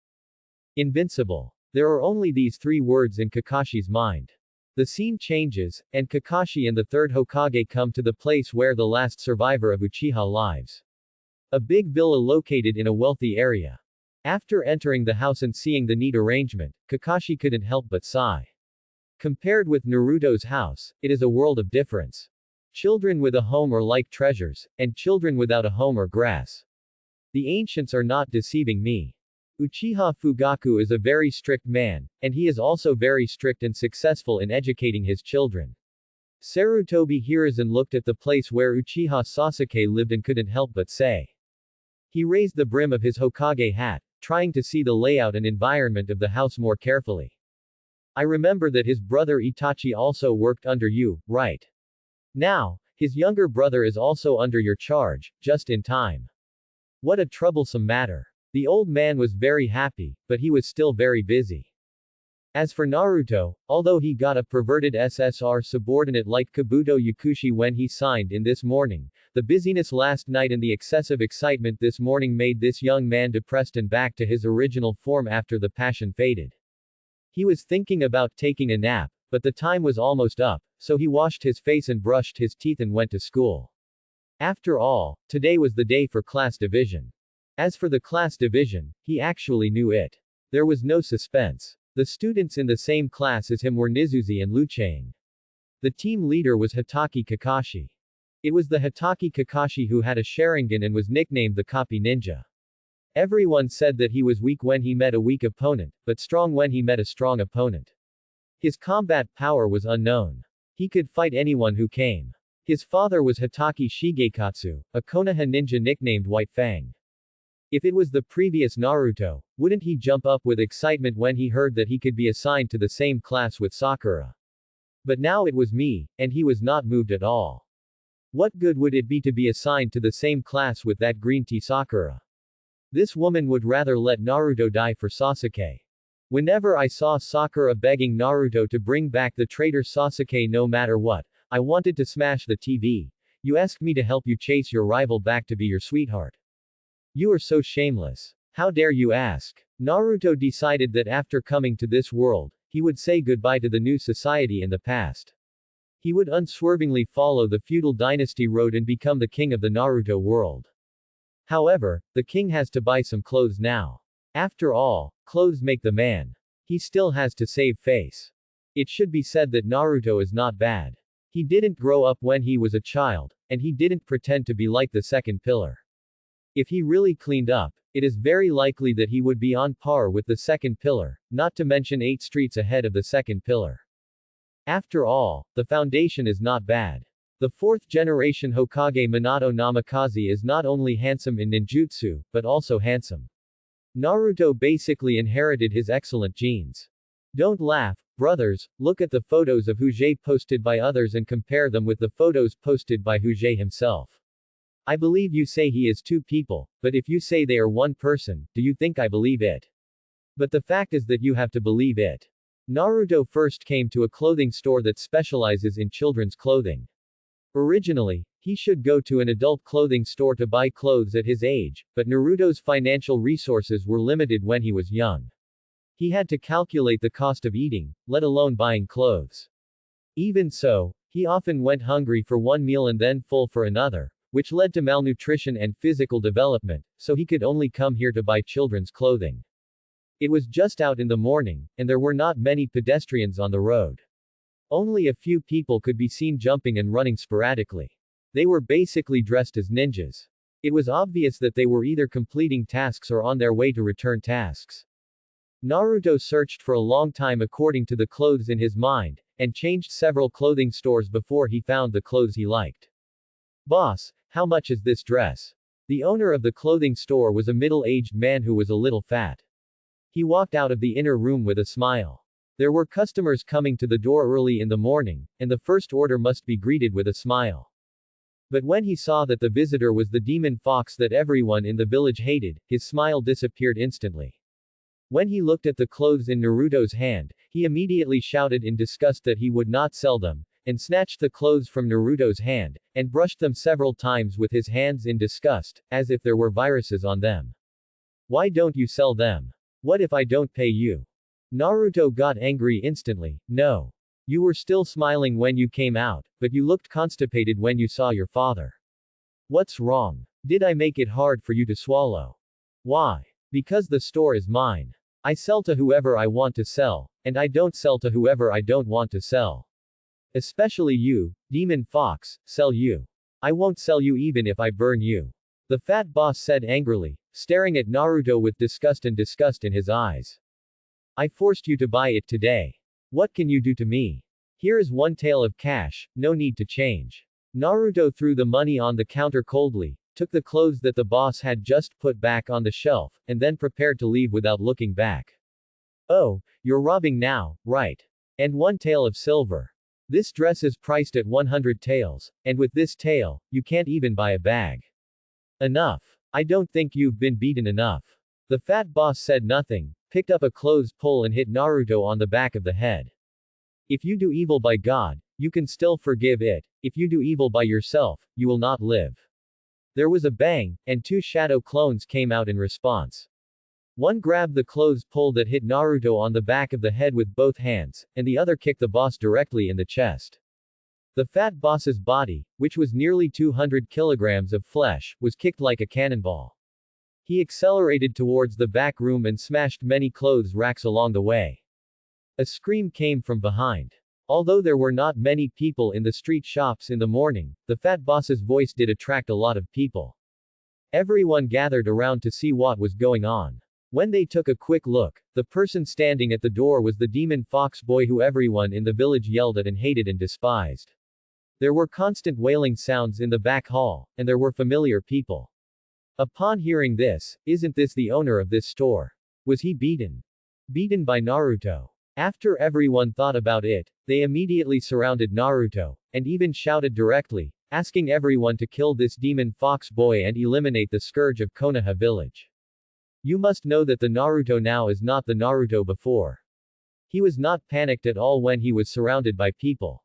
Invincible. There are only these 3 words in Kakashi's mind. The scene changes, and Kakashi and the third Hokage come to the place where the last survivor of Uchiha lives. A big villa located in a wealthy area. After entering the house and seeing the neat arrangement, Kakashi couldn't help but sigh. Compared with Naruto's house, it is a world of difference. Children with a home are like treasures, and children without a home are grass. The ancients are not deceiving me. Uchiha Fugaku is a very strict man, and he is also very strict and successful in educating his children. Sarutobi Hiruzen looked at the place where Uchiha Sasuke lived and couldn't help but say. He raised the brim of his Hokage hat, trying to see the layout and environment of the house more carefully. I remember that his brother Itachi also worked under you, right? Now, his younger brother is also under your charge, just in time. What a troublesome matter. The old man was very happy, but he was still very busy. As for Naruto, although he got a perverted SSR subordinate like Kabuto Yakushi when he signed in this morning, the busyness last night and the excessive excitement this morning made this young man depressed and back to his original form after the passion faded. He was thinking about taking a nap, but the time was almost up, so he washed his face and brushed his teeth and went to school. After all, today was the day for class division. As for the class division, he actually knew it. There was no suspense. The students in the same class as him were Nizuzi and Luchang. The team leader was Hitaki Kakashi. It was the Hitaki Kakashi who had a Sharingan and was nicknamed the Copy Ninja. Everyone said that he was weak when he met a weak opponent, but strong when he met a strong opponent. His combat power was unknown. He could fight anyone who came. His father was Hitaki Shigekatsu, a Konoha ninja nicknamed White Fang. If it was the previous Naruto, wouldn't he jump up with excitement when he heard that he could be assigned to the same class with Sakura? But now it was me, and he was not moved at all. What good would it be to be assigned to the same class with that green tea Sakura? This woman would rather let Naruto die for Sasuke. Whenever I saw Sakura begging Naruto to bring back the traitor Sasuke no matter what, I wanted to smash the TV. You asked me to help you chase your rival back to be your sweetheart. You are so shameless. How dare you ask? Naruto decided that after coming to this world, he would say goodbye to the new society in the past. He would unswervingly follow the feudal dynasty road and become the king of the Naruto world. However, the king has to buy some clothes now. After all, clothes make the man. He still has to save face. It should be said that Naruto is not bad. He didn't grow up when he was a child, and he didn't pretend to be like the second pillar. If he really cleaned up, it is very likely that he would be on par with the second pillar, not to mention 8 streets ahead of the second pillar. After all, the foundation is not bad. The 4th generation Hokage Minato Namikaze is not only handsome in ninjutsu, but also handsome. Naruto basically inherited his excellent genes. Don't laugh, brothers, look at the photos of Hujei posted by others and compare them with the photos posted by Hujei himself. I believe you say he is 2 people, but if you say they are 1 person, do you think I believe it? But the fact is that you have to believe it. Naruto first came to a clothing store that specializes in children's clothing. Originally, he should go to an adult clothing store to buy clothes at his age, but Naruto's financial resources were limited when he was young. He had to calculate the cost of eating, let alone buying clothes. Even so, he often went hungry for one meal and then full for another, which led to malnutrition and physical development, so he could only come here to buy children's clothing. It was just out in the morning, and there were not many pedestrians on the road. Only a few people could be seen jumping and running sporadically. They were basically dressed as ninjas. It was obvious that they were either completing tasks or on their way to return tasks. Naruto searched for a long time according to the clothes in his mind, and changed several clothing stores before he found the clothes he liked. Boss, how much is this dress? The owner of the clothing store was a middle-aged man who was a little fat. He walked out of the inner room with a smile. There were customers coming to the door early in the morning, and the first order must be greeted with a smile. But when he saw that the visitor was the demon fox that everyone in the village hated, his smile disappeared instantly. When he looked at the clothes in Naruto's hand, he immediately shouted in disgust that he would not sell them, and snatched the clothes from Naruto's hand, and brushed them several times with his hands in disgust, as if there were viruses on them. Why don't you sell them? What if I don't pay you? Naruto got angry instantly. No. You were still smiling when you came out, but you looked constipated when you saw your father. What's wrong? Did I make it hard for you to swallow? Why? Because the store is mine. I sell to whoever I want to sell, and I don't sell to whoever I don't want to sell. Especially you, Demon Fox, sell you. I won't sell you even if I burn you. The fat boss said angrily, staring at Naruto with disgust in his eyes. I forced you to buy it today. What can you do to me? Here is one tael of cash, no need to change. Naruto threw the money on the counter coldly, took the clothes that the boss had just put back on the shelf, and then prepared to leave without looking back. Oh, you're robbing now, right? And one tael of silver. This dress is priced at 100 taels, and with this tael, you can't even buy a bag. Enough. I don't think you've been beaten enough. The fat boss said nothing, picked up a clothes pole and hit Naruto on the back of the head. If you do evil by God, you can still forgive it. If you do evil by yourself, you will not live. There was a bang, and two shadow clones came out in response. One grabbed the clothes pole that hit Naruto on the back of the head with both hands, and the other kicked the boss directly in the chest. The fat boss's body, which was nearly 200 kilograms of flesh, was kicked like a cannonball. He accelerated towards the back room and smashed many clothes racks along the way. A scream came from behind. Although there were not many people in the street shops in the morning, the fat boss's voice did attract a lot of people. Everyone gathered around to see what was going on. When they took a quick look, the person standing at the door was the demon fox boy who everyone in the village yelled at and hated and despised. There were constant wailing sounds in the back hall, and there were familiar people. Upon hearing this, isn't this the owner of this store? Was he beaten? Beaten by Naruto. After everyone thought about it, they immediately surrounded Naruto, and even shouted directly, asking everyone to kill this demon fox boy and eliminate the scourge of Konoha village. You must know that the Naruto now is not the Naruto before. He was not panicked at all when he was surrounded by people.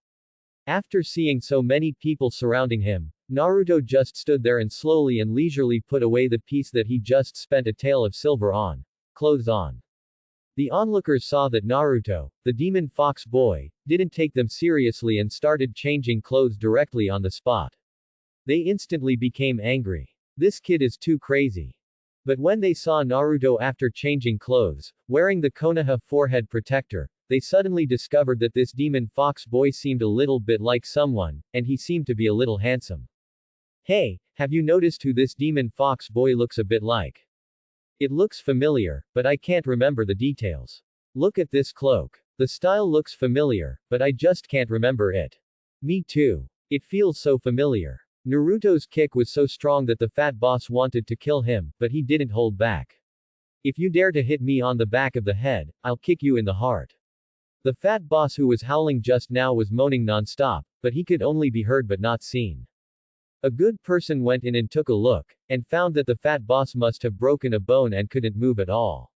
After seeing so many people surrounding him, Naruto just stood there and slowly and leisurely put away the piece that he just spent a tael of silver on. Clothes on. The onlookers saw that Naruto, the demon fox boy, didn't take them seriously and started changing clothes directly on the spot. They instantly became angry. This kid is too crazy. But when they saw Naruto after changing clothes, wearing the Konoha forehead protector, they suddenly discovered that this demon fox boy seemed a little bit like someone, and he seemed to be a little handsome. Hey, have you noticed who this demon fox boy looks a bit like? It looks familiar, but I can't remember the details. Look at this cloak. The style looks familiar, but I just can't remember it. Me too. It feels so familiar. Naruto's kick was so strong that the fat boss wanted to kill him, but he didn't hold back. If you dare to hit me on the back of the head, I'll kick you in the heart. The fat boss who was howling just now was moaning non-stop, but he could only be heard but not seen. A good person went in and took a look, and found that the fat boss must have broken a bone and couldn't move at all.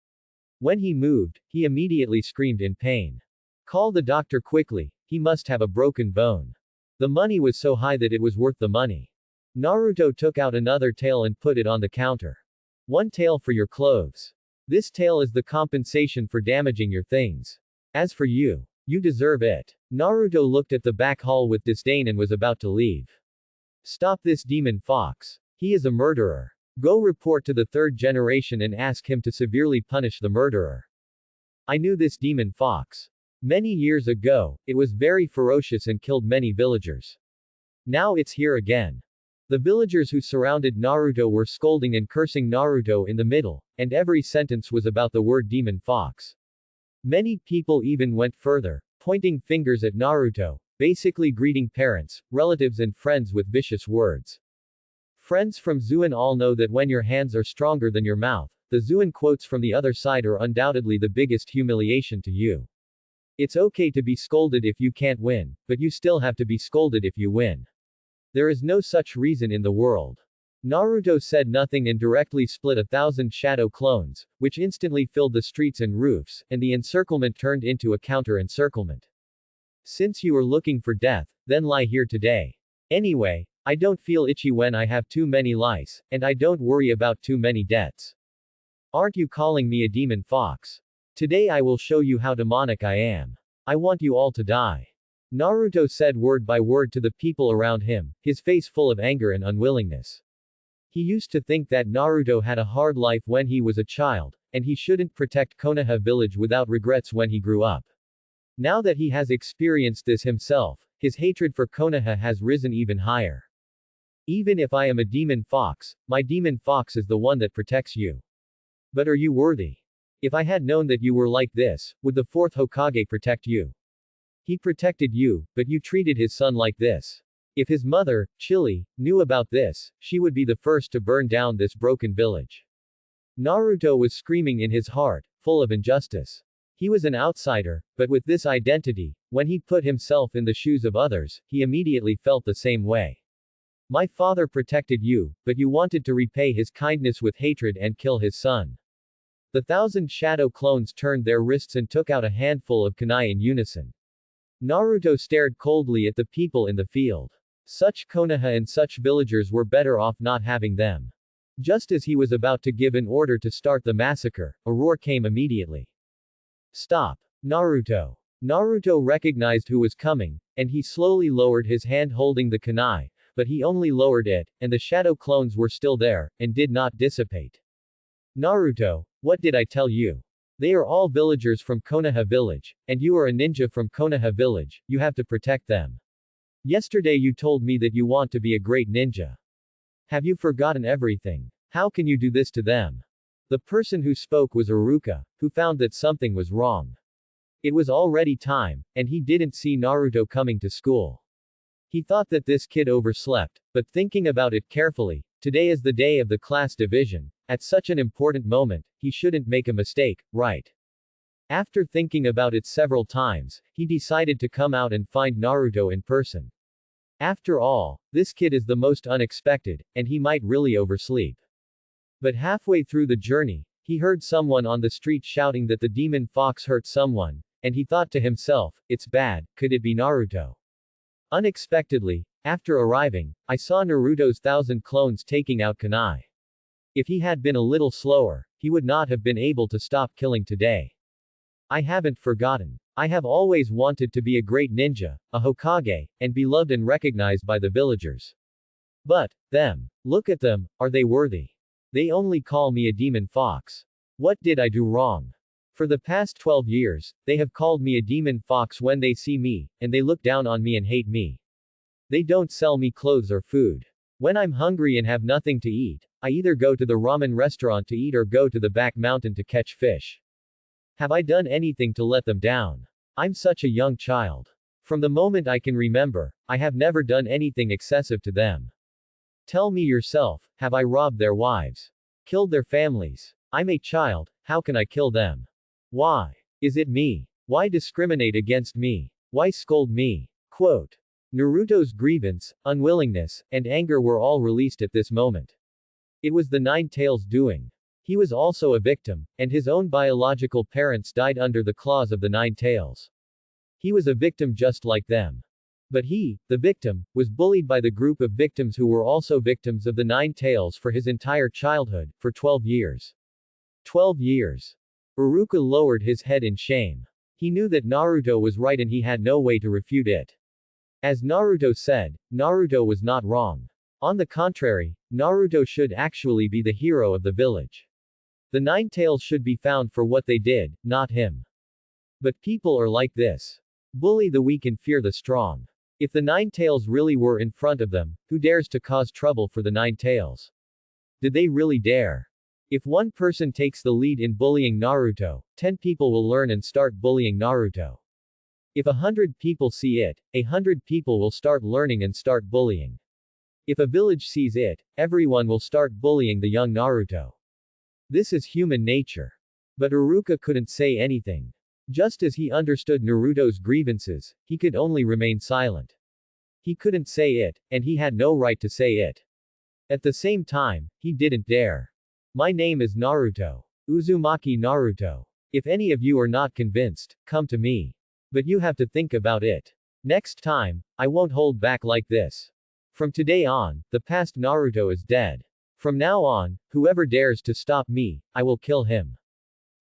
When he moved, he immediately screamed in pain. Call the doctor quickly, he must have a broken bone. The money was so high that it was worth the money. Naruto took out another tael and put it on the counter. One tael for your clothes. This tael is the compensation for damaging your things. As for you, you deserve it. Naruto looked at the back hall with disdain and was about to leave. Stop this demon fox. He is a murderer. Go report to the third generation and ask him to severely punish the murderer. I knew this demon fox. Many years ago, it was very ferocious and killed many villagers. Now it's here again. The villagers who surrounded Naruto were scolding and cursing Naruto in the middle, and every sentence was about the word demon fox. Many people even went further, pointing fingers at Naruto, basically greeting parents, relatives and friends with vicious words. Friends from Zuan all know that when your hands are stronger than your mouth, the Zuan quotes from the other side are undoubtedly the biggest humiliation to you. It's okay to be scolded if you can't win, but you still have to be scolded if you win. There is no such reason in the world. Naruto said nothing and directly split 1,000 shadow clones, which instantly filled the streets and roofs, and the encirclement turned into a counter-encirclement. Since you are looking for death, then lie here today. Anyway, I don't feel itchy when I have too many lice, and I don't worry about too many debts. Aren't you calling me a demon fox? Today I will show you how demonic I am. I want you all to die. Naruto said word by word to the people around him, his face full of anger and unwillingness. He used to think that Naruto had a hard life when he was a child, and he shouldn't protect Konoha village without regrets when he grew up. Now that he has experienced this himself, his hatred for Konoha has risen even higher. Even if I am a demon fox, my demon fox is the one that protects you. But are you worthy? If I had known that you were like this, would the fourth Hokage protect you? He protected you, but you treated his son like this. If his mother, Chili, knew about this, she would be the first to burn down this broken village. Naruto was screaming in his heart, full of injustice. He was an outsider, but with this identity, when he put himself in the shoes of others, he immediately felt the same way. My father protected you, but you wanted to repay his kindness with hatred and kill his son. The 1,000 shadow clones turned their wrists and took out a handful of kunai in unison. Naruto stared coldly at the people in the field. Such Konoha and such villagers were better off not having them. Just as he was about to give an order to start the massacre, a roar came immediately. Stop! Naruto! Naruto recognized who was coming, and he slowly lowered his hand holding the kunai, but he only lowered it, and the shadow clones were still there, and did not dissipate. Naruto, what did I tell you? They are all villagers from Konoha village, and you are a ninja from Konoha village, you have to protect them. Yesterday you told me that you want to be a great ninja. Have you forgotten everything? How can you do this to them? The person who spoke was Iruka, who found that something was wrong. It was already time, and he didn't see Naruto coming to school. He thought that this kid overslept, but thinking about it carefully, today is the day of the class division. At such an important moment, he shouldn't make a mistake, right? After thinking about it several times, he decided to come out and find Naruto in person. After all, this kid is the most unexpected, and he might really oversleep. But halfway through the journey, he heard someone on the street shouting that the demon fox hurt someone, and he thought to himself, it's bad, could it be Naruto? Unexpectedly, after arriving, I saw Naruto's 1,000 clones taking out kunai. If he had been a little slower, he would not have been able to stop killing today. I haven't forgotten. I have always wanted to be a great ninja, a Hokage, and be loved and recognized by the villagers. But, them. Look at them, are they worthy? They only call me a demon fox. What did I do wrong? For the past 12 years, they have called me a demon fox when they see me, and they look down on me and hate me. They don't sell me clothes or food. When I'm hungry and have nothing to eat, I either go to the ramen restaurant to eat or go to the back mountain to catch fish. Have I done anything to let them down? I'm such a young child. From the moment I can remember, I have never done anything excessive to them. Tell me yourself, have I robbed their wives? Killed their families? I'm a child, how can I kill them? Why? Is it me? Why discriminate against me? Why scold me? Quote. Naruto's grievance, unwillingness, and anger were all released at this moment. It was the Nine Tails' doing. He was also a victim, and his own biological parents died under the claws of the Nine Tails. He was a victim just like them. But he, the victim, was bullied by the group of victims who were also victims of the Nine Tails for his entire childhood, for 12 years. 12 years. Iruka lowered his head in shame. He knew that Naruto was right and he had no way to refute it. As Naruto said, Naruto was not wrong. On the contrary, Naruto should actually be the hero of the village. The Nine Tails should be found for what they did, not him. But people are like this. Bully the weak and fear the strong. If the Nine Tails really were in front of them, who dares to cause trouble for the Nine Tails? Did they really dare? If one person takes the lead in bullying Naruto, 10 people will learn and start bullying Naruto. If 100 people see it, 100 people will start learning and start bullying. If a village sees it, everyone will start bullying the young Naruto. This is human nature. But Iruka couldn't say anything. Just as he understood Naruto's grievances, he could only remain silent. He couldn't say it, and he had no right to say it. At the same time, he didn't dare. My name is Naruto. Uzumaki Naruto. If any of you are not convinced, come to me. But you have to think about it. Next time, I won't hold back like this. From today on, the past Naruto is dead. From now on, whoever dares to stop me, I will kill him.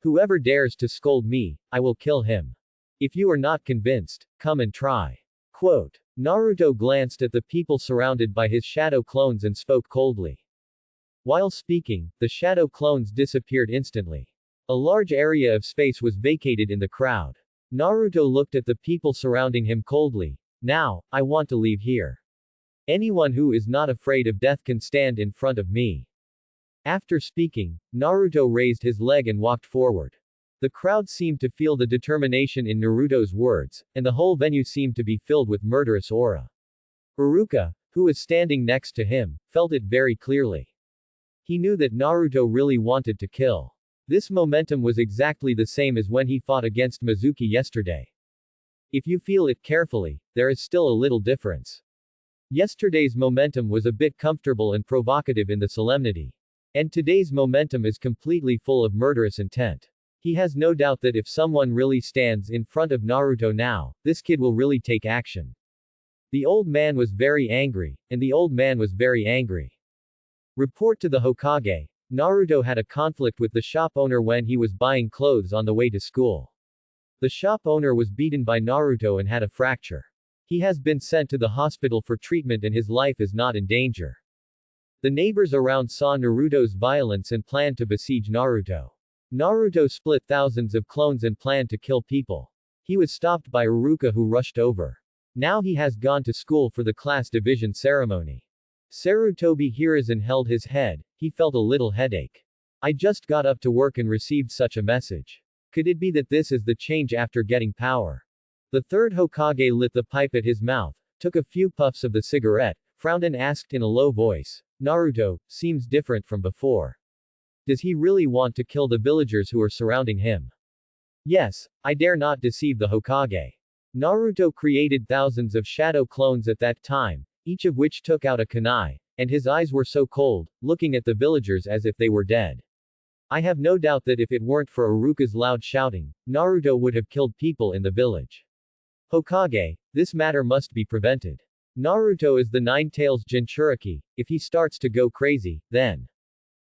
Whoever dares to scold me, I will kill him. If you are not convinced, come and try. Quote. Naruto glanced at the people surrounded by his shadow clones and spoke coldly. While speaking, the shadow clones disappeared instantly. A large area of space was vacated in the crowd. Naruto looked at the people surrounding him coldly. Now, I want to leave here. Anyone who is not afraid of death can stand in front of me. After speaking, Naruto raised his leg and walked forward. The crowd seemed to feel the determination in Naruto's words, and the whole venue seemed to be filled with murderous aura. Iruka, who was standing next to him, felt it very clearly. He knew that Naruto really wanted to kill. This momentum was exactly the same as when he fought against Mizuki yesterday. If you feel it carefully, there is still a little difference. Yesterday's momentum was a bit comfortable and provocative in the solemnity. And today's momentum is completely full of murderous intent. He has no doubt that if someone really stands in front of Naruto now, this kid will really take action. The old man was very angry, and the old man was very angry. Report to the Hokage. Naruto had a conflict with the shop owner when he was buying clothes on the way to school. The shop owner was beaten by Naruto and had a fracture. He has been sent to the hospital for treatment and his life is not in danger. The neighbors around saw Naruto's violence and planned to besiege Naruto. Naruto split thousands of clones and planned to kill people. He was stopped by Iruka who rushed over. Now he has gone to school for the class division ceremony. Sarutobi Hiruzen held his head, he felt a little headache. I just got up to work and received such a message. Could it be that this is the change after getting power? The third Hokage lit the pipe at his mouth, took a few puffs of the cigarette, frowned and asked in a low voice, Naruto, seems different from before. Does he really want to kill the villagers who are surrounding him? Yes, I dare not deceive the Hokage. Naruto created thousands of shadow clones at that time, each of which took out a kunai, and his eyes were so cold, looking at the villagers as if they were dead. I have no doubt that if it weren't for Iruka's loud shouting, Naruto would have killed people in the village. Hokage, this matter must be prevented. Naruto is the Nine-Tails Jinchuriki, if he starts to go crazy, then.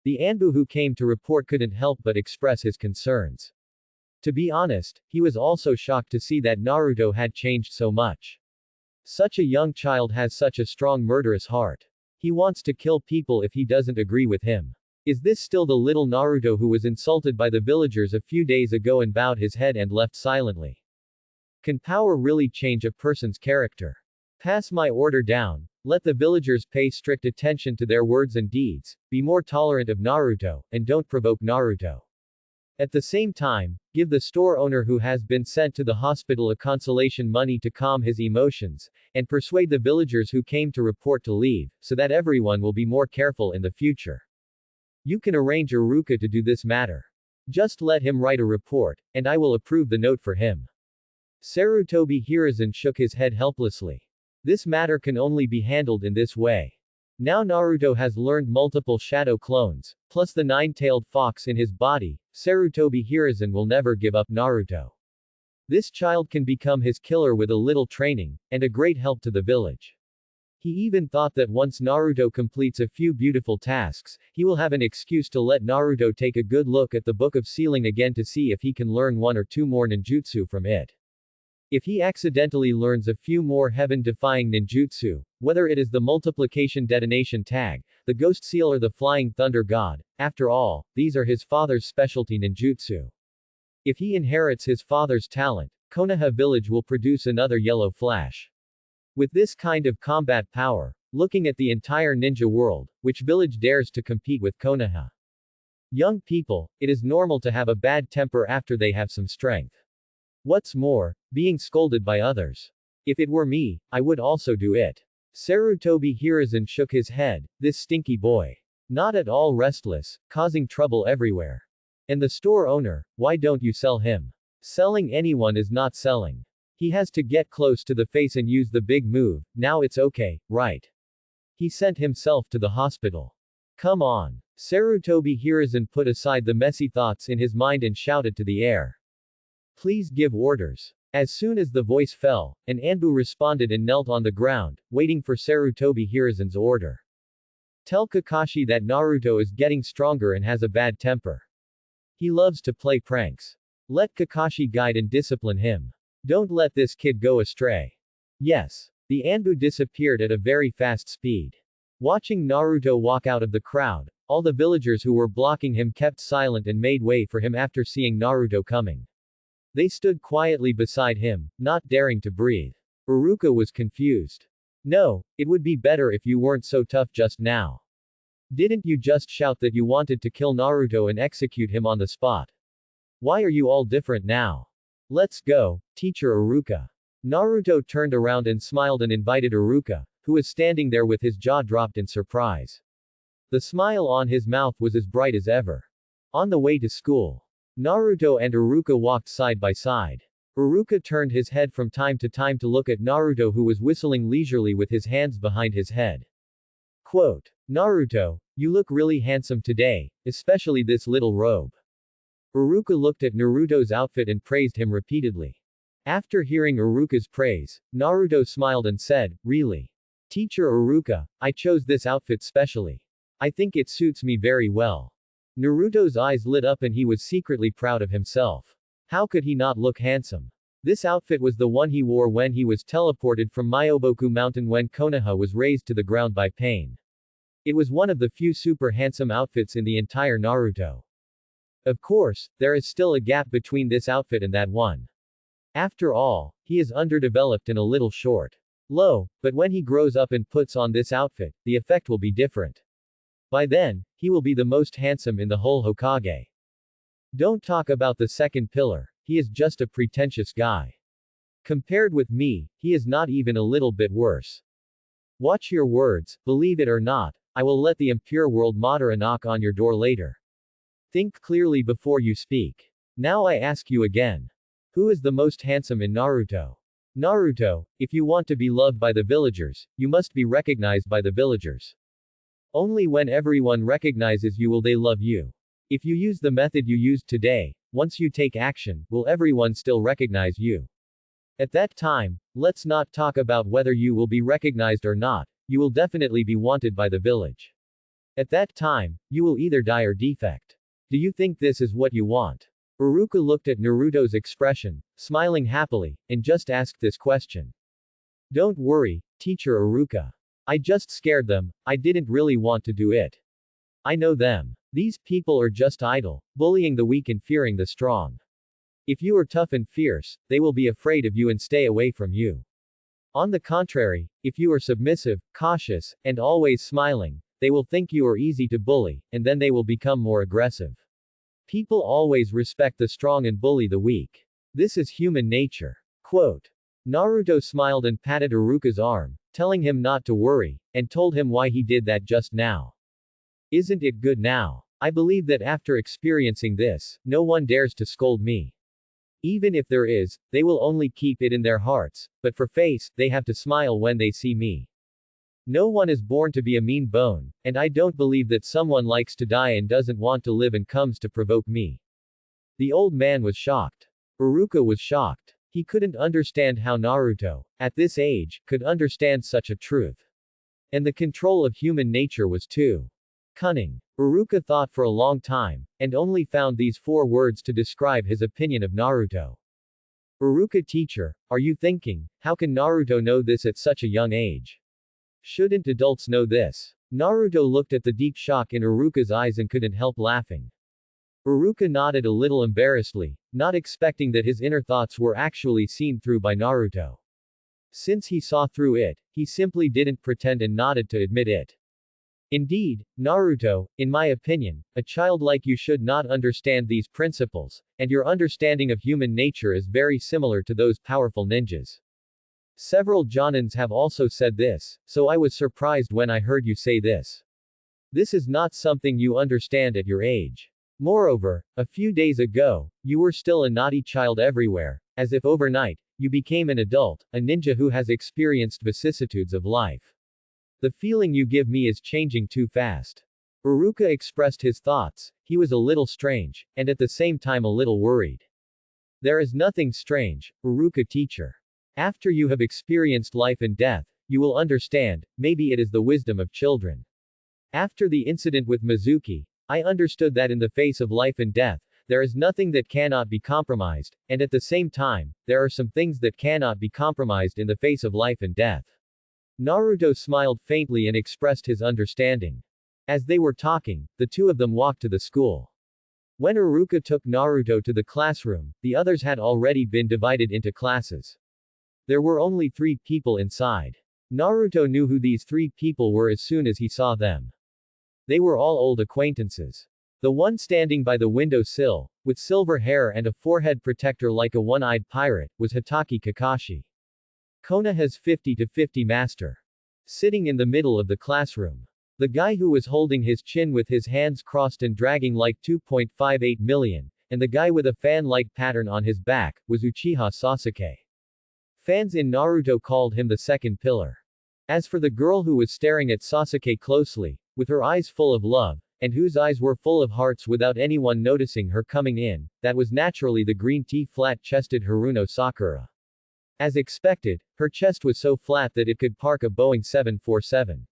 The Anbu who came to report couldn't help but express his concerns. To be honest, he was also shocked to see that Naruto had changed so much. Such a young child has such a strong murderous heart. He wants to kill people if he doesn't agree with him. Is this still the little Naruto who was insulted by the villagers a few days ago and bowed his head and left silently? Can power really change a person's character? Pass my order down, let the villagers pay strict attention to their words and deeds, be more tolerant of Naruto, and don't provoke Naruto. At the same time, give the store owner who has been sent to the hospital a consolation money to calm his emotions, and persuade the villagers who came to report to leave, so that everyone will be more careful in the future. You can arrange Iruka to do this matter. Just let him write a report, and I will approve the note for him. Sarutobi Hiruzen shook his head helplessly. This matter can only be handled in this way. Now Naruto has learned multiple shadow clones, plus the nine-tailed fox in his body, Sarutobi Hiruzen will never give up Naruto. This child can become his killer with a little training, and a great help to the village. He even thought that once Naruto completes a few beautiful tasks, he will have an excuse to let Naruto take a good look at the Book of Sealing again to see if he can learn one or two more ninjutsu from it. If he accidentally learns a few more heaven-defying ninjutsu, whether it is the multiplication detonation tag, the ghost seal or the flying thunder god, after all, these are his father's specialty ninjutsu. If he inherits his father's talent, Konoha village will produce another yellow flash. With this kind of combat power, looking at the entire ninja world, which village dares to compete with Konoha? Young people, it is normal to have a bad temper after they have some strength. What's more, being scolded by others. If it were me, I would also do it. Sarutobi Hiruzen shook his head, this stinky boy. Not at all restless, causing trouble everywhere. And the store owner, why don't you sell him? Selling anyone is not selling. He has to get close to the face and use the big move, now it's okay, right? He sent himself to the hospital. Come on. Sarutobi Hiruzen put aside the messy thoughts in his mind and shouted to the air. Please give orders. As soon as the voice fell, an Anbu responded and knelt on the ground, waiting for Sarutobi Hiruzen's order. Tell Kakashi that Naruto is getting stronger and has a bad temper. He loves to play pranks. Let Kakashi guide and discipline him. Don't let this kid go astray. Yes. The Anbu disappeared at a very fast speed. Watching Naruto walk out of the crowd, all the villagers who were blocking him kept silent and made way for him after seeing Naruto coming. They stood quietly beside him, not daring to breathe. Iruka was confused. No, it would be better if you weren't so tough just now. Didn't you just shout that you wanted to kill Naruto and execute him on the spot? Why are you all different now? Let's go, teacher Iruka. Naruto turned around and smiled and invited Iruka, who was standing there with his jaw dropped in surprise. The smile on his mouth was as bright as ever. On the way to school, Naruto and Iruka walked side by side. Iruka turned his head from time to time to look at Naruto, who was whistling leisurely with his hands behind his head. Quote, Naruto, you look really handsome today, especially this little robe. Iruka looked at Naruto's outfit and praised him repeatedly. After hearing Iruka's praise, Naruto smiled and said, really? Teacher Iruka, I chose this outfit specially. I think it suits me very well. Naruto's eyes lit up and he was secretly proud of himself. How could he not look handsome? This outfit was the one he wore when he was teleported from Myoboku Mountain when Konoha was razed to the ground by pain. It was one of the few super handsome outfits in the entire Naruto. Of course, there is still a gap between this outfit and that one. After all, he is underdeveloped and a little short. Low, but when he grows up and puts on this outfit, the effect will be different. By then, he will be the most handsome in the whole Hokage. Don't talk about the second pillar, he is just a pretentious guy. Compared with me, he is not even a little bit worse. Watch your words, believe it or not, I will let the impure world Madara knock on your door later. Think clearly before you speak. Now I ask you again. Who is the most handsome in Naruto? Naruto, if you want to be loved by the villagers, you must be recognized by the villagers. Only when everyone recognizes you will they love you. If you use the method you used today, once you take action, will everyone still recognize you? At that time, let's not talk about whether you will be recognized or not, you will definitely be wanted by the village. At that time, you will either die or defect. Do you think this is what you want? Iruka looked at Naruto's expression, smiling happily, and just asked this question. Don't worry, teacher Iruka. I just scared them, I didn't really want to do it. I know them. These people are just idle, bullying the weak and fearing the strong. If you are tough and fierce, they will be afraid of you and stay away from you. On the contrary, if you are submissive, cautious, and always smiling, they will think you are easy to bully, and then they will become more aggressive. People always respect the strong and bully the weak. This is human nature. Quote. Naruto smiled and patted Iruka's arm, telling him not to worry, and told him why he did that just now. Isn't it good now? I believe that after experiencing this, no one dares to scold me. Even if there is, they will only keep it in their hearts, but for face, they have to smile when they see me. No one is born to be a mean bone, and I don't believe that someone likes to die and doesn't want to live and comes to provoke me. The old man was shocked. Iruka was shocked. He couldn't understand how Naruto, at this age, could understand such a truth. And the control of human nature was too cunning. Iruka thought for a long time, and only found these 4 words to describe his opinion of Naruto. Iruka teacher, are you thinking, how can Naruto know this at such a young age? Shouldn't adults know this? Naruto looked at the deep shock in Iruka's eyes and couldn't help laughing. Iruka nodded a little embarrassedly, not expecting that his inner thoughts were actually seen through by Naruto. Since he saw through it, he simply didn't pretend and nodded to admit it. Indeed, Naruto, in my opinion, a child like you should not understand these principles, and your understanding of human nature is very similar to those powerful ninjas. Several Jonins have also said this, so I was surprised when I heard you say this. This is not something you understand at your age. Moreover, a few days ago, you were still a naughty child everywhere, as if overnight, you became an adult, a ninja who has experienced vicissitudes of life. The feeling you give me is changing too fast. Uruka expressed his thoughts. He was a little strange, and at the same time a little worried. There is nothing strange, Uruka teacher. After you have experienced life and death, you will understand, maybe it is the wisdom of children. After the incident with Mizuki, I understood that in the face of life and death, there is nothing that cannot be compromised, and at the same time, there are some things that cannot be compromised in the face of life and death. Naruto smiled faintly and expressed his understanding. As they were talking, the two of them walked to the school. When Uruka took Naruto to the classroom, the others had already been divided into classes. There were only 3 people inside. Naruto knew who these 3 people were as soon as he saw them. They were all old acquaintances. The one standing by the window sill, with silver hair and a forehead protector like a one-eyed pirate, was Hitaki Kakashi. Konoha's 50-50 master. Sitting in the middle of the classroom. The guy who was holding his chin with his hands crossed and dragging like 2.58 million, and the guy with a fan-like pattern on his back, was Uchiha Sasuke. Fans in Naruto called him the second pillar. As for the girl who was staring at Sasuke closely, with her eyes full of love, and whose eyes were full of hearts without anyone noticing her coming in, that was naturally the green tea flat-chested Haruno Sakura. As expected, her chest was so flat that it could park a Boeing 747.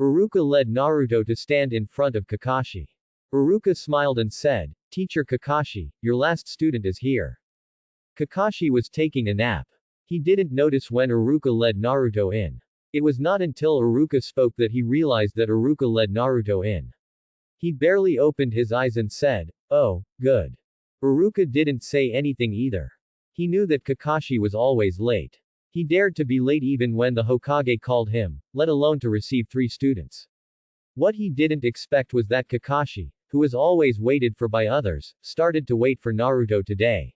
Uruka led Naruto to stand in front of Kakashi. Uruka smiled and said, "Teacher Kakashi, your last student is here." Kakashi was taking a nap. He didn't notice when Uruka led Naruto in. It was not until Uruka spoke that he realized that Uruka led Naruto in. He barely opened his eyes and said, "Oh, good." Uruka didn't say anything either. He knew that Kakashi was always late. He dared to be late even when the Hokage called him, let alone to receive 3 students. What he didn't expect was that Kakashi, who was always waited for by others, started to wait for Naruto today.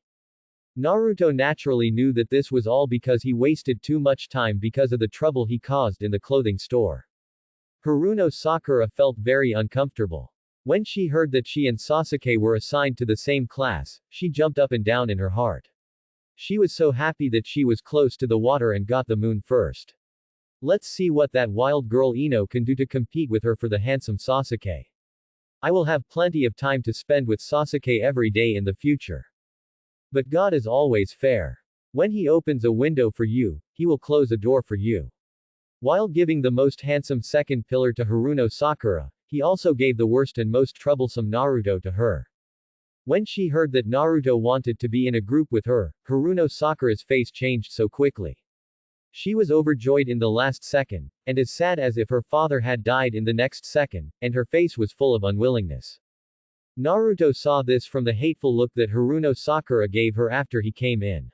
Naruto naturally knew that this was all because he wasted too much time because of the trouble he caused in the clothing store. Haruno Sakura felt very uncomfortable. When she heard that she and Sasuke were assigned to the same class, she jumped up and down in her heart. She was so happy that she was close to the water and got the moon first. Let's see what that wild girl Ino can do to compete with her for the handsome Sasuke. I will have plenty of time to spend with Sasuke every day in the future. But God is always fair. When he opens a window for you, he will close a door for you. While giving the most handsome second pillar to Haruno Sakura, he also gave the worst and most troublesome Naruto to her. When she heard that Naruto wanted to be in a group with her, Haruno Sakura's face changed so quickly. She was overjoyed in the last second, and as sad as if her father had died in the next second, and her face was full of unwillingness. Naruto saw this from the hateful look that Haruno Sakura gave her after he came in.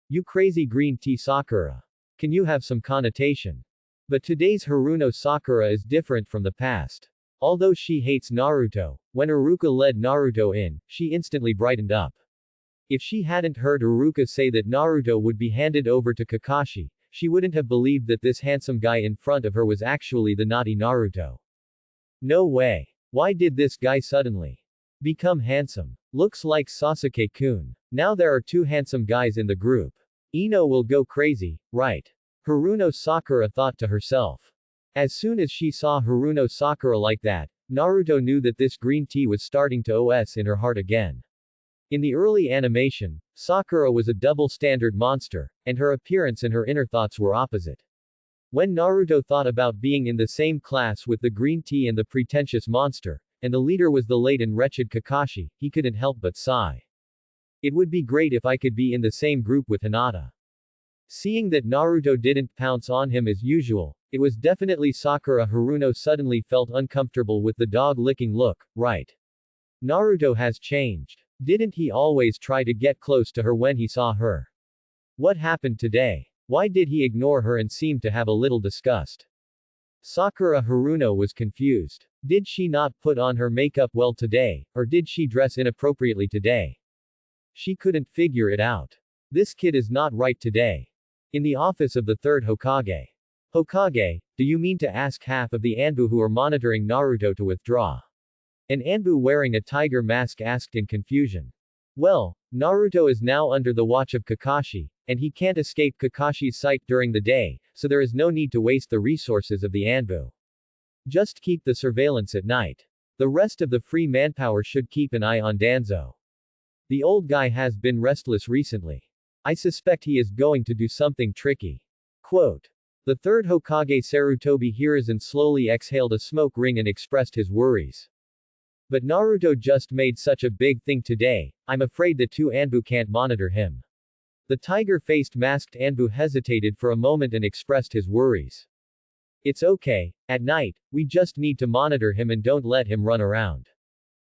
You crazy green tea Sakura. Can you have some connotation? But today's Haruno Sakura is different from the past. Although she hates Naruto, when Uruka led Naruto in, she instantly brightened up. If she hadn't heard Uruka say that Naruto would be handed over to Kakashi, she wouldn't have believed that this handsome guy in front of her was actually the naughty Naruto. No way. Why did this guy suddenly become handsome? Looks like Sasuke-kun. Now there are 2 handsome guys in the group. Ino will go crazy, right? Haruno Sakura thought to herself. As soon as she saw Haruno Sakura like that, Naruto knew that this green tea was starting to OS in her heart again. In the early animation, Sakura was a double-standard monster, and her appearance and her inner thoughts were opposite. When Naruto thought about being in the same class with the green tea and the pretentious monster, and the leader was the late and wretched Kakashi, he couldn't help but sigh. It would be great if I could be in the same group with Hinata. Seeing that Naruto didn't pounce on him as usual, it was definitely Sakura. Haruno suddenly felt uncomfortable with the dog-licking look, right? Naruto has changed. Didn't he always try to get close to her when he saw her? What happened today? Why did he ignore her and seem to have a little disgust? Sakura Haruno was confused. Did she not put on her makeup well today, or did she dress inappropriately today? She couldn't figure it out. This kid is not right today. In the office of the third Hokage. Hokage, do you mean to ask half of the Anbu who are monitoring Naruto to withdraw? An Anbu wearing a tiger mask asked in confusion. Well, Naruto is now under the watch of Kakashi, and he can't escape Kakashi's sight during the day, so there is no need to waste the resources of the Anbu. Just keep the surveillance at night. The rest of the free manpower should keep an eye on Danzo. The old guy has been restless recently. I suspect he is going to do something tricky. Quote. The third Hokage Sarutobi Hiruzen slowly exhaled a smoke ring and expressed his worries. But Naruto just made such a big thing today, I'm afraid the two Anbu can't monitor him. The tiger-faced masked Anbu hesitated for a moment and expressed his worries. It's okay, at night, we just need to monitor him and don't let him run around.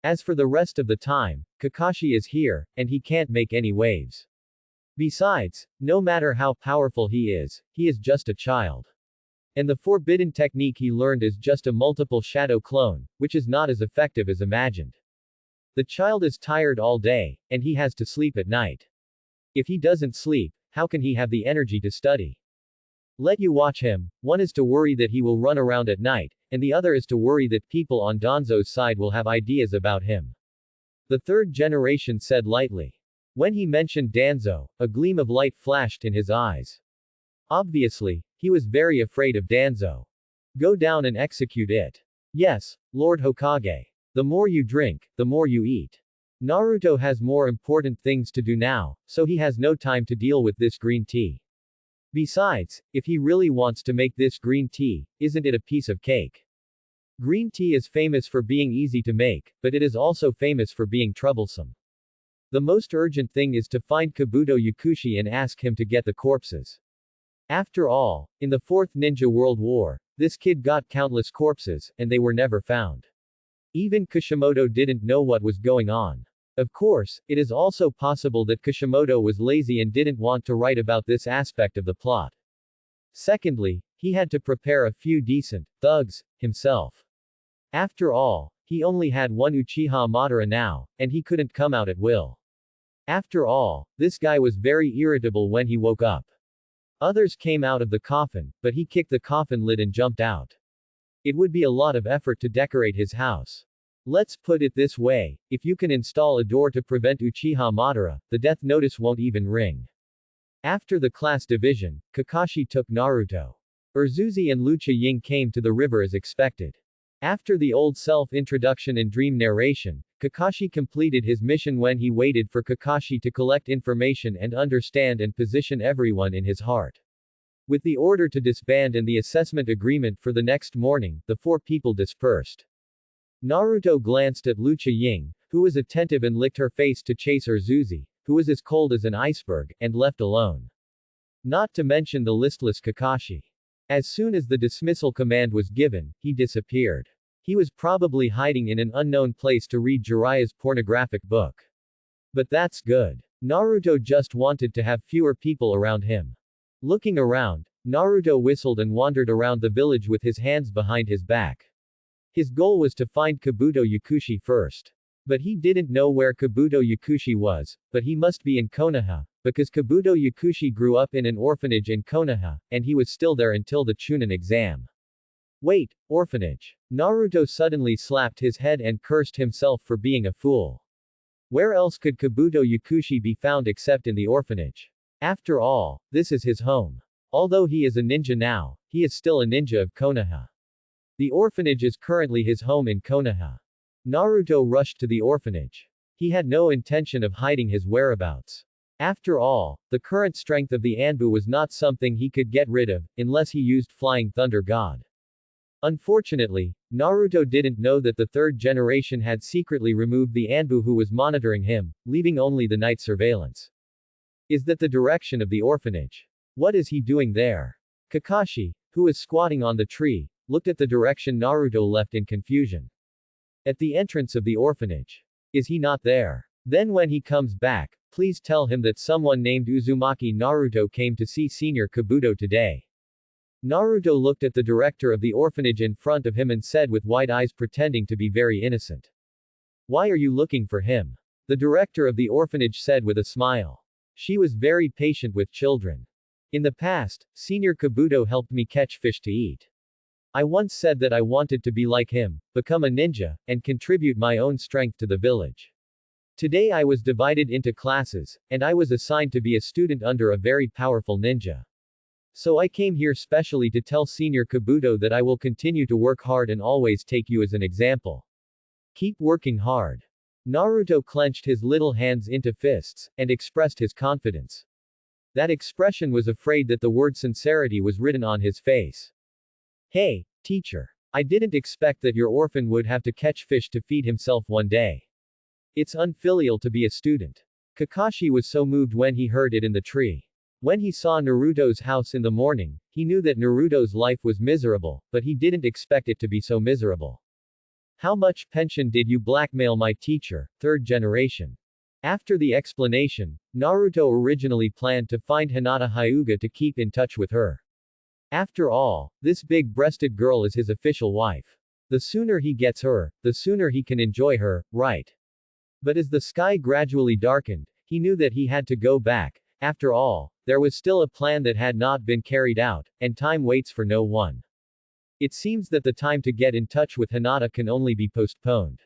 As for the rest of the time, Kakashi is here, and he can't make any waves. Besides, no matter how powerful he is just a child. And the forbidden technique he learned is just a multiple shadow clone, which is not as effective as imagined. The child is tired all day, and he has to sleep at night. If he doesn't sleep, how can he have the energy to study? Let you watch him, one is to worry that he will run around at night, and the other is to worry that people on Danzo's side will have ideas about him. The third generation said lightly. When he mentioned Danzo, a gleam of light flashed in his eyes. Obviously, he was very afraid of Danzo. Go down and execute it. Yes, Lord Hokage. The more you drink, the more you eat. Naruto has more important things to do now, so he has no time to deal with this green tea. Besides, if he really wants to make this green tea, isn't it a piece of cake? Green tea is famous for being easy to make, but it is also famous for being troublesome. The most urgent thing is to find Kabuto Yakushi and ask him to get the corpses. After all, in the Fourth Ninja World War, this kid got countless corpses, and they were never found. Even Kishimoto didn't know what was going on. Of course, it is also possible that Kishimoto was lazy and didn't want to write about this aspect of the plot. Secondly, he had to prepare a few decent thugs himself. After all, he only had one Uchiha Madara now, and he couldn't come out at will. After all, this guy was very irritable when he woke up. Others came out of the coffin, but he kicked the coffin lid and jumped out. It would be a lot of effort to decorate his house. Let's put it this way, if you can install a door to prevent Uchiha Madara, the death notice won't even ring. After the class division, Kakashi took Naruto. Urzuzi and Lucha Ying came to the river as expected. After the old self-introduction and dream narration, Kakashi completed his mission when he waited for Kakashi to collect information and understand and position everyone in his heart. With the order to disband and the assessment agreement for the next morning, the four people dispersed. Naruto glanced at Lucha Ying, who was attentive and licked her face to chase Urzuzi, who was as cold as an iceberg, and left alone. Not to mention the listless Kakashi. As soon as the dismissal command was given, he disappeared. He was probably hiding in an unknown place to read Jiraiya's pornographic book. But that's good. Naruto just wanted to have fewer people around him. Looking around, Naruto whistled and wandered around the village with his hands behind his back. His goal was to find Kabuto Yakushi first. But he didn't know where Kabuto Yakushi was, but he must be in Konoha, because Kabuto Yakushi grew up in an orphanage in Konoha, and he was still there until the Chunin exam. Wait, orphanage. Naruto suddenly slapped his head and cursed himself for being a fool. Where else could Kabuto Yakushi be found except in the orphanage? After all, this is his home. Although he is a ninja now, he is still a ninja of Konoha. The orphanage is currently his home in Konoha. Naruto rushed to the orphanage. He had no intention of hiding his whereabouts. After all, the current strength of the Anbu was not something he could get rid of, unless he used Flying Thunder God. Unfortunately, Naruto didn't know that the third generation had secretly removed the Anbu who was monitoring him, leaving only the night surveillance. Is that the direction of the orphanage? What is he doing there? Kakashi, who was squatting on the tree, looked at the direction Naruto left in confusion. At the entrance of the orphanage. Is he not there? Then when he comes back, please tell him that someone named Uzumaki Naruto came to see Senior Kabuto today. Naruto looked at the director of the orphanage in front of him and said with wide eyes pretending to be very innocent. Why are you looking for him? The director of the orphanage said with a smile. She was very patient with children. In the past, Senior Kabuto helped me catch fish to eat. I once said that I wanted to be like him, become a ninja, and contribute my own strength to the village. Today I was divided into classes, and I was assigned to be a student under a very powerful ninja. So I came here specially to tell Senior Kabuto that I will continue to work hard and always take you as an example. Keep working hard. Naruto clenched his little hands into fists, and expressed his confidence. That expression was afraid that the word sincerity was written on his face. Hey, teacher. I didn't expect that your orphan would have to catch fish to feed himself one day. It's unfilial to be a student. Kakashi was so moved when he heard it in the tree. When he saw Naruto's house in the morning, he knew that Naruto's life was miserable, but he didn't expect it to be so miserable. How much pension did you blackmail my teacher, third generation? After the explanation, Naruto originally planned to find Hinata Hyuga to keep in touch with her. After all, this big-breasted girl is his official wife. The sooner he gets her, the sooner he can enjoy her, right? But as the sky gradually darkened, he knew that he had to go back. After all, there was still a plan that had not been carried out, and time waits for no one. It seems that the time to get in touch with Hinata can only be postponed.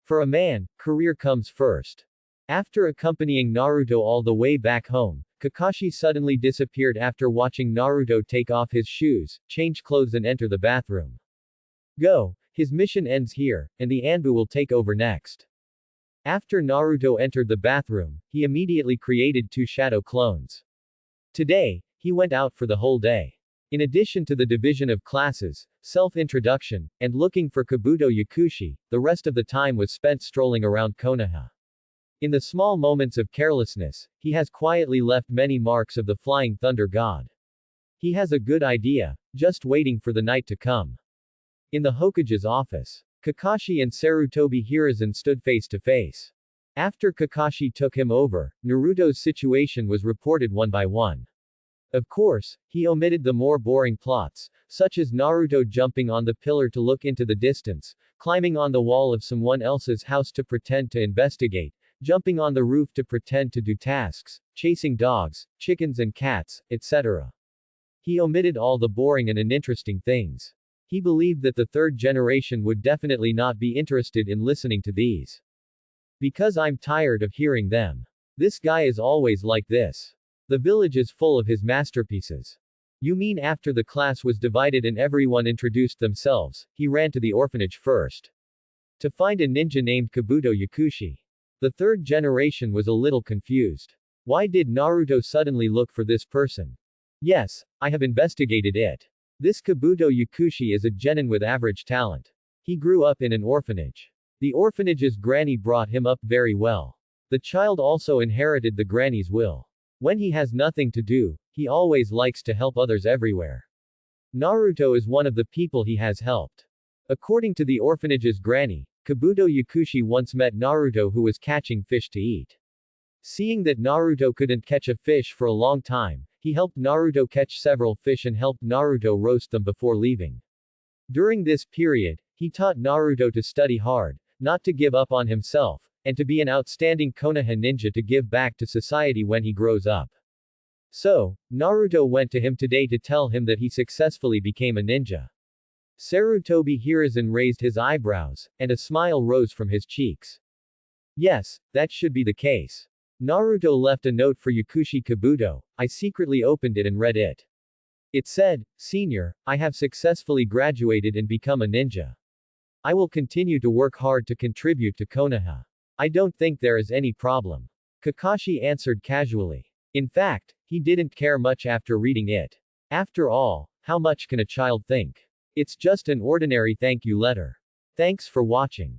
For a man, career comes first. After accompanying Naruto all the way back home, Kakashi suddenly disappeared after watching Naruto take off his shoes, change clothes and enter the bathroom. Go, his mission ends here, and the Anbu will take over next. After Naruto entered the bathroom, he immediately created 2 shadow clones. Today, he went out for the whole day. In addition to the division of classes, self-introduction, and looking for Kabuto Yakushi, the rest of the time was spent strolling around Konoha. In the small moments of carelessness, he has quietly left many marks of the flying thunder god. He has a good idea, just waiting for the night to come. In the Hokage's office, Kakashi and Sarutobi Hiruzen stood face to face. After Kakashi took him over, Naruto's situation was reported one by one. Of course, he omitted the more boring plots, such as Naruto jumping on the pillar to look into the distance, climbing on the wall of someone else's house to pretend to investigate, jumping on the roof to pretend to do tasks, chasing dogs, chickens and cats, etc. He omitted all the boring and uninteresting things. He believed that the third generation would definitely not be interested in listening to these. Because I'm tired of hearing them. This guy is always like this. The village is full of his masterpieces. You mean after the class was divided and everyone introduced themselves, he ran to the orphanage first. To find a ninja named Kabuto Yakushi. The third generation was a little confused. Why did Naruto suddenly look for this person? Yes, I have investigated it. This Kabuto Yakushi is a genin with average talent. He grew up in an orphanage. The orphanage's granny brought him up very well. The child also inherited the granny's will. When he has nothing to do, he always likes to help others everywhere. Naruto is one of the people he has helped. According to the orphanage's granny, Kabuto Yakushi once met Naruto who was catching fish to eat. Seeing that Naruto couldn't catch a fish for a long time, he helped Naruto catch several fish and helped Naruto roast them before leaving. During this period, he taught Naruto to study hard, not to give up on himself, and to be an outstanding Konoha ninja to give back to society when he grows up. So, Naruto went to him today to tell him that he successfully became a ninja. Sarutobi Hiruzen raised his eyebrows, and a smile rose from his cheeks. Yes, that should be the case. Naruto left a note for Yakushi Kabuto. I secretly opened it and read it. It said, Senior, I have successfully graduated and become a ninja. I will continue to work hard to contribute to Konoha. I don't think there is any problem. Kakashi answered casually. In fact, he didn't care much after reading it. After all, how much can a child think? It's just an ordinary thank you letter. Thanks for watching.